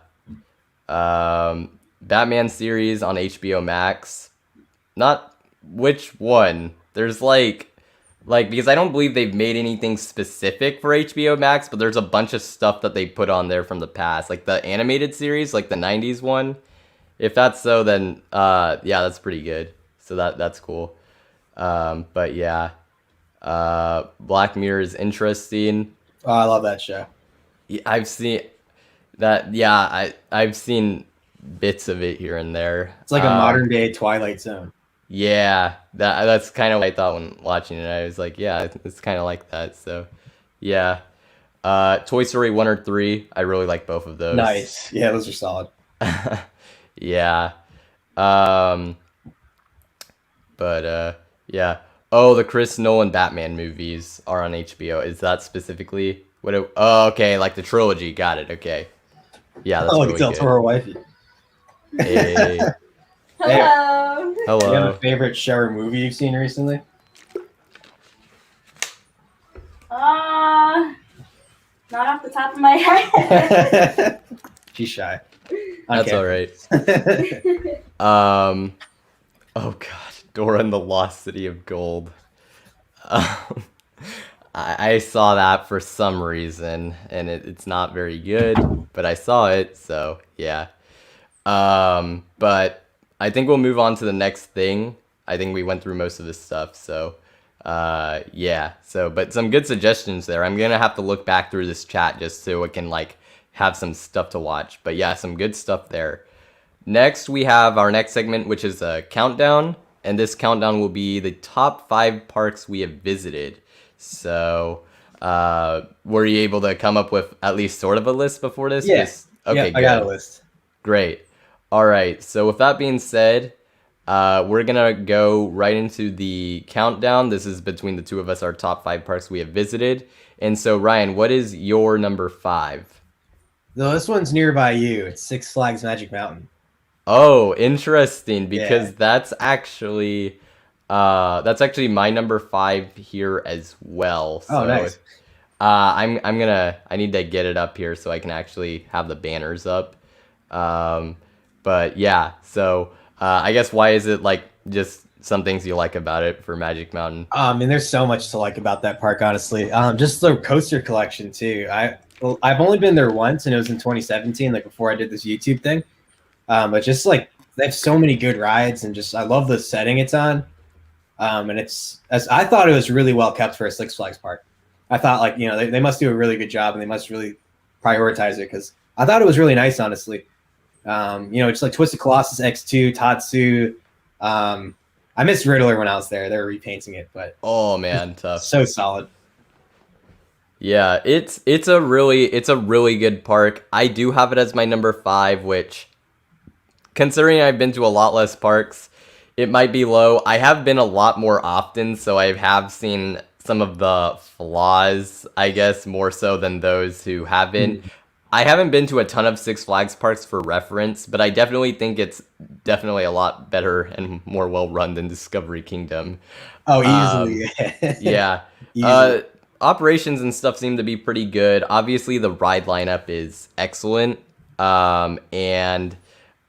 Batman series on HBO Max. Not which one. There's like because I don't believe they've made anything specific for HBO Max, but there's a bunch of stuff that they put on there from the past, like the animated series, like the '90s one. If that's so, then yeah, that's pretty good. So that's cool. But yeah, Black Mirror is interesting. Oh, I love that show. I've seen that. Yeah, I've seen bits of it here and there. It's like a modern day Twilight Zone. Yeah, that's kind of what I thought when watching it. I was like, yeah, it's kind of like that. So, yeah. Toy Story 1 or 3, I really like both of those. Nice. Yeah, those are solid. Yeah. But yeah. Oh, the Chris Nolan Batman movies are on HBO. Is that specifically what it, oh, okay, like the trilogy. Got it. Okay. Yeah, that's Oh, really it's good. ElToro wifey. Hey. Hello. Do you have Hello. a favorite show or movie you've seen recently? Not off the top of my head. She's shy. That's all right. Oh god, Dora and the Lost City of Gold. Um, I saw that for some reason, and it's not very good, but I saw it, so yeah. But I think we'll move on to the next thing. I think we went through most of this stuff, so yeah. So, but some good suggestions there. I'm gonna have to look back through this chat just so I can like have some stuff to watch. But yeah, some good stuff there. Next, we have our next segment, which is a countdown, and this countdown will be the top 5 parks we have visited. So, were you able to come up with at least sort of a list before this? Yeah. Okay, I got good. a list. Great. All right. So with that being said, we're gonna go right into the countdown. This is between the two of us, our top 5 parks we have visited. And so, Ryan, what is your number 5? No, this one's nearby you. It's Six Flags Magic Mountain. Oh, interesting, because Yeah. that's actually my number 5 here as well. So Oh, nice. I need to get it up here so I can actually have the banners up. But yeah, so I guess why is it like just some things you like about it for Magic Mountain? I mean, there's so much to like about that park, honestly. Just the coaster collection too. I've only been there once, and it was in 2017, like before I did this YouTube thing. But just like they have so many good rides, and just I love the setting it's on. And I thought it was really well kept for a Six Flags park. I thought like they must do a really good job, and they must really prioritize it because I thought it was really nice, honestly. Just like Twisted Colossus X2, Tatsu. I missed Riddler when I was there. They were repainting it, but Oh man, tough. so solid. Yeah, it's a really good park. I do have it as my number 5, which, considering I've been to a lot less parks, it might be low. I have been a lot more often, so I have seen some of the flaws, I guess, more so than those who haven't. I haven't been to a ton of Six Flags parks for reference, but I definitely think it's definitely a lot better and more well run than Discovery Kingdom. Oh, easily. Yeah. Easily. Operations and stuff seem to be pretty good. Obviously, the ride lineup is excellent, and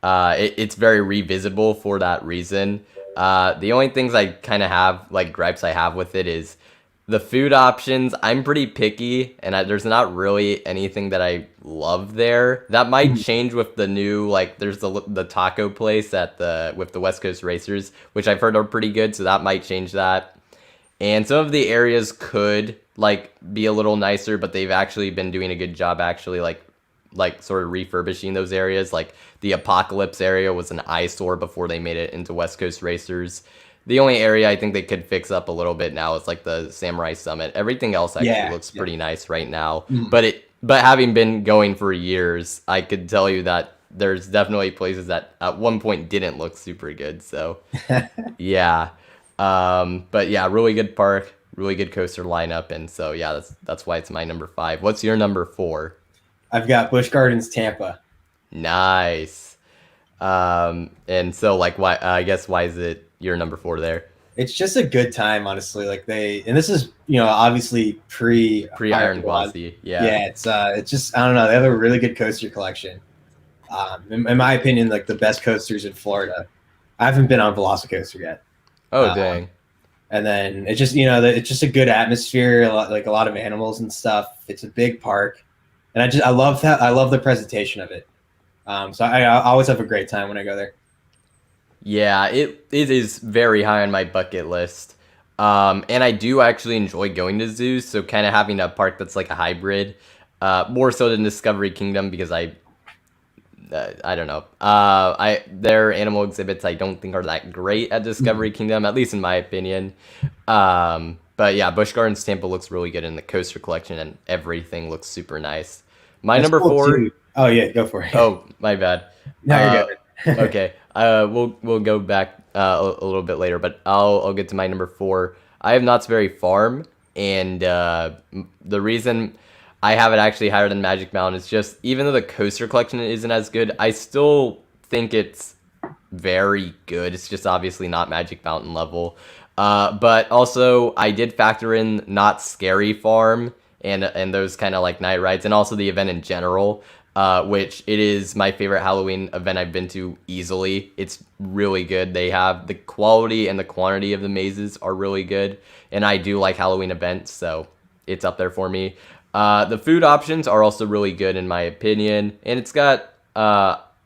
it's very revisitable for that reason. The only things I kind of have, like gripes I have with it, is the food options. I'm pretty picky, and there's not really anything that I love there. That might change with the new, like, there's the taco place with the West Coast Racers, which I've heard are pretty good, so that might change that. And some of the areas could like be a little nicer, but they've actually been doing a good job actually like sort of refurbishing those areas. Like the Apocalypse area was an eyesore before they made it into West Coast Racers. The only area I think they could fix up a little bit now is like the Samurai Summit. Everything else actually looks pretty nice right now. But having been going for years, I could tell you that there's definitely places that at one point didn't look super good. So yeah. But yeah, really good park, really good coaster lineup, and so yeah, that's why it's my number 5. What's your number 4? I've got Busch Gardens Tampa. Nice. And so like why is it your number 4 there? It's just a good time, honestly. Like and this is obviously pre Iron Gwazi. Yeah, it's just, I don't know, they have a really good coaster collection. In my opinion, like the best coasters in Florida. I haven't been on Velocicoaster yet. Oh dang. And then it's just it's just a good atmosphere, a lot of animals and stuff. It's a big park, and I love that. I love the presentation of it. So I always have a great time when I go there. Yeah, it is very high on my bucket list. And I do actually enjoy going to zoos, so kind of having a park that's like a hybrid, more so than Discovery Kingdom, because I don't know. Their animal exhibits I don't think are that great at Discovery Kingdom, at least in my opinion. But yeah, Busch Gardens Tampa looks really good in the coaster collection, and everything looks super nice. My That's number cool 4. too. Oh yeah, go for it. Oh, my bad. No, you're good. Okay. We'll go back a little bit later, but I'll get to my number 4. I have Knott's Berry Farm, and the reason I have it actually higher than Magic Mountain is just, even though the coaster collection isn't as good, I still think it's very good. It's just obviously not Magic Mountain level. But also I did factor in Knott's Scary Farm and those kind of like night rides, and also the event in general, which it is my favorite Halloween event I've been to easily. It's really good. They have the quality and the quantity of the mazes are really good, and I do like Halloween events, so it's up there for me. The food options are also really good in my opinion, and it's got,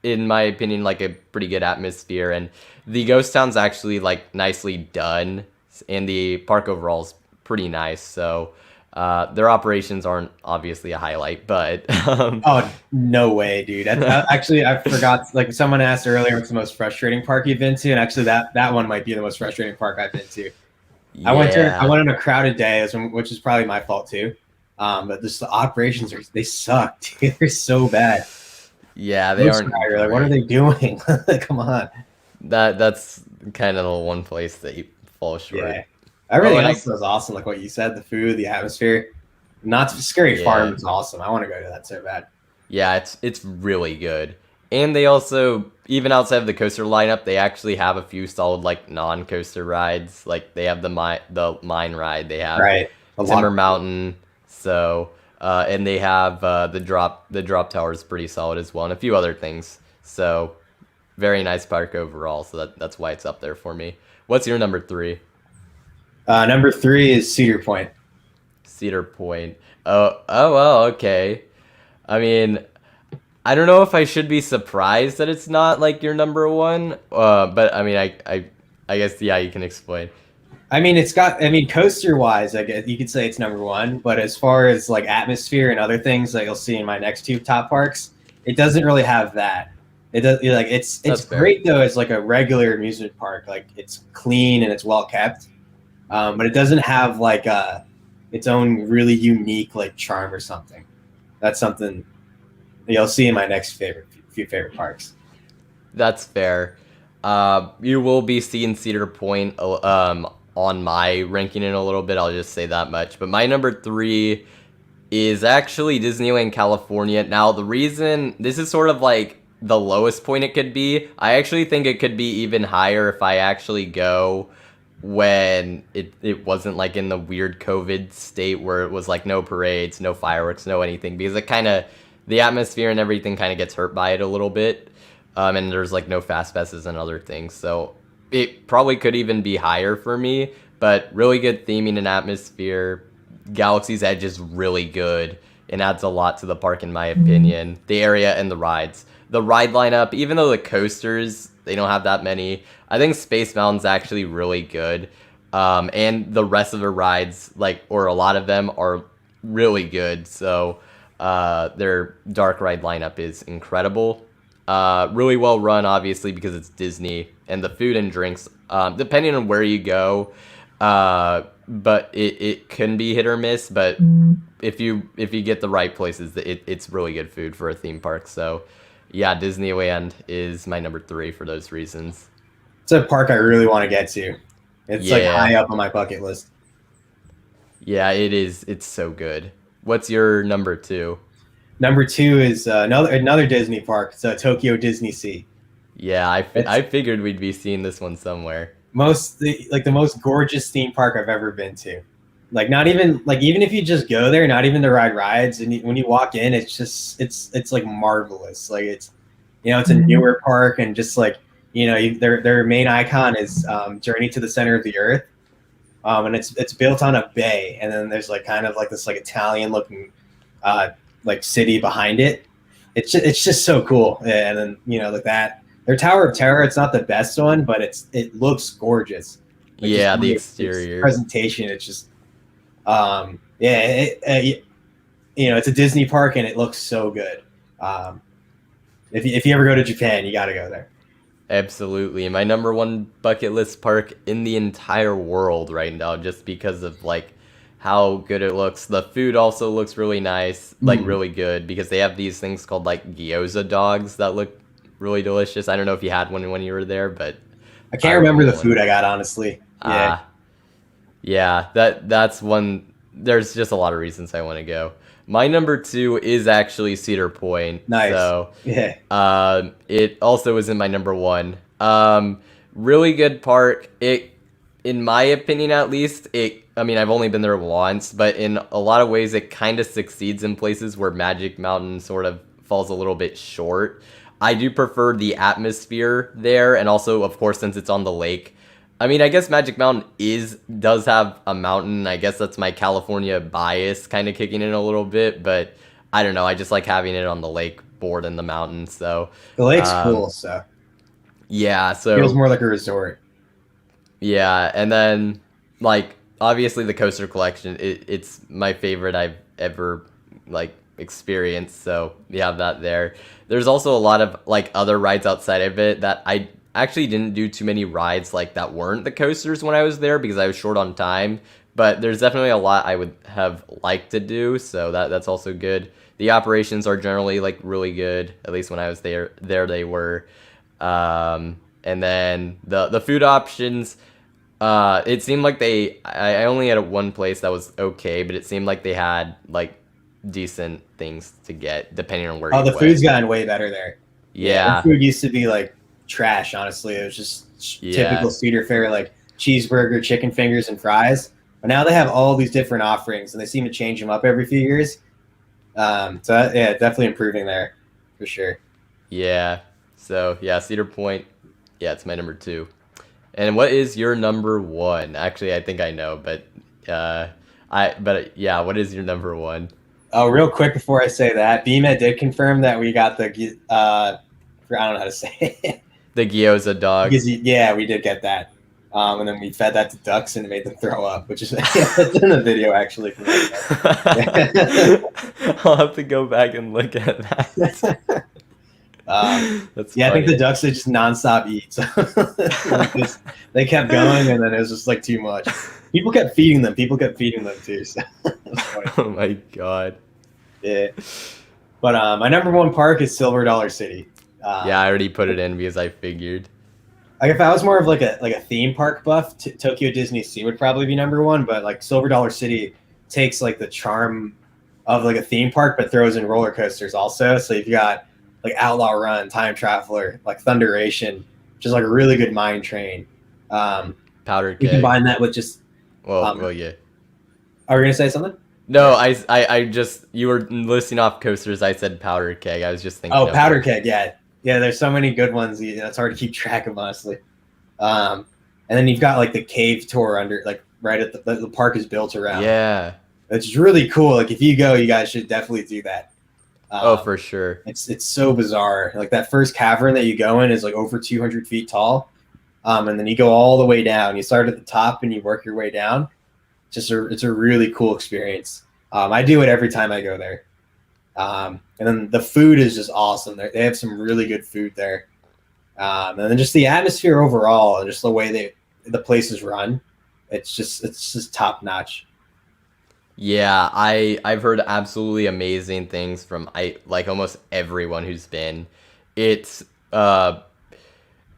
in my opinion, like a pretty good atmosphere, and the ghost town's actually like nicely done, and the park overall is pretty nice. So their operations aren't obviously a highlight, but Oh no way, dude! Actually, I forgot. Like someone asked earlier, what's the most frustrating park you've been to, and actually that one might be the most frustrating park I've been to. yeah. I went on a crowded day, which is probably my fault too. But just the operations they suck, dude. They're so bad. Yeah, they aren't. You're like, what are they doing? Come on. That's kind of the one place that you fall short. Yeah. Everything and else was awesome, like what you said, the food, the atmosphere. Not Scary Farm is awesome. I want to go to that so bad. Yeah, it's really good. And they also, even outside of the coaster lineup, they actually have a few solid like non-coaster rides. Like they have the mine ride, they have Timber Mountain. So and they have the drop tower is pretty solid as well, and a few other things. So very nice park overall. So that's why it's up there for me. What's your number 3? Number 3 is Cedar Point. Cedar Point. Oh well, okay. I mean, I don't know if I should be surprised that it's not like your number 1. But I mean, I guess yeah, you can explain. I mean, coaster wise, I guess you could say it's number 1. But as far as like atmosphere and other things that you'll see in my next 2 top parks, it doesn't really have that. It does like it's great though. It's like a regular amusement park. Like it's clean and it's well kept, but it doesn't have like its own really unique like charm or something. That's something you'll see in my next few favorite parks. That's fair. You will be seeing Cedar Point on my ranking in a little bit. I'll just say that much. But my number 3 is actually Disneyland California. Now, the reason this is sort of like the lowest point it could be, I actually think it could be even higher if I actually go when it wasn't like in the weird COVID state where it was like no parades, no fireworks, no anything, because it kind of, the atmosphere and everything kind of gets hurt by it a little bit. And there's like no fast passes and other things. So it probably could even be higher for me, but really good theming and atmosphere. Galaxy's Edge is really good and adds a lot to the park in my opinion. The area and the rides. The ride lineup, even though the coasters, they don't have that many, I think Space Mountain's actually really good. And the rest of the rides, like, or a lot of them are really good. So their dark ride lineup is incredible. Really well run, obviously, because it's Disney, and the food and drinks, depending on where you go, but it can be hit or miss. But if you get the right places, it's really good food for a theme park. So yeah, Disneyland is my number 3 for those reasons. It's a park I really want to get to. It's like high up on my bucket list. Yeah, it is. It's so good. What's your number 2? Number 2 is another Disney park. It's Tokyo Disney Sea. Yeah, I figured we'd be seeing this one somewhere. The most gorgeous theme park I've ever been to. Like not even like even if you just go there, not even to ride rides, and when you walk in, it's just it's like marvelous. Like it's it's a newer park, and just like their main icon is Journey to the Center of the Earth, and it's built on a bay, and then there's like kind of like this like Italian looking like city behind it. It's just so cool. And then like that, their Tower of Terror, it's not the best one, but it looks gorgeous. Like yeah, the exterior presentation, it's just it's a Disney park and it looks so good. If you ever go to Japan, you got to go there. Absolutely. My number 1 bucket list park in the entire world right now, just because of like how good it looks. The food also looks really nice, like really good, because they have these things called like gyoza dogs that look really delicious. I don't know if you had one when you were there, but I can't remember the food I got, honestly. Yeah, that's one. There's just a lot of reasons I want to go. My number 2 is actually Cedar Point. Nice. So it also was in my number 1. Really good park. In my opinion, at least, I've only been there once, but in a lot of ways, it kind of succeeds in places where Magic Mountain sort of falls a little bit short. I do prefer the atmosphere there, and also, of course, since it's on the lake. I guess Magic Mountain does have a mountain. I guess that's my California bias kind of kicking in a little bit, but I don't know. I just like having it on the lake board in the mountain. So the lake's cool, so yeah, so it feels more like a resort. Yeah, and then like obviously the coaster collection, it's my favorite I've ever like experienced. So we have that there. There's also a lot of like other rides outside of it that I actually didn't do too many rides like that weren't the coasters when I was there because I was short on time. But there's definitely a lot I would have liked to do, so that's also good. The operations are generally like really good, at least when I was there they were. And then the food options, it seemed like I only had one place that was okay, but it seemed like they had like decent things to get depending on where you went. The food's gotten way better there. Yeah. The food used to be like trash, honestly. It was just typical Cedar Fair, like cheeseburger, chicken fingers, and fries. But now they have all these different offerings, and they seem to change them up every few years. Definitely improving there for sure. Yeah. So yeah, Cedar Point. Yeah, it's my number 2. And what is your number 1? Actually, I think I know, but what is your number 1? Oh, real quick before I say that, BMED did confirm that we got the I don't know how to say it. The gyoza dog. Yeah, we did get that. And then we fed that to ducks and it made them throw up, which is it's in the video actually. I'll have to go back and look at that. That's Yeah, I think funny. the ducks, they just nonstop eat. So they kept going, and then it was just like too much. People kept feeding them. People kept feeding them too. So it's funny. Oh my god. Yeah. But my number one park is Silver Dollar City. Yeah, I already put it in because I figured. Like if I was more of like a theme park buff, Tokyo Disney Sea would probably be number one. But like Silver Dollar City takes like the charm of like a theme park, but throws in roller coasters also. So you've got like Outlaw Run, Time Traveler, like Thunderation, which is like a really good mine train. Powder You keg. combine that with just. Well, yeah. Are we gonna say something? No, I just, you were listing off coasters. I said powder keg. I was just thinking. Oh, of Powder it. Keg, yeah. There's so many good ones. It's hard to keep track of, honestly. And then you've got like the cave tour under, like right at the park is built around. Yeah. It's really cool. Like if you go, you guys should definitely do that. Oh, for sure. It's so bizarre. Like that first cavern that you go in is like over 200 feet tall, and then you go all the way down. You start at the top and you work your way down. It's a really cool experience. I do it every time I go there. And then the food is just awesome. They have some really good food there. And then just the atmosphere overall and just the way the place is run, it's just top notch. Yeah, I've heard absolutely amazing things from like almost everyone who's been. It's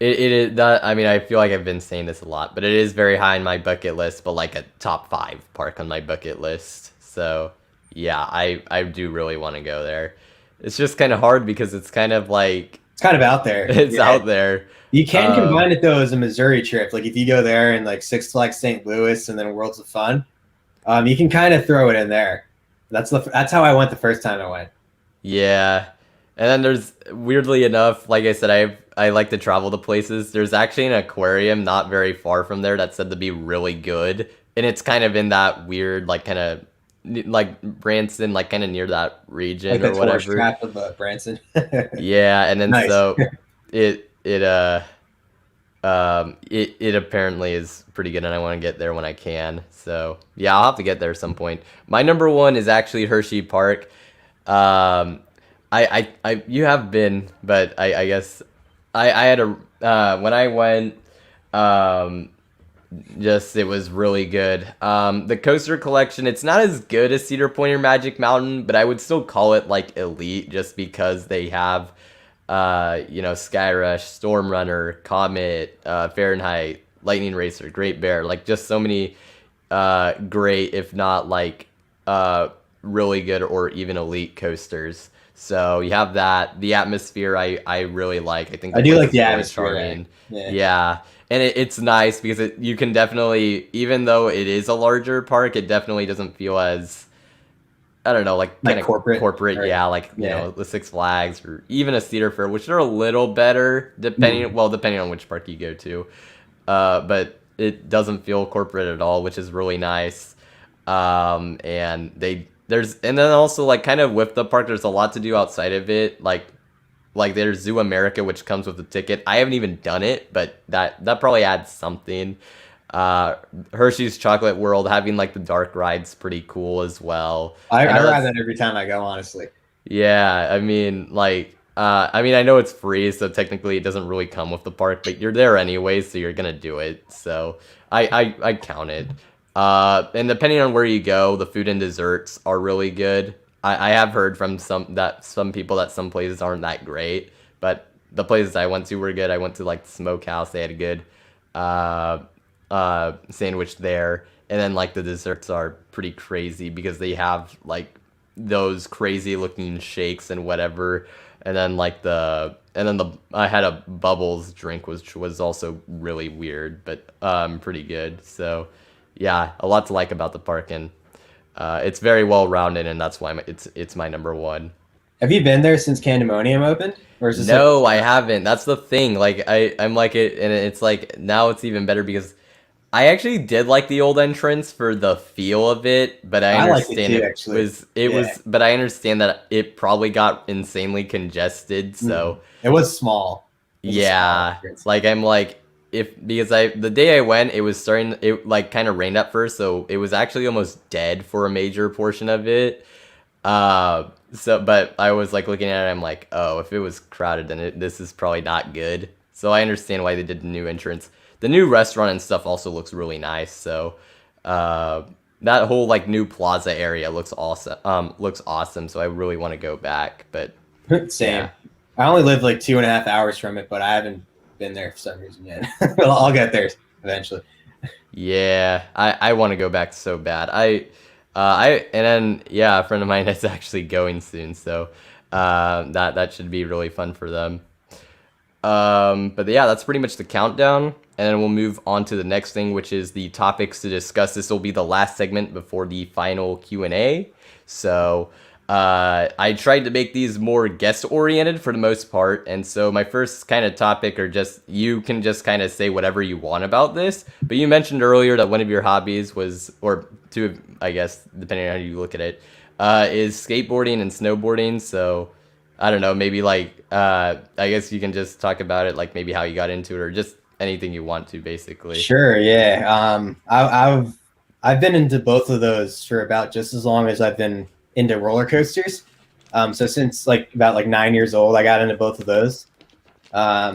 it is that, I mean, I feel like I've been saying this a lot, but it is very high on my bucket list, but like a top 5 park on my bucket list. So yeah, I do really want to go there. It's just kind of hard because it's kind of like It's kind of out there. it's out there. You can combine it though as a Missouri trip. Like if you go there and like Six Flags St. Louis and then Worlds of Fun, you can kind of throw it in there. That's how I went the first time I went. Yeah. And then there's, weirdly enough, like I said, I like to travel to places. There's actually an aquarium not very far from there that's said to be really good. And it's kind of in that weird, like kind of like Branson, like kind of near that region Like or the tourist whatever. trap of Branson. Yeah, and then Nice. so it apparently is pretty good, and I want to get there when I can. So yeah, I'll have to get there at some point. My number one is actually Hershey Park. You have been, but I guess I had a when I went, just it was really good. The coaster collection, it's not as good as Cedar Point or Magic Mountain, but I would still call it like elite just because they have Sky Rush, Storm Runner, Comet, Fahrenheit, Lightning Racer, Great Bear, like just so many great, if not like really good or even elite coasters. So you have that. The atmosphere I really like. I think I do like the really atmosphere. charming. Yeah. Yeah. And it's nice because you can definitely, even though it is a larger park, it definitely doesn't feel as, I don't know, like kind of corporate. Corporate, Or- yeah, like you yeah. know, the Six Flags or even a Cedar Fair, which are a little better depending on which park you go to. But it doesn't feel corporate at all, which is really nice. And then also like kind of with the park, there's a lot to do outside of it, like there's Zoo America, which comes with a ticket. I haven't even done it, but that probably adds something. Hershey's Chocolate World, having like the dark ride's pretty cool as well. I know ride that's- that every time I go, honestly. Yeah, I mean, I know it's free, so technically it doesn't really come with the park, but you're there anyway, so you're gonna do it. So I count it. And depending on where you go, the food and desserts are really good. I have heard from some people that some places aren't that great, but the places I went to were good. I went to like the Smokehouse; they had a good sandwich there, and then like the desserts are pretty crazy because they have like those crazy looking shakes and whatever, and then I had a bubbles drink which was also really weird, but pretty good. So yeah, a lot to like about the park, and it's very well rounded, and that's why it's my number one. Have you been there since Candemonium opened? Or is this No, I haven't. That's the thing. Like I'm like it, and it's like now it's even better because I actually did like the old entrance for the feel of it, but I liked it understand too, it actually. was Yeah. but I understand that it probably got insanely congested. So It was small. It was a small yeah, entrance. like I'm like the day I went, it was starting. It like kind of rained at first, so it was actually almost dead for a major portion of it. But I was like looking at it, I'm like, oh, if it was crowded, then this is probably not good. So I understand why they did the new entrance. The new restaurant and stuff also looks really nice. So that whole like new plaza area looks awesome. Looks awesome. So I really want to go back. But Same. yeah. I only live like 2.5 hours from it, but I haven't been there for some reason yet. Well, I'll get there eventually. Yeah, I want to go back so bad. And then yeah, a friend of mine is actually going soon, so that should be really fun for them. But yeah, that's pretty much the countdown, and then we'll move on to the next thing, which is the topics to discuss. This will be the last segment before the final Q&A. So I tried to make these more guest oriented for the most part, and so my first kind of topic, or just you can just kind of say whatever you want about this, but you mentioned earlier that one of your hobbies was, or two, I guess depending on how you look at it, is skateboarding and snowboarding. So I don't know, maybe like I guess you can just talk about it, like maybe how you got into it, or just anything you want to, basically. Sure, yeah. I've been into both of those for about just as long as I've been into roller coasters. So since like about like 9 years old, I got into both of those.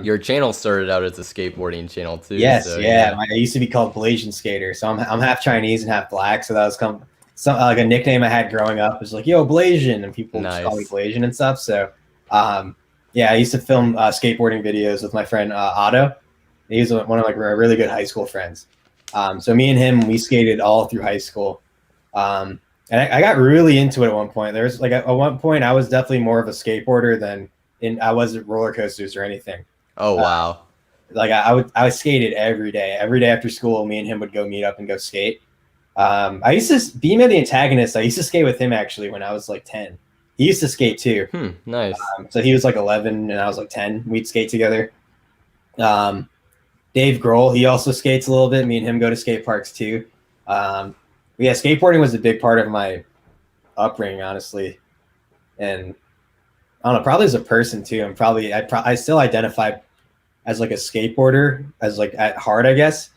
Your channel started out as a skateboarding channel too. Yes, so, yeah. I used to be called Blasian Skater, so I'm half Chinese and half black. So that was like a nickname I had growing up. It was like, "Yo, Blasian," and people just call me Nice. Blasian and stuff. So, yeah, I used to film skateboarding videos with my friend Otto. He's one of like our really good high school friends. So me and him, we skated all through high school. And I got really into it at one point. There's like at one point I was definitely more of a skateboarder than I was at roller coasters or anything. Oh wow. Like I skated every day. Every day after school, me and him would go meet up and go skate. I used to be the antagonist. I used to skate with him actually when I was like 10. He used to skate too. Nice. So he was like 11 and I was like 10. We'd skate together. Dave Grohl, he also skates a little bit. Me and him go to skate parks too. Yeah, skateboarding was a big part of my upbringing, honestly. And I don't know, probably as a person too. I still identify as like a skateboarder, as like at heart, I guess.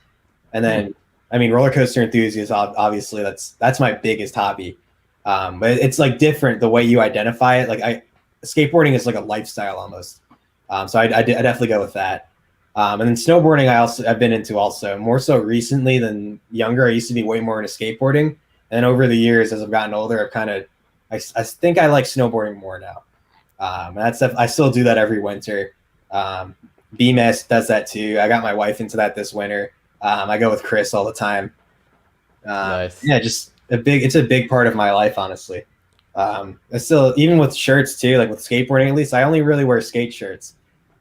And then, I mean, roller coaster enthusiast, obviously that's my biggest hobby. But it's like different the way you identify it. Like skateboarding is like a lifestyle almost. So I definitely go with that. And then snowboarding, I've been into also more so recently than younger. I used to be way more into skateboarding, and over the years, as I've gotten older, I think I like snowboarding more now. And that's stuff I still do that every winter. BMS does that too. I got my wife into that this winter. I go with Chris all the time. Nice. Yeah, it's a big part of my life, honestly. I still, even with shirts too, like with skateboarding at least, I only really wear skate shirts.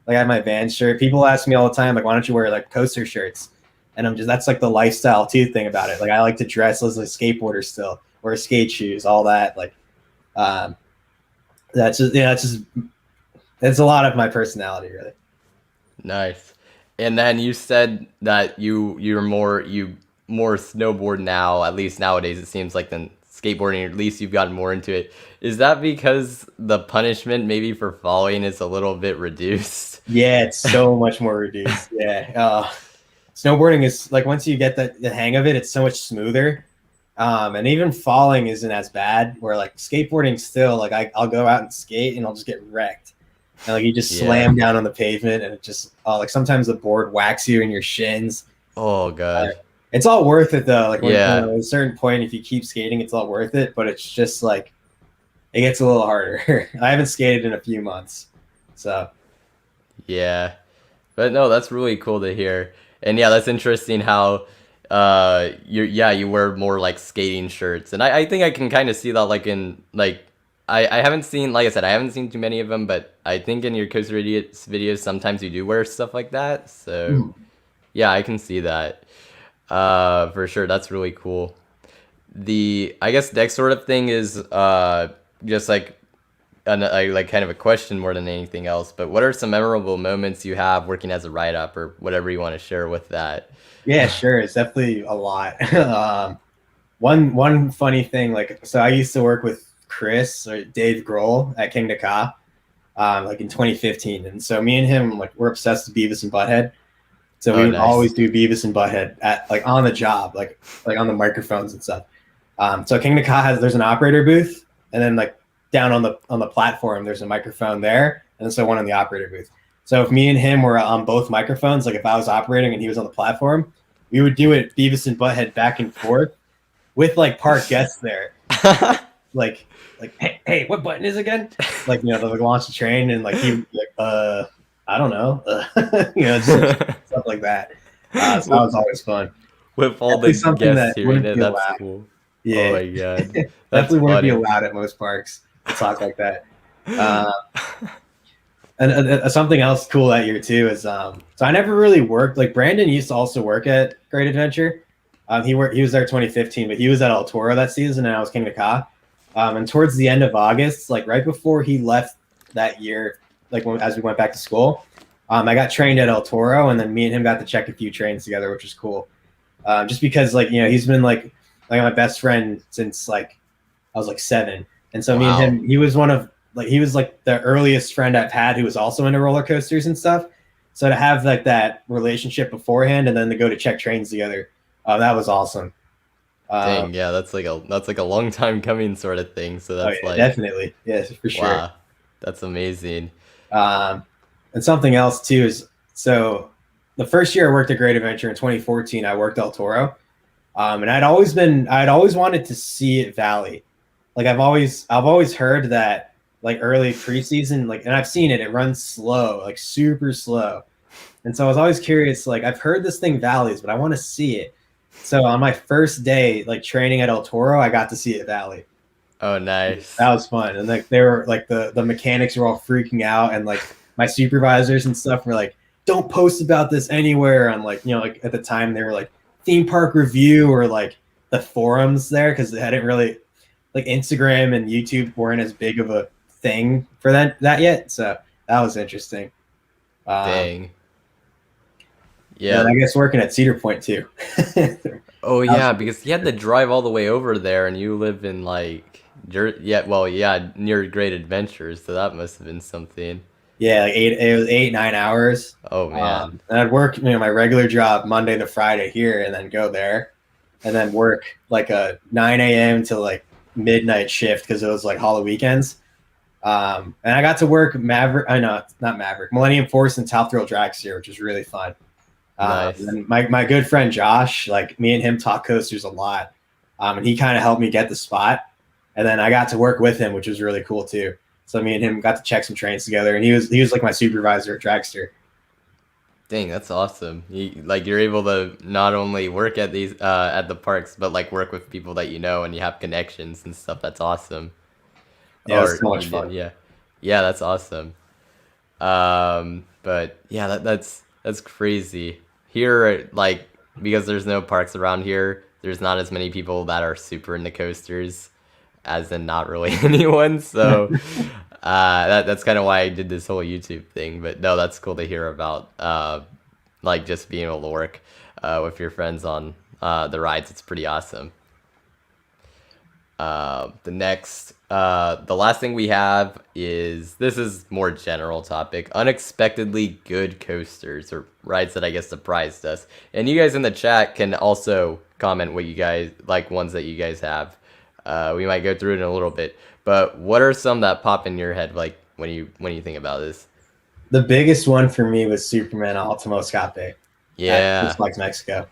Like I have my Vans shirt. People ask me all the time, like, why don't you wear like coaster shirts? And that's like the lifestyle too thing about it. Like I like to dress as a skateboarder still, wear skate shoes, all that. Like, that's a lot of my personality, really. Nice. And then you said that you're more snowboard now, at least nowadays it seems like, than skateboarding, or at least you've gotten more into it. Is that because the punishment maybe for falling is a little bit reduced? Yeah, it's so much more reduced. Yeah. Snowboarding is like, once you get the hang of it, it's so much smoother. And even falling isn't as bad, where like skateboarding still, like I'll go out and skate and I'll just get wrecked. And like you just slam down on the pavement and it just like sometimes the board whacks you in your shins. Oh god. It's all worth it though. Like at a certain point, if you keep skating, it's all worth it. But it's just like it gets a little harder. I haven't skated in a few months, so yeah. But no, that's really cool to hear. And yeah, that's interesting how you wear more like skating shirts, and I think I can kind of see that like in like I haven't seen, like I said, I haven't seen too many of them, but I think in your Coaster Idiots videos sometimes you do wear stuff like that. So yeah, I can see that. For sure, that's really cool. I guess next sort of thing is just like like kind of a question more than anything else. But what are some memorable moments you have working as a write-up, or whatever you want to share with that? Yeah, sure. It's definitely a lot. One funny thing, like, so I used to work with Chris or Dave Grohl at King Ka, like in 2015, and so me and him, like, we're obsessed with Beavis and Butthead. So we would always do Beavis and Butthead at like on the job, like on the microphones and stuff. So King Ka there's an operator booth, and then like down on the platform, there's a microphone there, and so one in the operator booth. So if me and him were on both microphones, like if I was operating and he was on the platform, we would do it Beavis and Butthead back and forth with like park guests there. like hey, what button is again? Like, you know, they'll like, launch the train and like he like I don't know, you know, stuff like that. So that was always fun. With all Definitely the something guests that hearing wouldn't it, be that's allowed. cool. Yeah, Oh my god, that's definitely wouldn't be funny. allowed at most parks to talk like that. And something else cool that year too is so I never really worked. Like Brandon used to also work at Great Adventure. He was there 2015, but he was at El Toro that season, and I was King of Ka. And towards the end of August, like right before he left that year, like as we went back to school, I got trained at El Toro, and then me and him got to check a few trains together, which was cool. Just because, like, you know, he's been like my best friend since like I was like 7, and so me and him, he was like the earliest friend I've had who was also into roller coasters and stuff. So to have like that relationship beforehand and then to go to check trains together, that was awesome. Dang, yeah, that's like a long time coming sort of thing. So that's like definitely, yes, for sure. wow, that's amazing. And something else too is, so the first year I worked at Great Adventure in 2014, I worked El Toro, and I'd always wanted to see it Valley. Like I've always heard that like early preseason, like, and I've seen it runs slow, like super slow. And so I was always curious, like I've heard this thing Valleys, but I want to see it. So on my first day, like training at El Toro, I got to see it Valley. Oh, nice. That was fun. And like they were like the mechanics were all freaking out, and like my supervisors and stuff were like, don't post about this anywhere on, like, you know, like at the time they were like theme park review or like the forums there, because they hadn't really, like, Instagram and YouTube weren't as big of a thing for that yet. So that was interesting. Dang. Yeah. And I guess working at Cedar Point too. Oh yeah, because you had to drive all the way over there, and you live in like near Great Adventures, so that must have been something. Yeah, like it was 8-9 hours. Oh man. And I'd work, you know, my regular job Monday to Friday here, and then go there, and then work like a 9 a.m. to like midnight shift because it was like holiday weekends. And I got to work Millennium Force and Top Thrill Dragster, which was really fun. Nice. And my good friend Josh, like me and him talk coasters a lot, and he kind of helped me get the spot, and then I got to work with him, which was really cool too. So me and him got to check some trains together, and he was like my supervisor at Dragster. Dang, that's awesome. You're able to not only work at these at the parks, but like work with people that you know and you have connections and stuff. That's awesome. Yeah, it's so much fun. Yeah, that's awesome. But yeah, that's crazy. Here, like, because there's no parks around here, there's not as many people that are super into coasters, as in not really anyone. So that's kind of why I did this whole YouTube thing. But no, that's cool to hear about. Like just being able to work with your friends on the rides. It's pretty awesome. The last thing we have is, this is more general topic, unexpectedly good coasters or rides that I guess surprised us. And you guys in the chat can also comment what you guys like, ones that you guys have. We might go through it in a little bit, but what are some that pop in your head, like when you think about this? The biggest one for me was Superman Ultimo Escape. Yeah, Six Flags Mexico.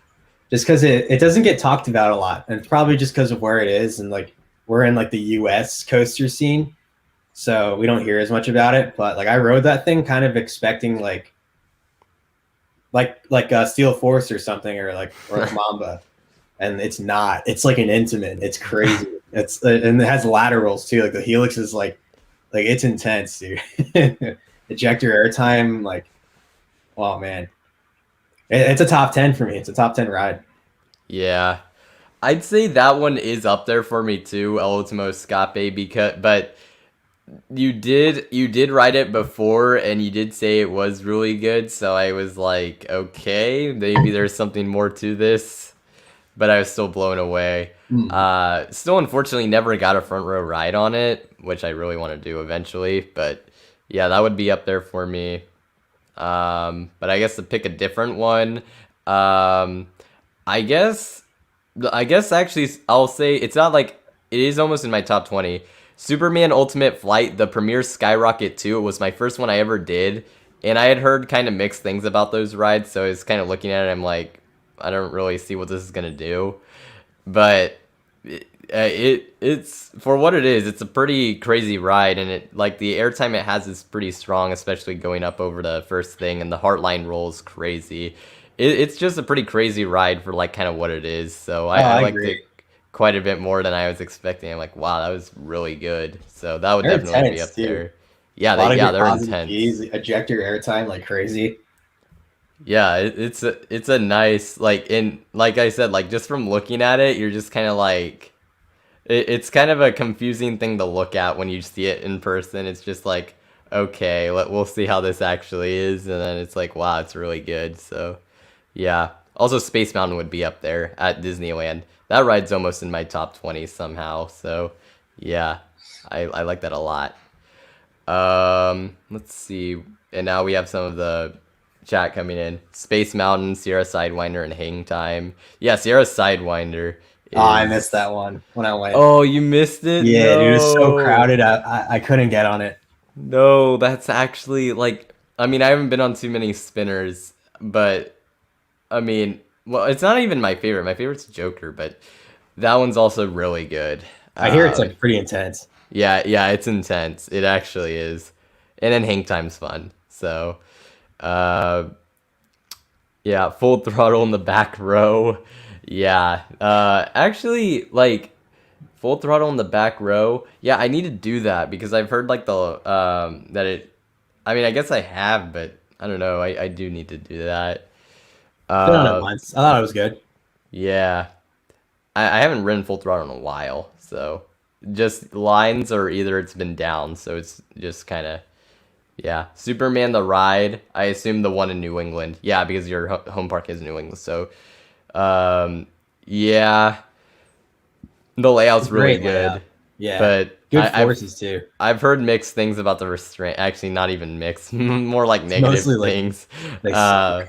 Just because it doesn't get talked about a lot, and it's probably just because of where it is, and like we're in like the U.S. coaster scene, so we don't hear as much about it. But like I rode that thing kind of expecting like Steel Force or something, or Mamba, and it's not. It's like an Intamin. It's crazy. And it has laterals too. Like the helix is like it's intense, dude. Ejector airtime, like, oh man. It's a top 10 for me. It's a top 10 ride. Yeah, I'd say that one is up there for me too, El Ultimo Escape, but you did ride it before and you did say it was really good, so I was like, okay, maybe there's something more to this, but I was still blown away. Still, unfortunately, never got a front row ride on it, which I really want to do eventually, but yeah, that would be up there for me. But I guess to pick a different one, I guess actually I'll say it's not like, it is almost in my top 20. Superman Ultimate Flight, the Premier Skyrocket 2, it was my first one I ever did. And I had heard kind of mixed things about those rides, so I was kind of looking at it, I'm like, I don't really see what this is going to do. But it's for what it is, it's a pretty crazy ride, and it like the airtime it has is pretty strong, especially going up over the first thing, and the Heartline roll is crazy. It's just a pretty crazy ride for like kind of what it is. So I liked agree. it quite a bit more than I was expecting. I'm like, wow, that was really good. So that would They're definitely be intense, up too. there. Yeah, A lot of good they're positive intense. Gs, eject your airtime like crazy. Yeah, it's a nice like in like I said, like just from looking at it, you're just kind of like it's kind of a confusing thing to look at when you see it in person. It's just like, okay, we'll see how this actually is, and then it's like, wow, it's really good. So yeah. Also, Space Mountain would be up there at Disneyland. That ride's almost in my top 20 somehow. So yeah, I like that a lot. Let's see. And now we have some of the chat coming in. Space Mountain, Sierra Sidewinder, and Hang Time. Yeah, Sierra Sidewinder. Oh, I missed that one when I went. Oh, you missed it? Yeah, dude, it was so No. crowded. I couldn't get on it. No, that's actually like, I mean, I haven't been on too many spinners, but I mean, well, it's not even my favorite. My favorite's Joker, but that one's also really good. I hear it's like pretty intense. Yeah, it's intense. It actually is. And then Hang Time's fun. So, yeah, Full Throttle in the back row. Yeah. Actually, like, Full Throttle in the back row. Yeah, I need to do that because I've heard, like, that it... I mean, I guess I have, but I don't know. I do need to do that. Been on it once. I thought it was good. Yeah. I haven't ridden Full Throttle in a while, so... Just lines or either it's been down, so it's just kind of... Yeah. Superman the ride, I assume the one in New England. Yeah, because your home park is New England, so... yeah. The layout's really Great good. layout. Yeah. But Good forces, too. I've heard mixed things about the restraint. Actually, not even mixed. More like negative mostly, like, things. They suck.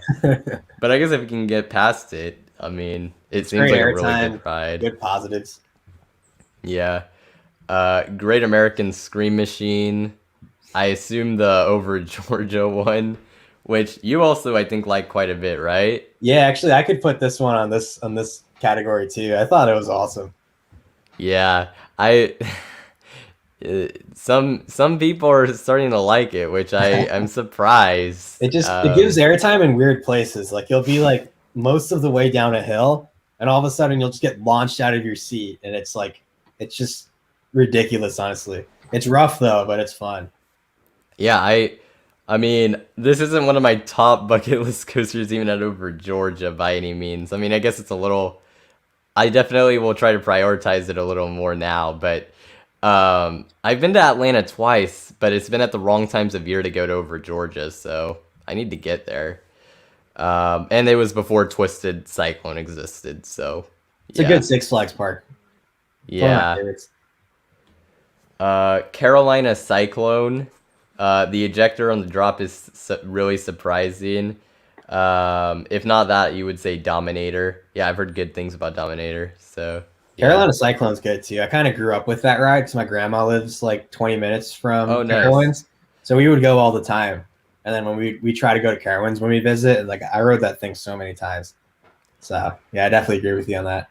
But I guess if we can get past it, I mean, it seems Great like a really airtime, good ride. good positives. Yeah. Great American Scream Machine. I assume the Over Georgia one, which you also, I think, like quite a bit, right? Yeah, actually, I could put this one on this category too. I thought it was awesome. Yeah, some people are starting to like it, which I'm surprised. It gives airtime in weird places. Like you'll be like most of the way down a hill, and all of a sudden you'll just get launched out of your seat, and it's just ridiculous. Honestly, it's rough though, but it's fun. Yeah, I mean, this isn't one of my top bucket list coasters even at Over Georgia by any means. I mean, I guess it's a little... I definitely will try to prioritize it a little more now, but I've been to Atlanta twice, but it's been at the wrong times of year to go to Over Georgia, so I need to get there. And it was before Twisted Cyclone existed, so... It's a good Six Flags park. Yeah. Carolina Cyclone. The ejector on the drop is really surprising. If not that, you would say Dominator. Yeah, I've heard good things about Dominator. So yeah. Carolina Cyclone's good too. I kind of grew up with that ride because my grandma lives like 20 minutes from Carowinds, so we would go all the time. And then when we try to go to Carowinds when we visit, and like I rode that thing so many times. So yeah, I definitely agree with you on that.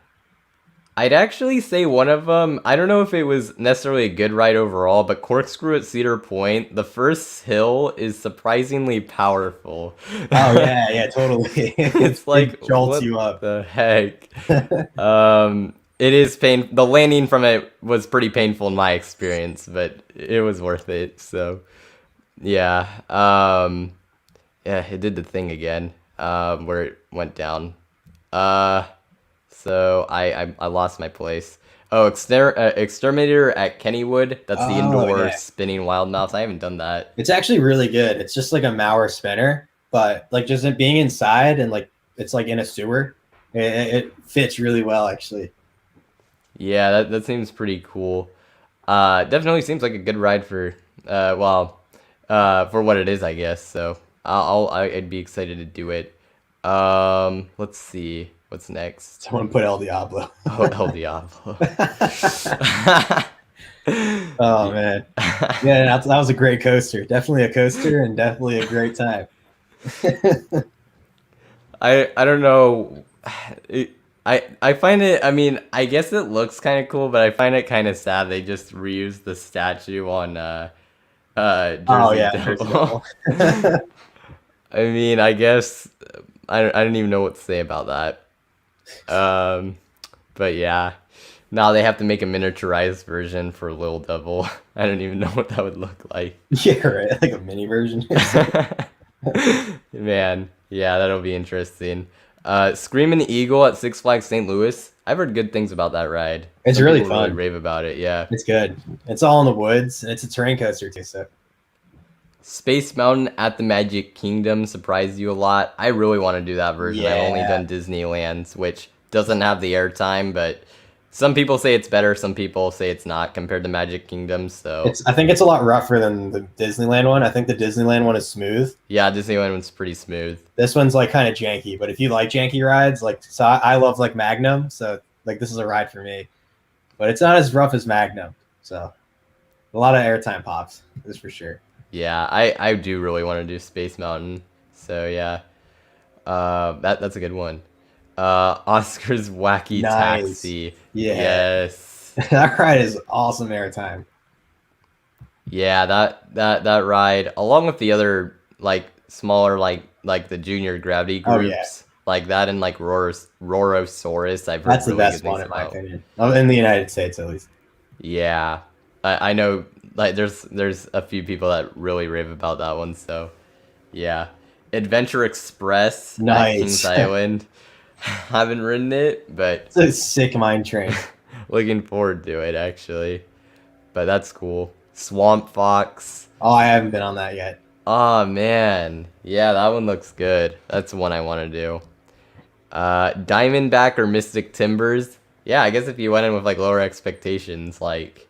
I'd actually say one of them, I don't know if it was necessarily a good ride overall, but Corkscrew at Cedar Point, the first hill is surprisingly powerful. Oh, yeah, totally. It's like, it jolts what you up. the heck? It is the landing from it was pretty painful in my experience, but it was worth it, so, yeah. Yeah, it did the thing again, where it went down. So I lost my place. Oh, Exterminator at Kennywood. That's the indoor spinning wild mouths. I haven't done that. It's actually really good. It's just like a Mauer spinner, but like just it being inside and like it's like in a sewer, it fits really well actually. Yeah, that seems pretty cool. Definitely seems like a good ride for for what it is, I guess. So I'd be excited to do it. Let's see. What's next? Someone put El Diablo. Oh, El Diablo. Oh man, yeah, that was a great coaster. Definitely a coaster, and definitely a great time. I don't know. I find it. I mean, I guess it looks kind of cool, but I find it kind of sad they just reused the statue on Oh Jersey yeah, Devil. I mean, I guess I don't even know what to say about that. But yeah, now they have to make a miniaturized version for Lil Devil. I don't even know what that would look like. yeah, right. Like a mini version. Man, yeah, that'll be interesting. Screaming Eagle at Six Flags St. Louis. I've heard good things about that ride. It's Some really people fun. rave about it. Yeah. It's good. It's all in the woods, and it's a terrain coaster too. So Space Mountain at the Magic Kingdom surprised you a lot. I really want to do that version. I've only Yeah. done Disneyland's, which doesn't have the airtime, but some people say it's better. Some people say it's not compared to Magic Kingdom. So I think it's a lot rougher than the Disneyland one. I think the Disneyland one is smooth. yeah, Disneyland one's pretty smooth. This one's like kind of janky, but if you like janky rides, like so I love like Magnum, so like this is a ride for me. But it's not as rough as Magnum, so a lot of airtime pops, that's for sure. Yeah, I do really want to do Space Mountain. So yeah, that's a good one. Oscar's Wacky Nice. Taxi. Yeah. Yes. That ride is awesome airtime. Yeah, that ride, along with the other like smaller like the junior gravity Oh, groups, yeah. like that and like Rorosaurus. I've heard That's the really best good one things in my about. opinion. In the United States at least. Yeah, I know. Like there's a few people that really rave about that one. So yeah, Adventure Express at Nice. Kings Island. Haven't ridden it, but It's a sick mine train. looking forward to it actually. But that's cool. Swamp Fox. Oh, I haven't been on that yet. Oh man, yeah, that one looks good. That's one I want to do. Diamondback or Mystic Timbers. Yeah, I guess if you went in with like lower expectations, like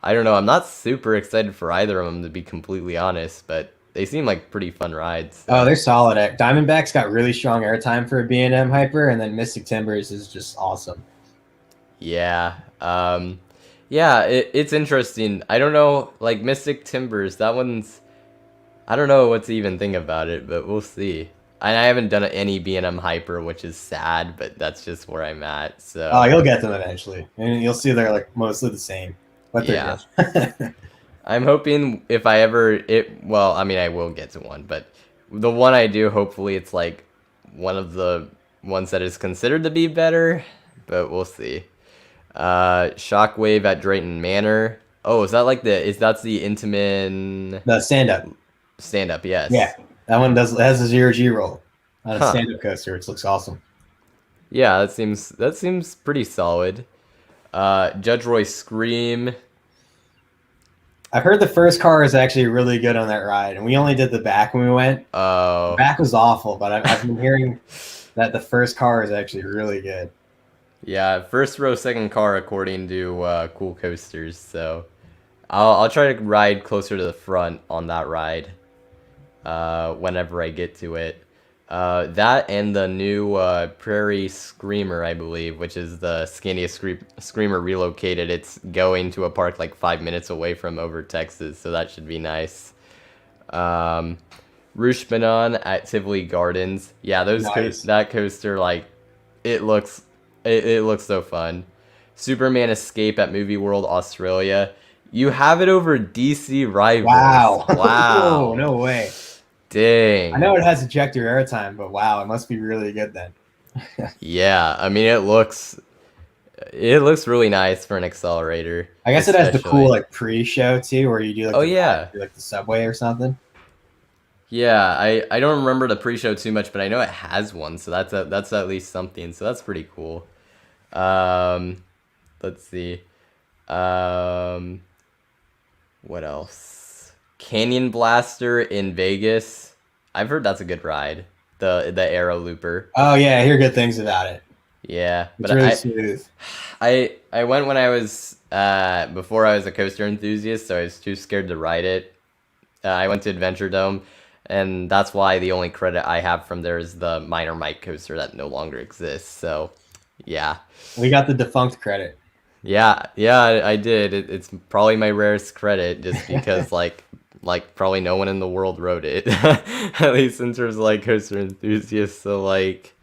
I don't know, I'm not super excited for either of them to be completely honest, but they seem like pretty fun rides. Oh, they're solid. Diamondback's got really strong airtime for a B&M hyper, and then Mystic Timbers is just awesome. Yeah. Yeah, it's interesting. I don't know, like Mystic Timbers, that one's I don't know what to even think about it, but we'll see. And I haven't done any B&M hyper, which is sad, but that's just where I'm at. So Oh, you'll get them eventually, and you'll see they're like mostly the same. But they're good. I'm hoping if I ever well, I mean I will get to one, but the one I do, hopefully it's like one of the ones that is considered to be better, but we'll see. Shockwave at Drayton Manor. Oh, is that's the Intamin The stand-up. stand-up, yes. Yeah, that one has a 0G roll on a Huh. stand-up coaster, which looks awesome. Yeah, that seems pretty solid. Judge Roy Scream. I've heard the first car is actually really good on that ride, and we only did the back when we went. Oh. The back was awful, but I've been hearing that the first car is actually really good. Yeah, first row, second car according to Cool Coasters. So I'll try to ride closer to the front on that ride whenever I get to it. That and the new Prairie Screamer, I believe, which is the skinniest Screamer relocated. It's going to a park like 5 minutes away from over Texas, so that should be nice. Rouge Banon at Tivoli Gardens. Yeah, Nice. that coaster, like, it looks so fun. Superman Escape at Movie World Australia. You have it over DC Rivals. Wow. Wow. Whoa, no way. Dang. I know it has ejector airtime, but wow, it must be really good then. Yeah, I mean it looks really nice for an accelerator. I guess it has the especially. cool like pre-show too, where you do like Oh, yeah. like the subway or something. Yeah, I don't remember the pre-show too much, but I know it has one, so that's at least something. So that's pretty cool. Let's see. What else? Canyon Blaster in Vegas. I've heard that's a good ride. The Aero Looper. Oh yeah, I hear good things about it. Yeah, It's but really smooth. I went when I was before I was a coaster enthusiast, so I was too scared to ride it. I went to Adventure Dome, and that's why the only credit I have from there is the Minor Mike coaster that no longer exists. So, yeah. We got the defunct credit. Yeah, I did. It's probably my rarest credit, just because probably no one in the world wrote it, at least in terms of like coaster enthusiasts. So like,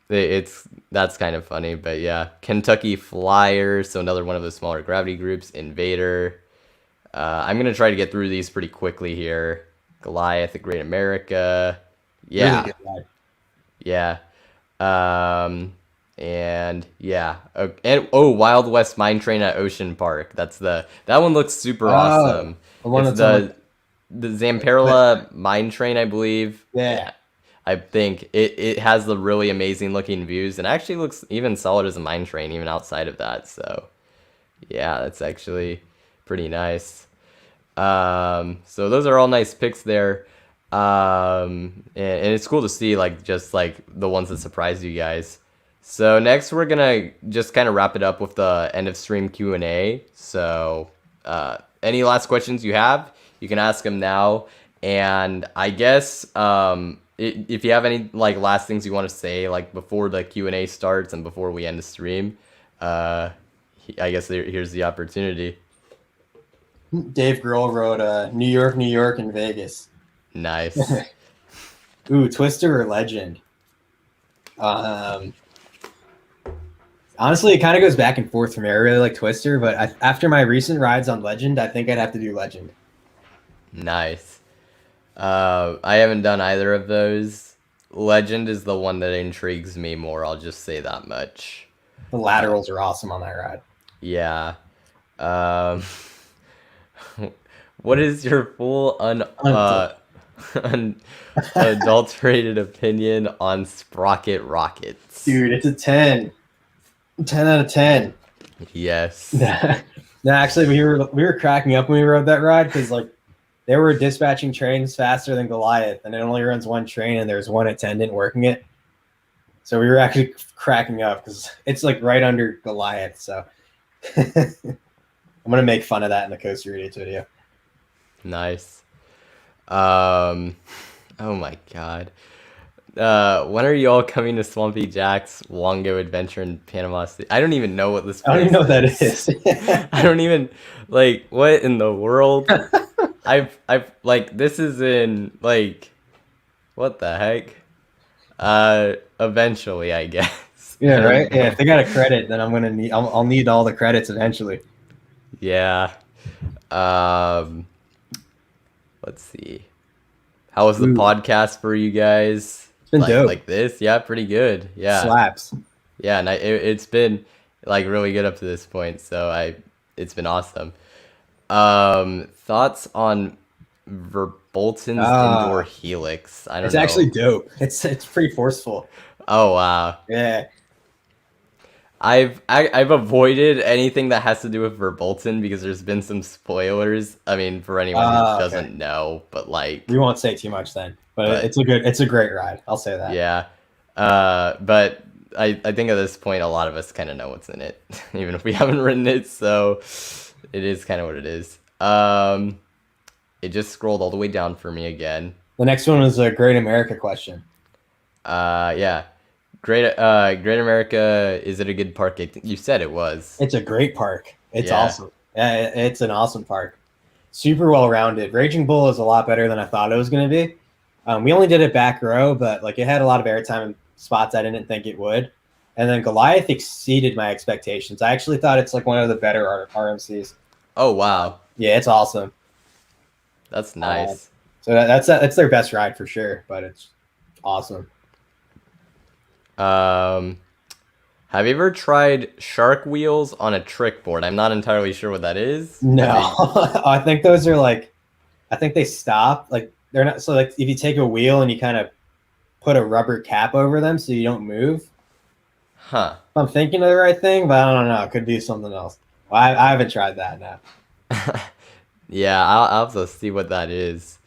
it's that's kind of funny. But yeah, Kentucky Flyers, so another one of the smaller gravity groups. Invader. I'm gonna try to get through these pretty quickly here. Goliath, the Great America. Yeah, Really good ride. yeah. And yeah, and Wild West Mine Train at Ocean Park. That one looks super awesome. The one It's that's on the Zamperla Mine Train, I believe. Yeah. I think it has the really amazing looking views, and actually looks even solid as a mine train, even outside of that. So yeah, that's actually pretty nice. So those are all nice picks there. And it's cool to see like just like the ones that surprised you guys. So next we're gonna just kind of wrap it up with the end of stream Q&A. So any last questions you have, you can ask them now. And I guess if you have any like last things you want to say like before the Q&A starts and before we end the stream, I guess here's the opportunity. Dave Grohl wrote New York, and Vegas. Nice. Ooh, Twister or Legend? Honestly, it kind of goes back and forth for me. I really like Twister, but after my recent rides on Legend, I think I'd have to do Legend. Nice. I haven't done either of those. Legend is the one that intrigues me more, I'll just say that much. The laterals are awesome on that ride. Yeah. What is your full unadulterated opinion on Sprocket rockets? Dude, it's a 10. 10 out of 10. Yes. No, actually, we were cracking up when we rode that ride because like they were dispatching trains faster than Goliath, and it only runs one train, and there's one attendant working it. So we were actually cracking up because it's like right under Goliath. So I'm gonna make fun of that in the Coaster Idiots video. Nice. Oh my god. When are you all coming to Swampy Jack's Wongo Adventure in Panama City? I don't even know what this I don't even know what that is. is. I don't even like what in the world. I've like this is in like what the heck? Eventually, I guess. Yeah, right. Yeah, if they got a credit, then I'll need all the credits eventually. Yeah. Let's see. How was the podcast for you guys? It's been dope. Like this? Yeah, pretty good. Yeah. Slaps. Yeah, and it's been like really good up to this point, so it's been awesome. Thoughts on Verbolten's indoor helix? I don't know. It's actually dope. It's pretty forceful. Oh wow. Yeah. I've avoided anything that has to do with Verbolten because there's been some spoilers. I mean, for anyone who doesn't know, but like we won't say too much then. But it's a great ride. I'll say that. Yeah. But I think at this point a lot of us kind of know what's in it, even if we haven't written it. So it is kind of what it is. It just scrolled all the way down for me again. The next one is a Great America question. Yeah. Great America, is it a good park? You said it was. It's a great park. It's awesome. Yeah, it's an awesome park. Super well rounded. Raging Bull is a lot better than I thought it was going to be. We only did it back row, but like it had a lot of airtime in spots I didn't think it would. And then Goliath exceeded my expectations. I actually thought it's like one of the better RMCs. Oh wow. Yeah, it's awesome. That's nice. So that's their best ride for sure, but it's awesome. Have you ever tried shark wheels on a trick board? I'm not entirely sure what that is. No, I think those are like, I think they stop. Like they're not, so like if you take a wheel and you kind of put a rubber cap over them so you don't move. Huh. I'm thinking of the right thing, but I don't know. It could be something else. Well, I haven't tried that now. Yeah, I'll have to see what that is.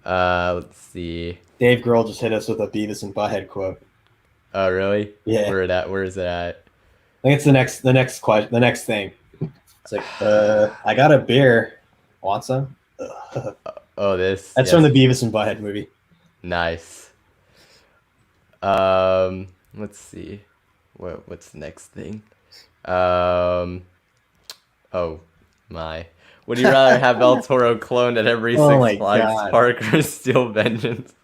Let's see. Dave Grohl just hit us with a Beavis and Butthead quote. Oh really? Yeah. Where is it at? I think it's the next thing. It's like, I got a beer. Want some? Oh, this. That's from the Beavis and Butthead movie. Nice. Let's see. What's the next thing? Oh my. Would you rather have El Toro cloned at every Oh my Six Flags God. park or Steel Vengeance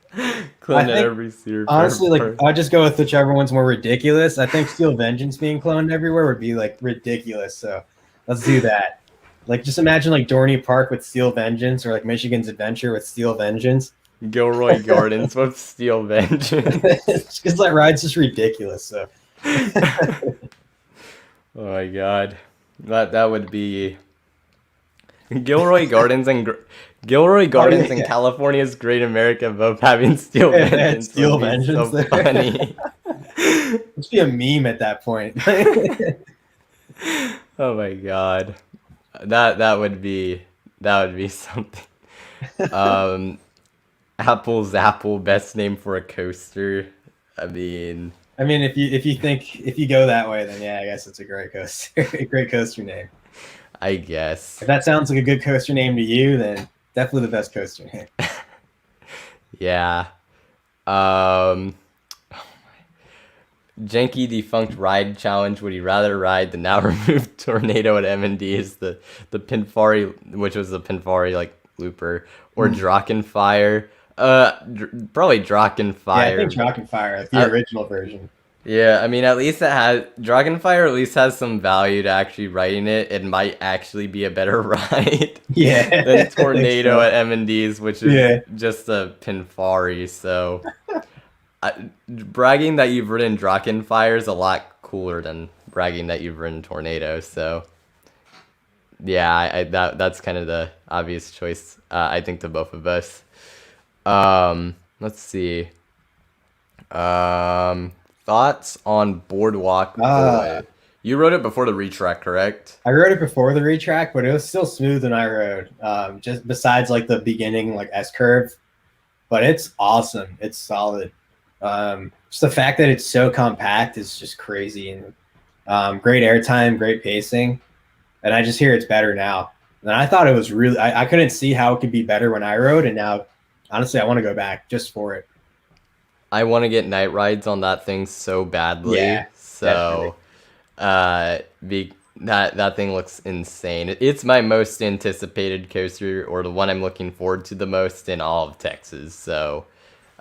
cloned at think, every Cedar Fair Honestly, like park? I'll just go with whichever one's more ridiculous. I think Steel Vengeance being cloned everywhere would be like ridiculous. So let's do that. Like just imagine like Dorney Park with Steel Vengeance or like Michigan's Adventure with Steel Vengeance. Gilroy Gardens with Steel Vengeance. Because that ride's just ridiculous. So Oh my god. That would be Gilroy Gardens and Gilroy Gardens in yeah. California's Great America both having Steel Yeah, Vengeance. Steel would be Vengeance so there. funny. let's be a meme at that point. Oh my god. That would be something. Apple's Apple, best name for a coaster. I mean, if you go that way, then yeah, I guess it's a great coaster. A great coaster name. I guess. If that sounds like a good coaster name to you, then definitely the best coaster name. Yeah. Janky defunct ride challenge. Would you rather ride the now removed Tornado at M&D's, the Pinfari, which was the Pinfari like looper, or Drachenfire? Probably Drachenfire. Yeah, I think Drachenfire, the original version. Yeah, I mean, at least it has Dragonfire. At least has some value to actually riding it. It might actually be a better ride Yeah, than Tornado at M&D's, which is just a Pinfari. So, bragging that you've ridden Dragonfire is a lot cooler than bragging that you've ridden Tornado. So, yeah, that's kind of the obvious choice. I think to both of us. Let's see. Thoughts on Boardwalk Bullet? You rode it before the retrack, correct? I rode it before the retrack, but it was still smooth when I rode. Just besides like the beginning like S curve, but it's awesome. It's solid. Just the fact that it's so compact is just crazy, and great airtime, great pacing, and I just hear it's better now. And I thought it was really. I couldn't see how it could be better when I rode, and now honestly I want to go back just for it. I want to get night rides on that thing so badly. Yeah, so that thing looks insane. It's my most anticipated coaster, or the one I'm looking forward to the most in all of Texas. So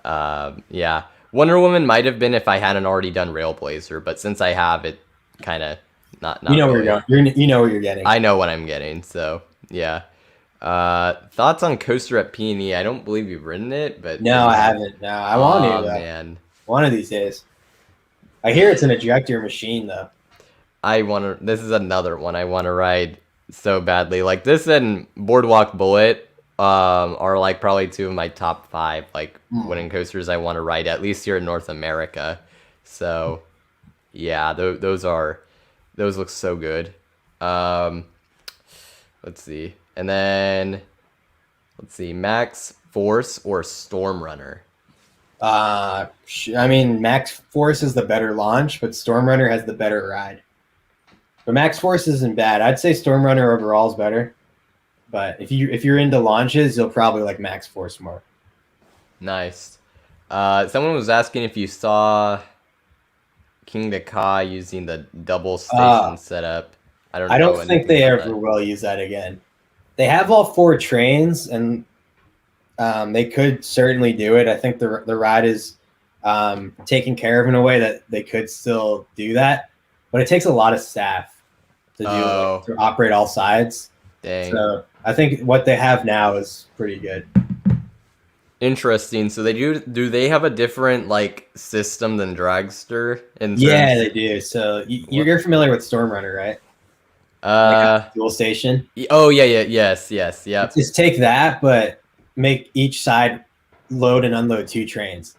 yeah, Wonder Woman might have been if I hadn't already done Railblazer, but since I have, it kind of not You know really. where you're going. You know what you're getting. I know what I'm getting. So yeah. Thoughts on coaster at P&E? I don't believe you've ridden it, but No, I haven't. No, I want to. Though. Man, one of these days. I hear it's an ejector machine, though. This is another one I want to ride so badly. Like this and Boardwalk Bullet, are like probably two of my top 5 like winning coasters I want to ride at least here in North America. So, yeah, those look so good. Let's see. And then, let's see, Max Force or Storm Runner? I mean, Max Force is the better launch, but Storm Runner has the better ride. But Max Force isn't bad. I'd say Storm Runner overall is better. But if you're into launches, you'll probably like Max Force more. Nice. Someone was asking if you saw King the Ka using the double station setup. I don't think they ever will use that again. They have all 4 trains, and they could certainly do it. I think the ride is taken care of in a way that they could still do that, but it takes a lot of staff to do to operate all sides. Dang. So I think what they have now is pretty good. Interesting. So do they have a different like system than Dragster? Yeah, they do. So you're familiar with Storm Runner, right? Like dual station. Oh yeah, yes, yeah. Just take that, but make each side load and unload 2 trains.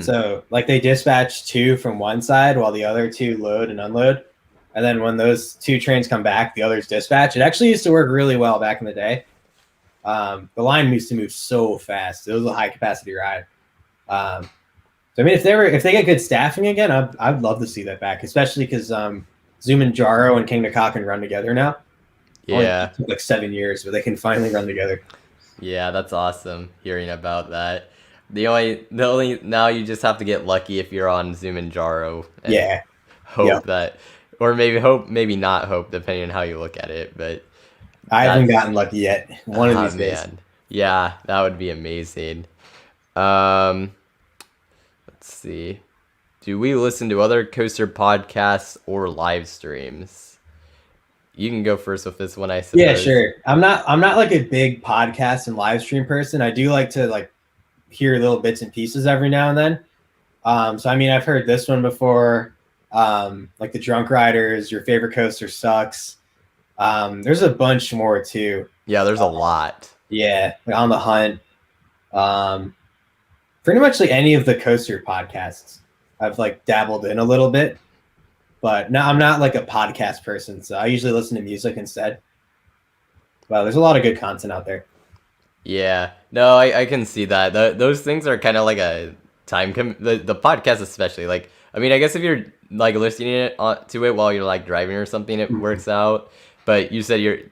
So like they dispatch 2 from one side while the other 2 load and unload, and then when those 2 trains come back, the others dispatch. It actually used to work really well back in the day. The line used to move so fast. It was a high capacity ride. So I mean, if they get good staffing again, I'd love to see that back, especially because Zumanjaro and King Nakak can run together now. Yeah. It took like 7 years, but they can finally run together. Yeah, that's awesome hearing about that. The only now you just have to get lucky if you're on Zumanjaro. And hope that or maybe hope, maybe not hope, depending on how you look at it. But I haven't that's- gotten lucky yet. One of these days. Yeah, that would be amazing. Let's see. Do we listen to other coaster podcasts or live streams? You can go first with this one, I suppose. Yeah, sure. I'm not like a big podcast and live stream person. I do like to like hear little bits and pieces every now and then. So I mean, I've heard this one before. Like the Drunk Riders, Your Favorite Coaster Sucks. There's a bunch more too. Yeah, there's a lot. Yeah, like On the Hunt. Pretty much like any of the coaster podcasts I've like dabbled in a little bit. But no, I'm not like a podcast person, so I usually listen to music instead. Well, there's a lot of good content out there. Yeah, no, I can see that. Those things are kind of like a the podcast especially. Like, I mean, I guess if you're like listening to it while you're like driving or something, it works out. But you said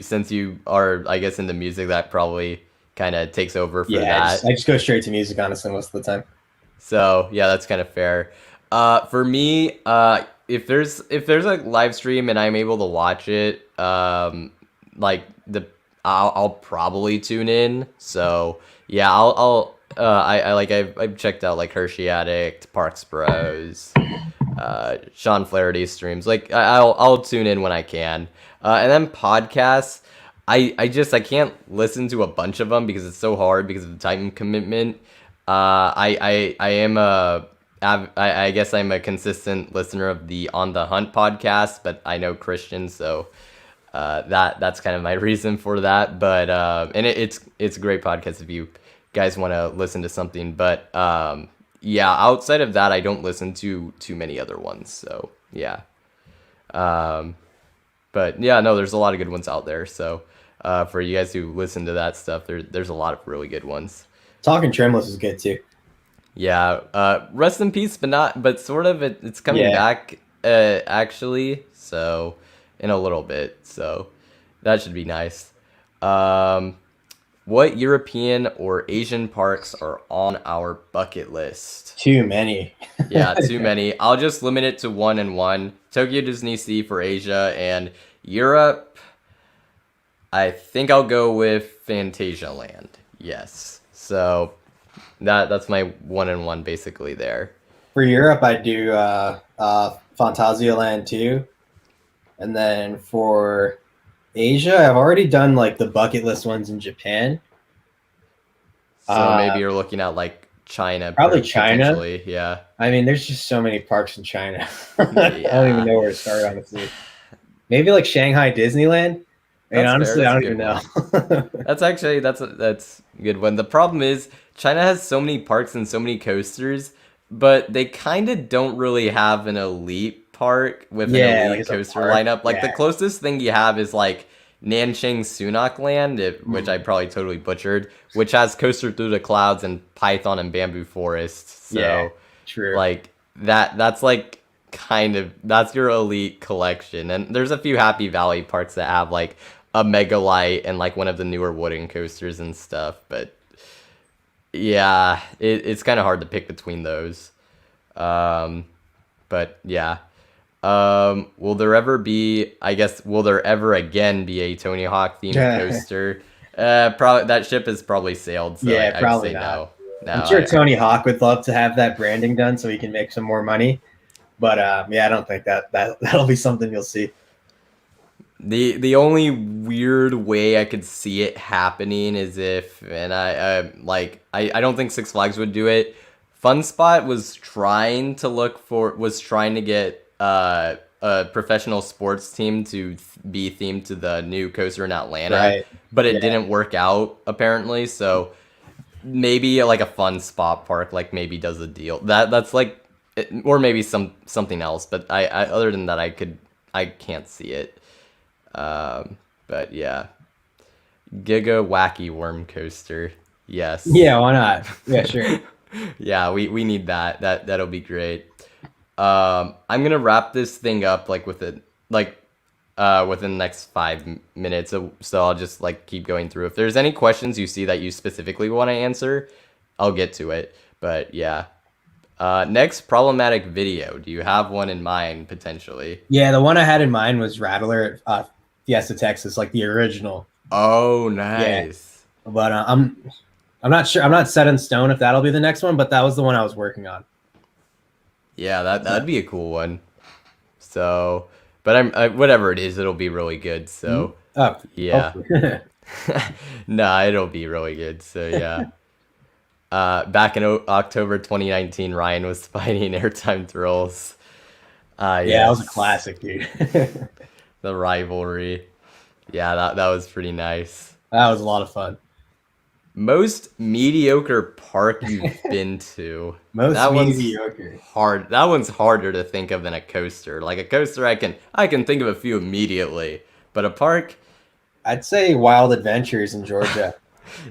since you are, I guess, into music, that probably kind of takes over for that. I just go straight to music, honestly, most of the time. So yeah, that's kind of fair. For me, if there's a live stream and I'm able to watch it, like I'll probably tune in. So yeah, I've checked out like Hershey Addict, Parks Bros, Sean Flaherty streams. Like I'll tune in when I can. And then podcasts, I can't listen to a bunch of them because it's so hard because of the time commitment. I guess I'm a consistent listener of the On the Hunt podcast, but I know Christian, so that's kind of my reason for that. But and it's a great podcast if you guys want to listen to something. But yeah, outside of that, I don't listen to too many other ones. So yeah, but yeah, no, there's a lot of good ones out there. So for you guys who listen to that stuff, there's a lot of really good ones. Talking Trimless is good too. Yeah, rest in peace, but sort of it's coming back actually. So in a little bit, so that should be nice. What European or Asian parks are on our bucket list? Too many. Yeah, too many. I'll just limit it to one and one. Tokyo Disney Sea for Asia, and Europe, I think I'll go with Fantasia Land. Yes. So that's my one and one basically there. For Europe, I do Fantasia Land too. And then for Asia, I've already done like the bucket list ones in Japan. So maybe you're looking at like China. Probably China. Yeah. I mean, there's just so many parks in China. I don't even know where to start, honestly. Maybe like Shanghai Disneyland. And honestly, I don't even know. That's a good one. The problem is China has so many parks and so many coasters, but they kind of don't really have an elite park with an elite coaster lineup. Like the closest thing you have is like Nanchang Sunak Land, which I probably totally butchered, which has Coaster Through the Clouds and Python and Bamboo Forest. So true. Like that's like that's your elite collection. And there's a few Happy Valley parks that have like a Megalite and like one of the newer wooden coasters and stuff, but yeah, it's kind of hard to pick between those. But yeah. Will there ever again be a Tony Hawk themed coaster? Probably that ship has probably sailed. So yeah, probably not. No, I'm sure Tony Hawk would love to have that branding done so he can make some more money. But yeah, I don't think that'll be something you'll see. The only weird way I could see it happening is if, and I don't think Six Flags would do it. Fun Spot was trying to get a professional sports team to be themed to the new coaster in Atlanta, but it didn't work out apparently. So maybe like a Fun Spot park like maybe does a deal that's like, or maybe something else. But I other than that I can't see it. But yeah, Giga Wacky Worm Coaster. Yes. Yeah, why not? Yeah, sure. Yeah, we need that. That'll be great. I'm gonna wrap this thing up within the next 5 minutes. So I'll just keep going through. If there's any questions you see that you specifically want to answer, I'll get to it. But yeah, Next, problematic video. Do you have one in mind potentially? Yeah, the one I had in mind was Rattler at Fiesta, Texas, like the original. Oh, nice. But I'm not sure. I'm not set in stone if that'll be the next one, but that was the one I was working on. Yeah, that'd be a cool one. So, but whatever it is, it'll be really good. So, Oh, yeah. hopefully. Nah, it'll be really good. So yeah. Back in October 2019, Ryan was fighting Airtime Thrills. Yeah, that was a classic, dude. The rivalry. Yeah, that was pretty nice. That was a lot of fun. Most mediocre park you've been to. Most That one's mediocre. hard. That one's harder to think of than a coaster. Like a coaster, I can think of a few immediately, but a park, I'd say Wild Adventures in Georgia.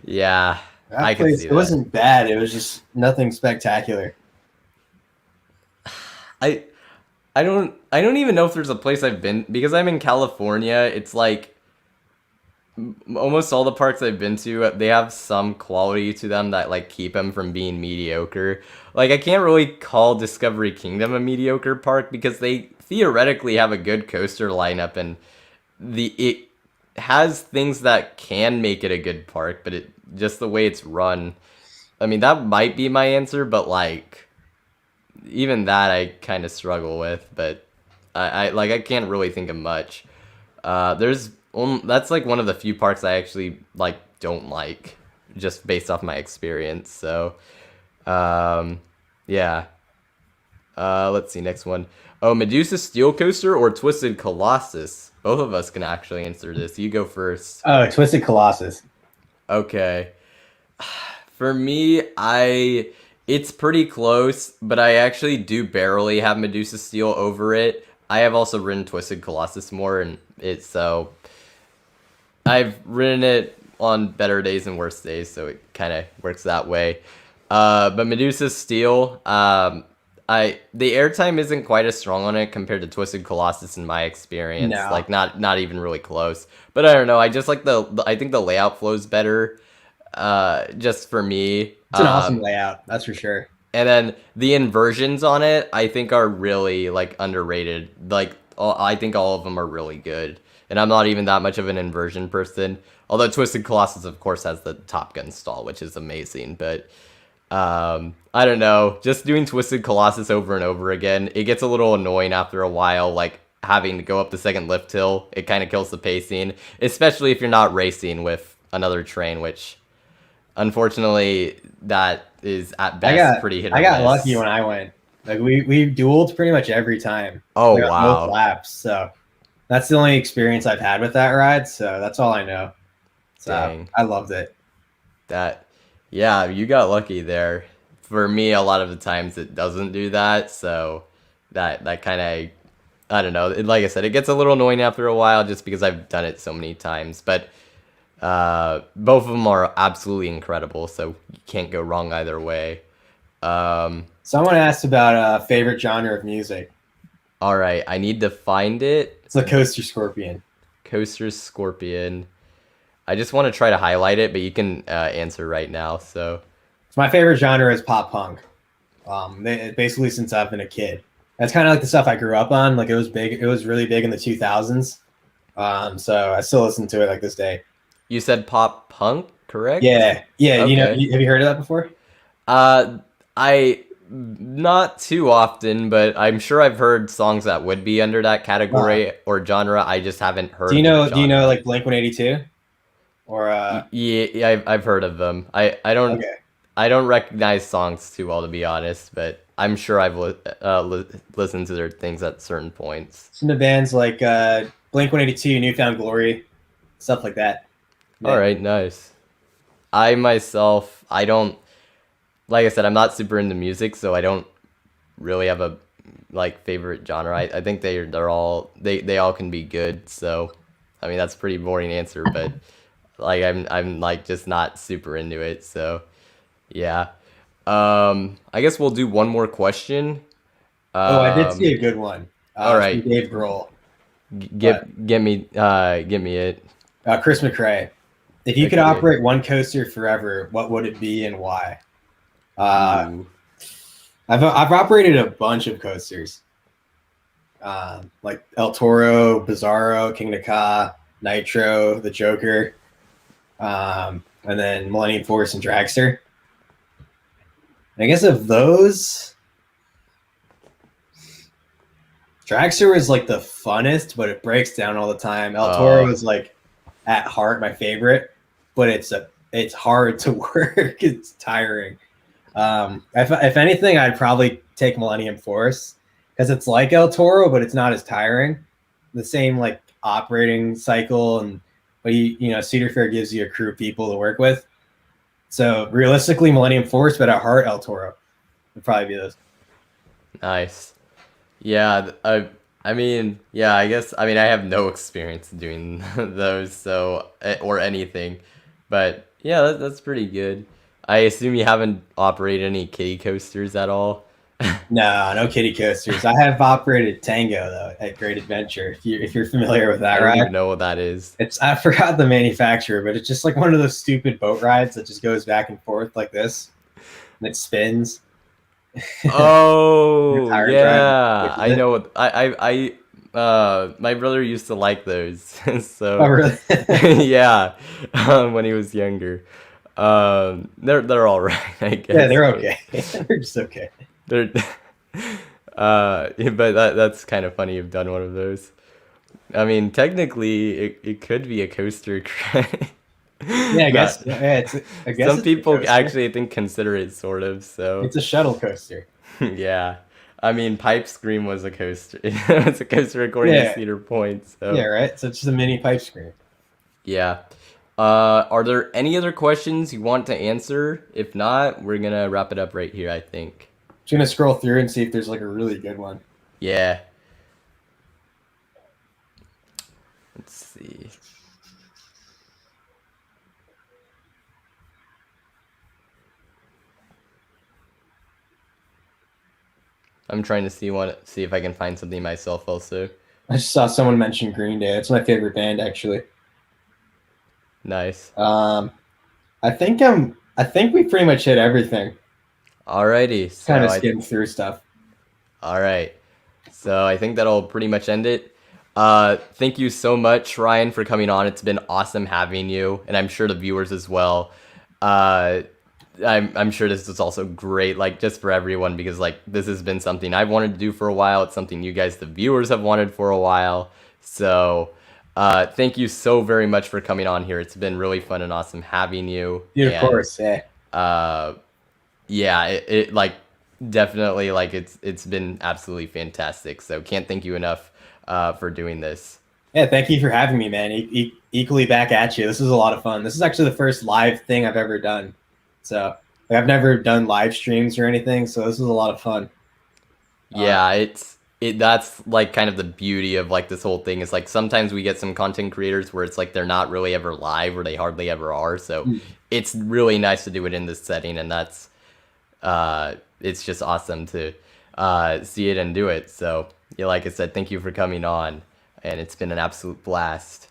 yeah, I That can place, see it that. wasn't bad. It was just nothing spectacular. I don't even know if there's a place I've been because I'm in California. It's like almost all the parks I've been to, they have some quality to them that like keep them from being mediocre. Like I can't really call Discovery Kingdom a mediocre park because they theoretically have a good coaster lineup and it has things that can make it a good park, but it just the way it's run. I mean, that might be my answer, but like even that I kind of struggle with, but I can't really think of much. That's like one of the few parks I actually like don't like, just based off my experience. So, yeah. Let's see, next one. Oh, Medusa Steel Coaster or Twisted Colossus? Both of us can actually answer this. You go first. Oh, Twisted Colossus. Okay. For me, it's pretty close, but I actually do barely have Medusa Steel over it. I have also ridden Twisted Colossus more, and so I've ridden it on better days and worse days, so it kind of works that way. But Medusa Steel, the airtime isn't quite as strong on it compared to Twisted Colossus in my experience. No. Like not even really close. But I don't know. I just like I think the layout flows better. Just for me. It's an awesome layout, that's for sure. And then the inversions on it, I think are really like underrated. Like I think all of them are really good. And I'm not even that much of an inversion person. Although Twisted Colossus, of course, has the Top Gun stall, which is amazing. But I don't know. Just doing Twisted Colossus over and over again, it gets a little annoying after a while. Like having to go up the second lift hill, it kind of kills the pacing. Especially if you're not racing with another train, which unfortunately that is at best pretty hit or miss. I got lucky when I went. Like we dueled pretty much every time. Oh, Like, on wow. both laps. So that's the only experience I've had with that ride. So that's all I know. So Dang. I loved it. Yeah, you got lucky there. For me, a lot of the times it doesn't do that, so that kind of, I don't know. Like I said, it gets a little annoying after a while just because I've done it so many times. But both of them are absolutely incredible, so you can't go wrong either way. Someone asked about favorite genre of music. All right, I need to find it. It's the Coaster Scorpion. Coaster Scorpion. I just want to try to highlight it, but you can answer right now. So My favorite genre is pop punk. Basically since I've been a kid. That's kind of like the stuff I grew up on. Like it was big. It was really big in the 2000s. So I still listen to it like this day. you said pop punk, correct? Yeah. You know, Okay. have you heard of that before? I not too often, but I'm sure I've heard songs that would be under that category or genre. I just haven't heard. Do you know genre. like Blink-182? Or Yeah, I've heard of them. I don't okay. I don't recognize songs too well, to be honest, but I'm sure I've listened to their things at certain points. Some of the bands like Blink-182, Newfound Glory, stuff like that. Yeah. All right, nice. I myself, I don't, like I said, I'm not super into music, so I don't really have a like favorite genre. I think they're all they all can be good. So, I mean that's a pretty boring answer, but like I'm like just not super into it. So, yeah. I guess we'll do one more question. I did see a good one. all right. From Dave Grohl. Get me it. Chris McRae. If you could Okay. operate one coaster forever, what would it be and why? Ooh. I've operated a bunch of coasters, like El Toro, Bizarro, King Ka, Nitro, the Joker, and then Millennium Force and Dragster. And I guess of those, Dragster is like the funnest, but it breaks down all the time. El Toro is like at heart my favorite, but it's hard to work. It's tiring. If anything, I'd probably take Millennium Force because it's like El Toro, but it's not as tiring. The same like operating cycle, but Cedar Fair gives you a crew of people to work with. So realistically, Millennium Force, but at heart, El Toro would probably be those. Nice. Yeah, I mean, yeah, I guess, I mean, I have no experience doing those, so, or anything, but yeah, that's pretty good. I assume you haven't operated any kiddie coasters at all? No kiddie coasters. I have operated Tango though at Great Adventure. If you're familiar with that I don't ride, even know what that is. I forgot the manufacturer, but it's just like one of those stupid boat rides that just goes back and forth like this, and it spins. Oh, Tire yeah, drive. I know what, my brother used to like those, so, Oh really? yeah, when he was younger. They're all right, I guess. Yeah, they're okay. They're just okay. They're, but that's kind of funny you've done one of those. I mean, technically, it could be a coaster. Yeah, I guess. I guess some it's people actually, I think, consider it sort of. So it's a shuttle coaster. yeah, I mean, Pipe Scream was a coaster. It's a coaster according to Cedar Point. So yeah, right. So it's just a mini Pipe Scream. Yeah. Are there any other questions you want to answer? If not, we're gonna wrap it up right here, I think. Just gonna scroll through and see if there's like a really good one. Yeah. Let's see. I'm trying to see if I can find something myself also. I just saw someone mention Green Day. It's my favorite band actually. Nice. I think we pretty much hit everything. Alrighty. So kind of skimmed through stuff. All right. So I think that'll pretty much end it. Thank you so much, Ryan, for coming on. It's been awesome having you, and I'm sure the viewers as well. I'm sure this is also great, like, just for everyone, because, like, this has been something I've wanted to do for a while. It's something you guys, the viewers, have wanted for a while. So, thank you so very much for coming on here. It's been really fun and awesome having you. Yeah, of course, yeah. Yeah, it like, definitely, like, it's been absolutely fantastic. So, can't thank you enough for doing this. Yeah, thank you for having me, man. Equally back at you. This is a lot of fun. This is actually the first live thing I've ever done. So like, I've never done live streams or anything, so this is a lot of fun. Yeah, that's like kind of the beauty of like this whole thing is like sometimes we get some content creators where it's like they're not really ever live or they hardly ever are. So it's really nice to do it in this setting, and that's it's just awesome to see it and do it. So yeah, like I said, thank you for coming on, and it's been an absolute blast.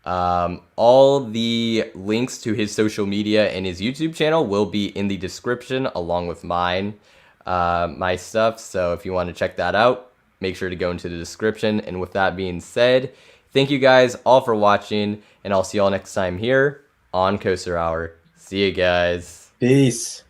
All the links to his social media and his YouTube channel will be in the description along with my stuff. So if you want to check that out, make sure to go into the description. And with that being said, thank you guys all for watching, and I'll see y'all next time here on Coaster Hour. See you guys. Peace.